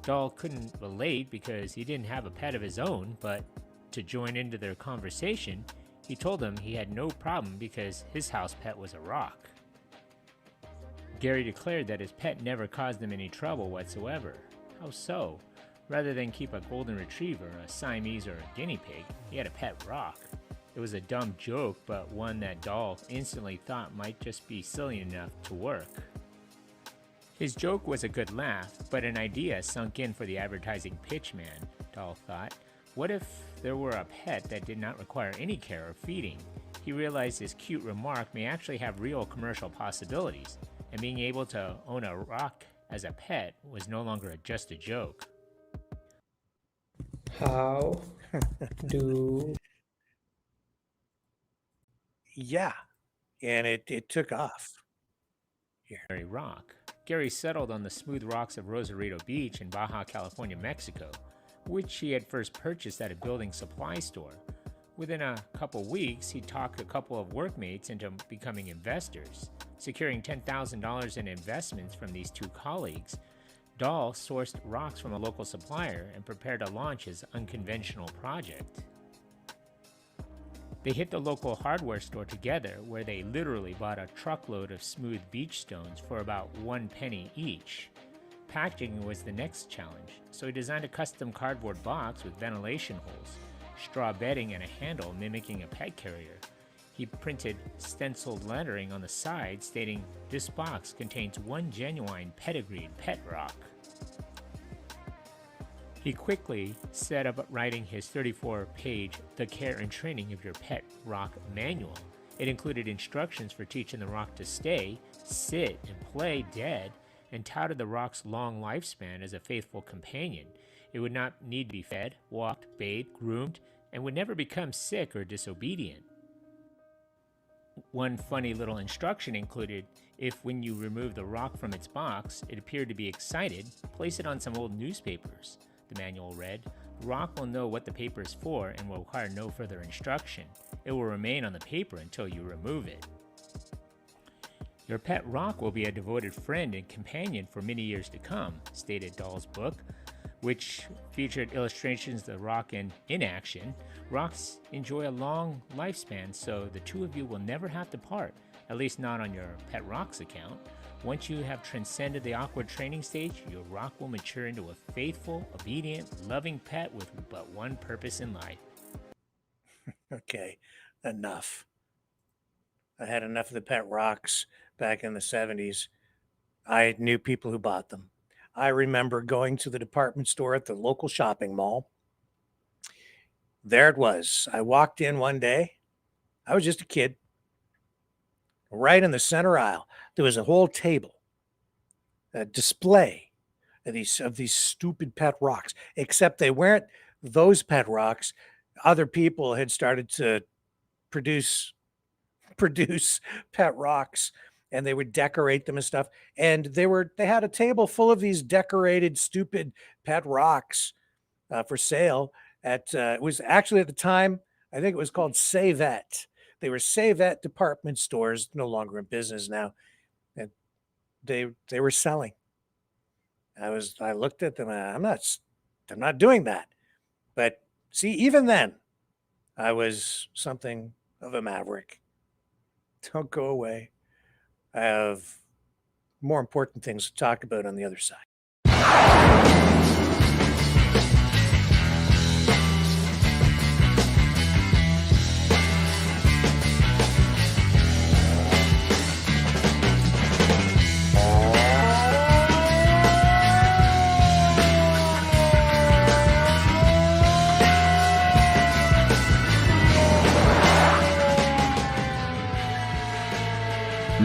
Dahl couldn't relate because he didn't have a pet of his own, but to join into their conversation, he told them he had no problem because his house pet was a rock. Gary declared that his pet never caused him any trouble whatsoever. How so? Rather than keep a golden retriever, a Siamese, or a guinea pig, he had a pet rock. It was a dumb joke, but one that Dahl instantly thought might just be silly enough to work. His joke was a good laugh, but an idea sunk in for the advertising pitchman, Dahl thought. What if there were a pet that did not require any care or feeding? He realized his cute remark may actually have real commercial possibilities, and being able to own a rock as a pet was no longer just a joke. How do... Yeah, and it took off. Gary Rock. Gary settled on the smooth rocks of Rosarito Beach in Baja California, Mexico, which he had first purchased at a building supply store. Within a couple weeks, he talked a couple of workmates into becoming investors. Securing $10,000 in investments from these two colleagues, Dahl sourced rocks from a local supplier and prepared to launch his unconventional project. They hit the local hardware store together, where they literally bought a truckload of smooth beach stones for about 1 penny each. Packaging was the next challenge, so he designed a custom cardboard box with ventilation holes, straw bedding, and a handle mimicking a pet carrier. He printed stenciled lettering on the side stating, "This box contains one genuine pedigreed pet rock." He quickly set up writing his 34-page The Care and Training of Your Pet Rock manual. It included instructions for teaching the rock to stay, sit, and play dead, and touted the rock's long lifespan as a faithful companion. It would not need to be fed, walked, bathed, groomed, and would never become sick or disobedient. One funny little instruction included, if when you remove the rock from its box, it appeared to be excited, place it on some old newspapers. The manual read, "The rock will know what the paper is for and will require no further instruction. It will remain on the paper until you remove it." "Your pet rock will be a devoted friend and companion for many years to come," stated Dahl's book, which featured illustrations of the rock in action. Rocks enjoy a long lifespan, so the two of you will never have to part, at least not on your pet rock's account. Once you have transcended the awkward training stage, your rock will mature into a faithful, obedient, loving pet with but one purpose in life. Okay, enough. I had enough of the pet rocks back in the 70s. I knew people who bought them. I remember going to the department store at the local shopping mall. There it was. I walked in one day. I was just a kid. Right in the center aisle, there was a whole table, a display of these stupid pet rocks, except they weren't those pet rocks. Other people had started to produce pet rocks, and they would decorate them and stuff. And they had a table full of these decorated, stupid pet rocks for sale at, it was actually at the time, I think it was called Savette. They were Savette department stores, no longer in business now. And they were selling. I looked at them and I'm not doing that. But see, even then, I was something of a maverick. Don't go away. I have more important things to talk about on the other side.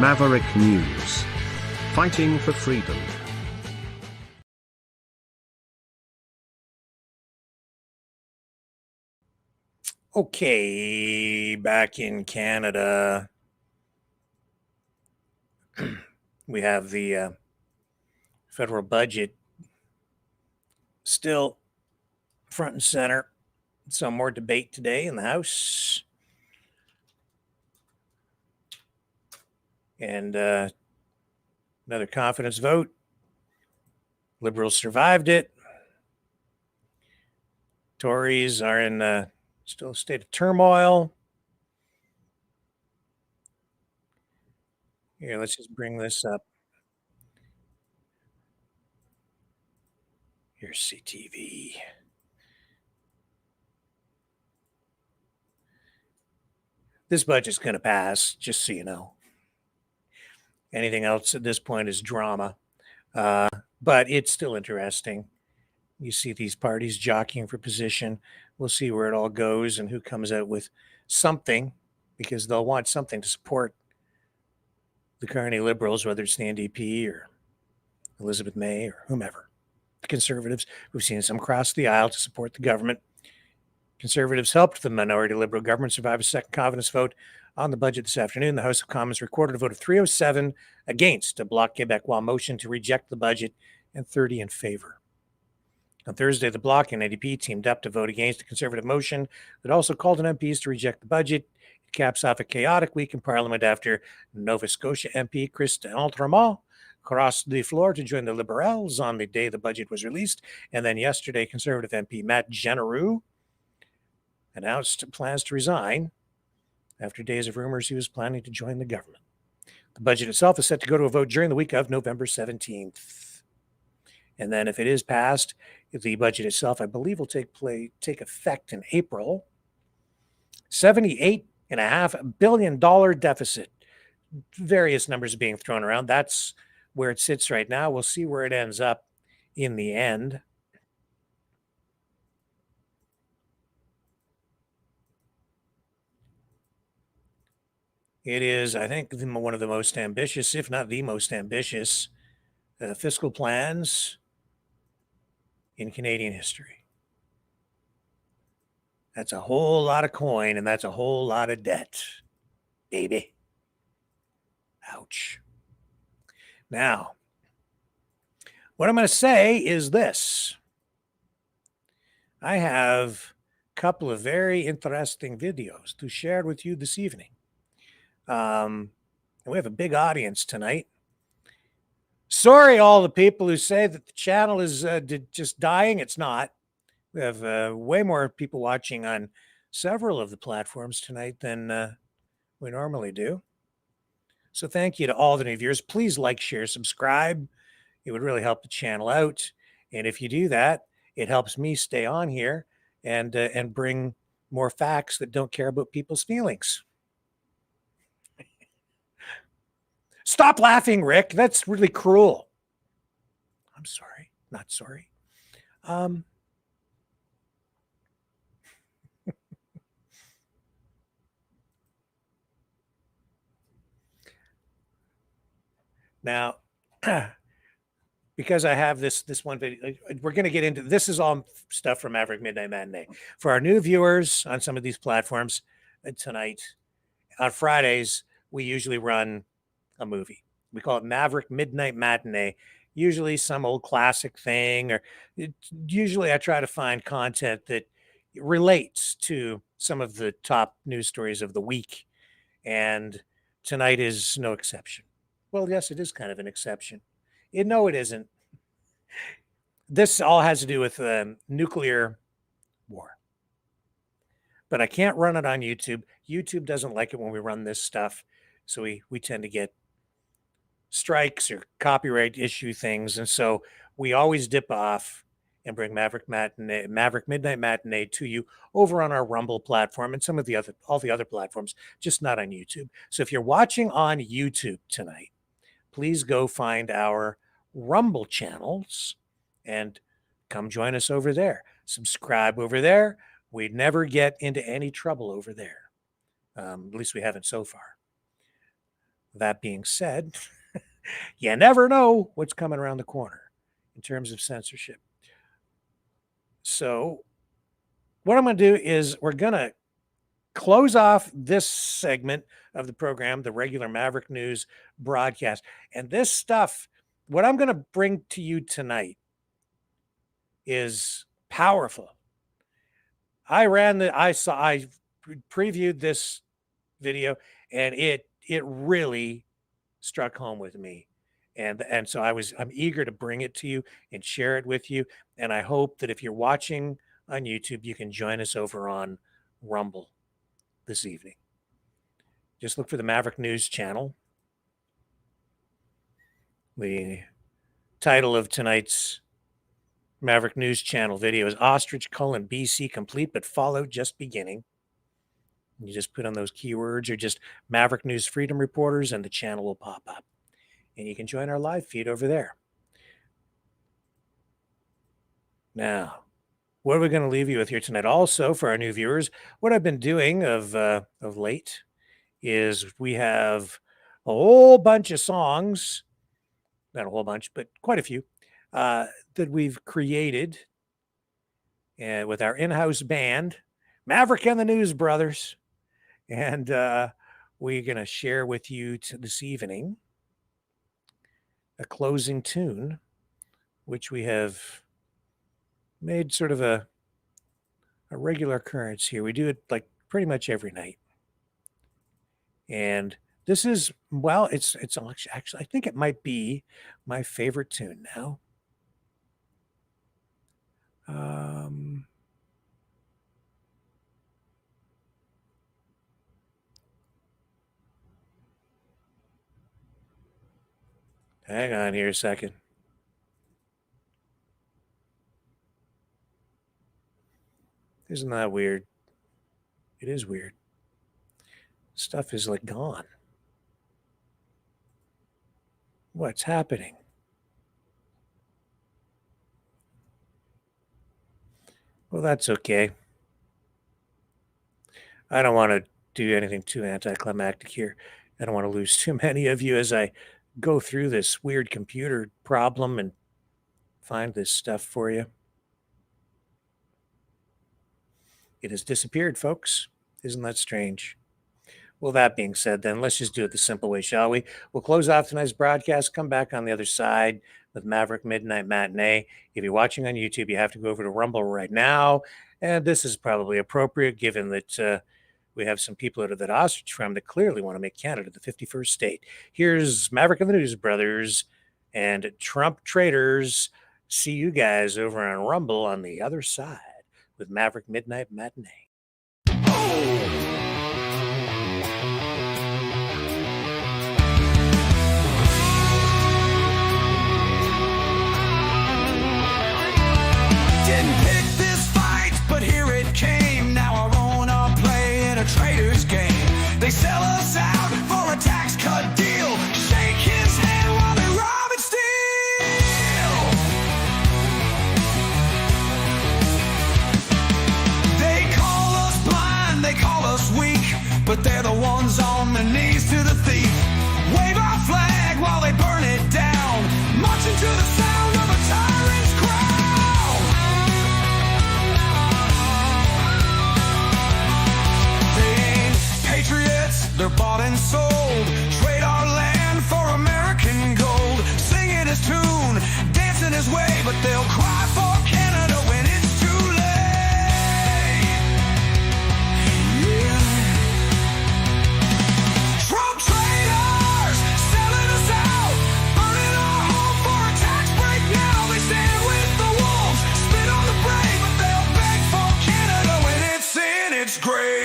Maverick News. Fighting for freedom. Okay, back in Canada, we have the federal budget still front and center. Some more debate today in the House. And another confidence vote. Liberals survived it. Tories are in still a state of turmoil. Here, let's just bring this up. Here's CTV. This budget's going to pass, just so you know. Anything else at this point is drama. But it's still interesting. You see these parties jockeying for position. We'll see where it all goes and who comes out with something, because they'll want something to support the Carney Liberals, whether it's the NDP or Elizabeth May or whomever. The Conservatives, we've seen some cross the aisle to support the government. Conservatives helped the minority Liberal government survive a second confidence vote on the budget this afternoon. The House of Commons recorded a vote of 307 against a Bloc Québécois motion to reject the budget and 30 in favor. On Thursday, the Bloc and NDP teamed up to vote against a Conservative motion that also called on MPs to reject the budget. It caps off a chaotic week in Parliament after Nova Scotia MP Chris d'Entremont crossed the floor to join the Liberals on the day the budget was released. And then yesterday, Conservative MP Matt Genereux announced plans to resign after days of rumors he was planning to join the government. The budget itself is set to go to a vote during the week of November 17th. And then if it is passed, the budget itself, I believe, will take effect in April. $78.5 billion deficit. Various numbers being thrown around. That's where it sits right now. We'll see where it ends up in the end. It is, I think, one of the most ambitious, if not the most ambitious, fiscal plans in Canadian history. That's a whole lot of coin, and that's a whole lot of debt, baby. Ouch. Now, what I'm going to say is this. I have a couple of very interesting videos to share with you this evening. And we have a big audience tonight. Sorry, all the people who say that the channel is just dying. It's not. We have way more people watching on several of the platforms tonight than we normally do. So thank you to all the new viewers. Please like, share, subscribe. It would really help the channel out. And if you do that, it helps me stay on here and bring more facts that don't care about people's feelings. Stop laughing, Rick. That's really cruel. I'm sorry. Not sorry. Now, because I have this one video, we're going to get into this. Is all stuff from Maverick Midnight Matinee. For our new viewers on some of these platforms tonight, on Fridays, we usually run a movie. We call it Maverick Midnight Matinee. Usually some old classic thing, or usually I try to find content that relates to some of the top news stories of the week. And tonight is no exception. Well, yes, it is kind of an exception. No, it isn't. This all has to do with nuclear war. But I can't run it on YouTube. YouTube doesn't like it when we run this stuff. So we tend to get strikes or copyright issue things. And so we always dip off and bring Maverick Midnight Matinee to you over on our Rumble platform and all the other platforms, just not on YouTube. So if you're watching on YouTube tonight, please go find our Rumble channels and come join us over there. Subscribe over there. We'd never get into any trouble over there. At least we haven't so far. That being said, you never know what's coming around the corner in terms of censorship. So what I'm going to do is we're going to close off this segment of the program, the regular Maverick News broadcast. And this stuff, what I'm going to bring to you tonight is powerful. I previewed this video, and it really struck home with me. And so I'm eager to bring it to you and share it with you. And I hope that if you're watching on YouTube, you can join us over on Rumble this evening. Just look for the Maverick News channel. The title of tonight's Maverick News channel video is Ostrich Cull in BC complete, but Fallout just beginning. You just put on those keywords or just Maverick News Freedom Reporters and the channel will pop up. And you can join our live feed over there. Now, what are we going to leave you with here tonight? Also, for our new viewers, what I've been doing of late is we have a whole bunch of songs, not a whole bunch, but quite a few, that we've created with our in-house band, Maverick and the News Brothers. And we're going to share with you this evening a closing tune, which we have made sort of a regular occurrence here. We do it like pretty much every night. And this is, well, it's actually, I think it might be my favorite tune now. Hang on here a second. Isn't that weird? It is weird. Stuff is like gone. What's happening? Well, that's okay. I don't want to do anything too anticlimactic here. I don't want to lose too many of you as I go through this weird computer problem and find this stuff for you. It has disappeared, folks. Isn't that strange? Well, that being said, then let's just do it the simple way, shall we? We'll close off tonight's broadcast, come back on the other side with Maverick Midnight Matinee. If you're watching on YouTube, you have to go over to Rumble right now. And this is probably appropriate given that we have some people out of that Ostrich Farm that clearly want to make Canada the 51st state. Here's Maverick and the News Brothers and Trump Traitors. See you guys over on Rumble on the other side with Maverick Midnight Matinee. Didn't pick this fight, but here it came. Now I wanna play in a traitor's game. They sell us out for a tax cut deal. Shake his hand while they rob and steal. They call us blind, they call us weak, but they're the ones on their knees to the thief. Wave our flag while they burn it down, marching to the sound of a tyrant's cry. Patriots, they're bought and sold. Trade our land for American gold. Singing his tune, dancing his way, but they'll cry for Canada when it's too late. Yeah. Trump traitors, selling us out, burning our home for a tax break now. They stand with the wolves, spit on the brave, but they'll beg for Canada when it's in its grave.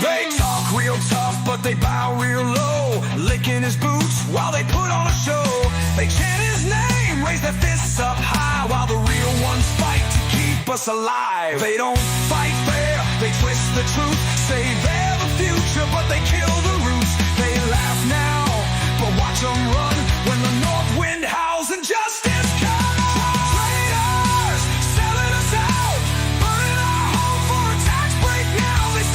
They talk real tough, but they bow real low, licking his boots while they put on a show. They chant his name, raise their fists up high, while the real ones fight to keep us alive. They don't fight fair, they twist the truth, say they're the future, but they kill the roots. They laugh now, but watch them run when the north wind howls and justice comes. Traitors, selling us out, burning our home for a tax break now. They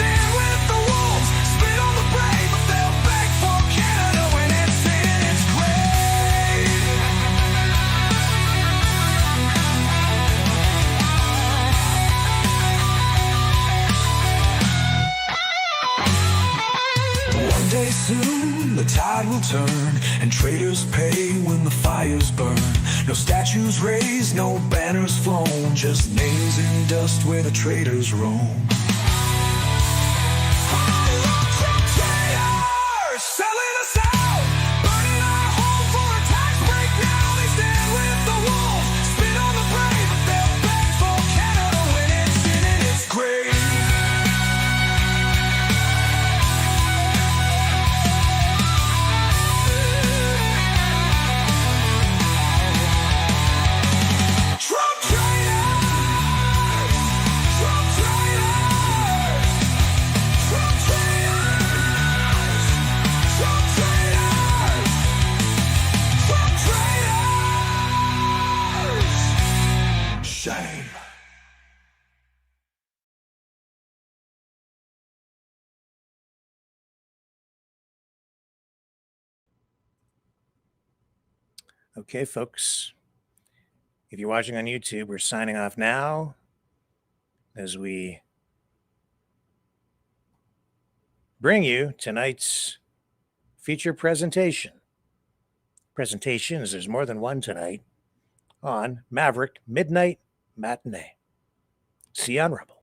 one day soon the tide will turn, and traitors pay when the fires burn. No statues raised, no banners flown, just names in dust where the traitors roam. Selling us out, burning our home for a tax break. Now they stand with the wolves, spit on the brave, but they'll beg for Canada when it's in its grave. Trump traitors, Trump traitors, Trump traitors. Trump traitors! Trump traitors! Shame. Okay, folks. If you're watching on YouTube, we're signing off now as we bring you tonight's feature presentation. Presentations, there's more than one tonight, on Maverick Midnight Matinee. See you on Rebel.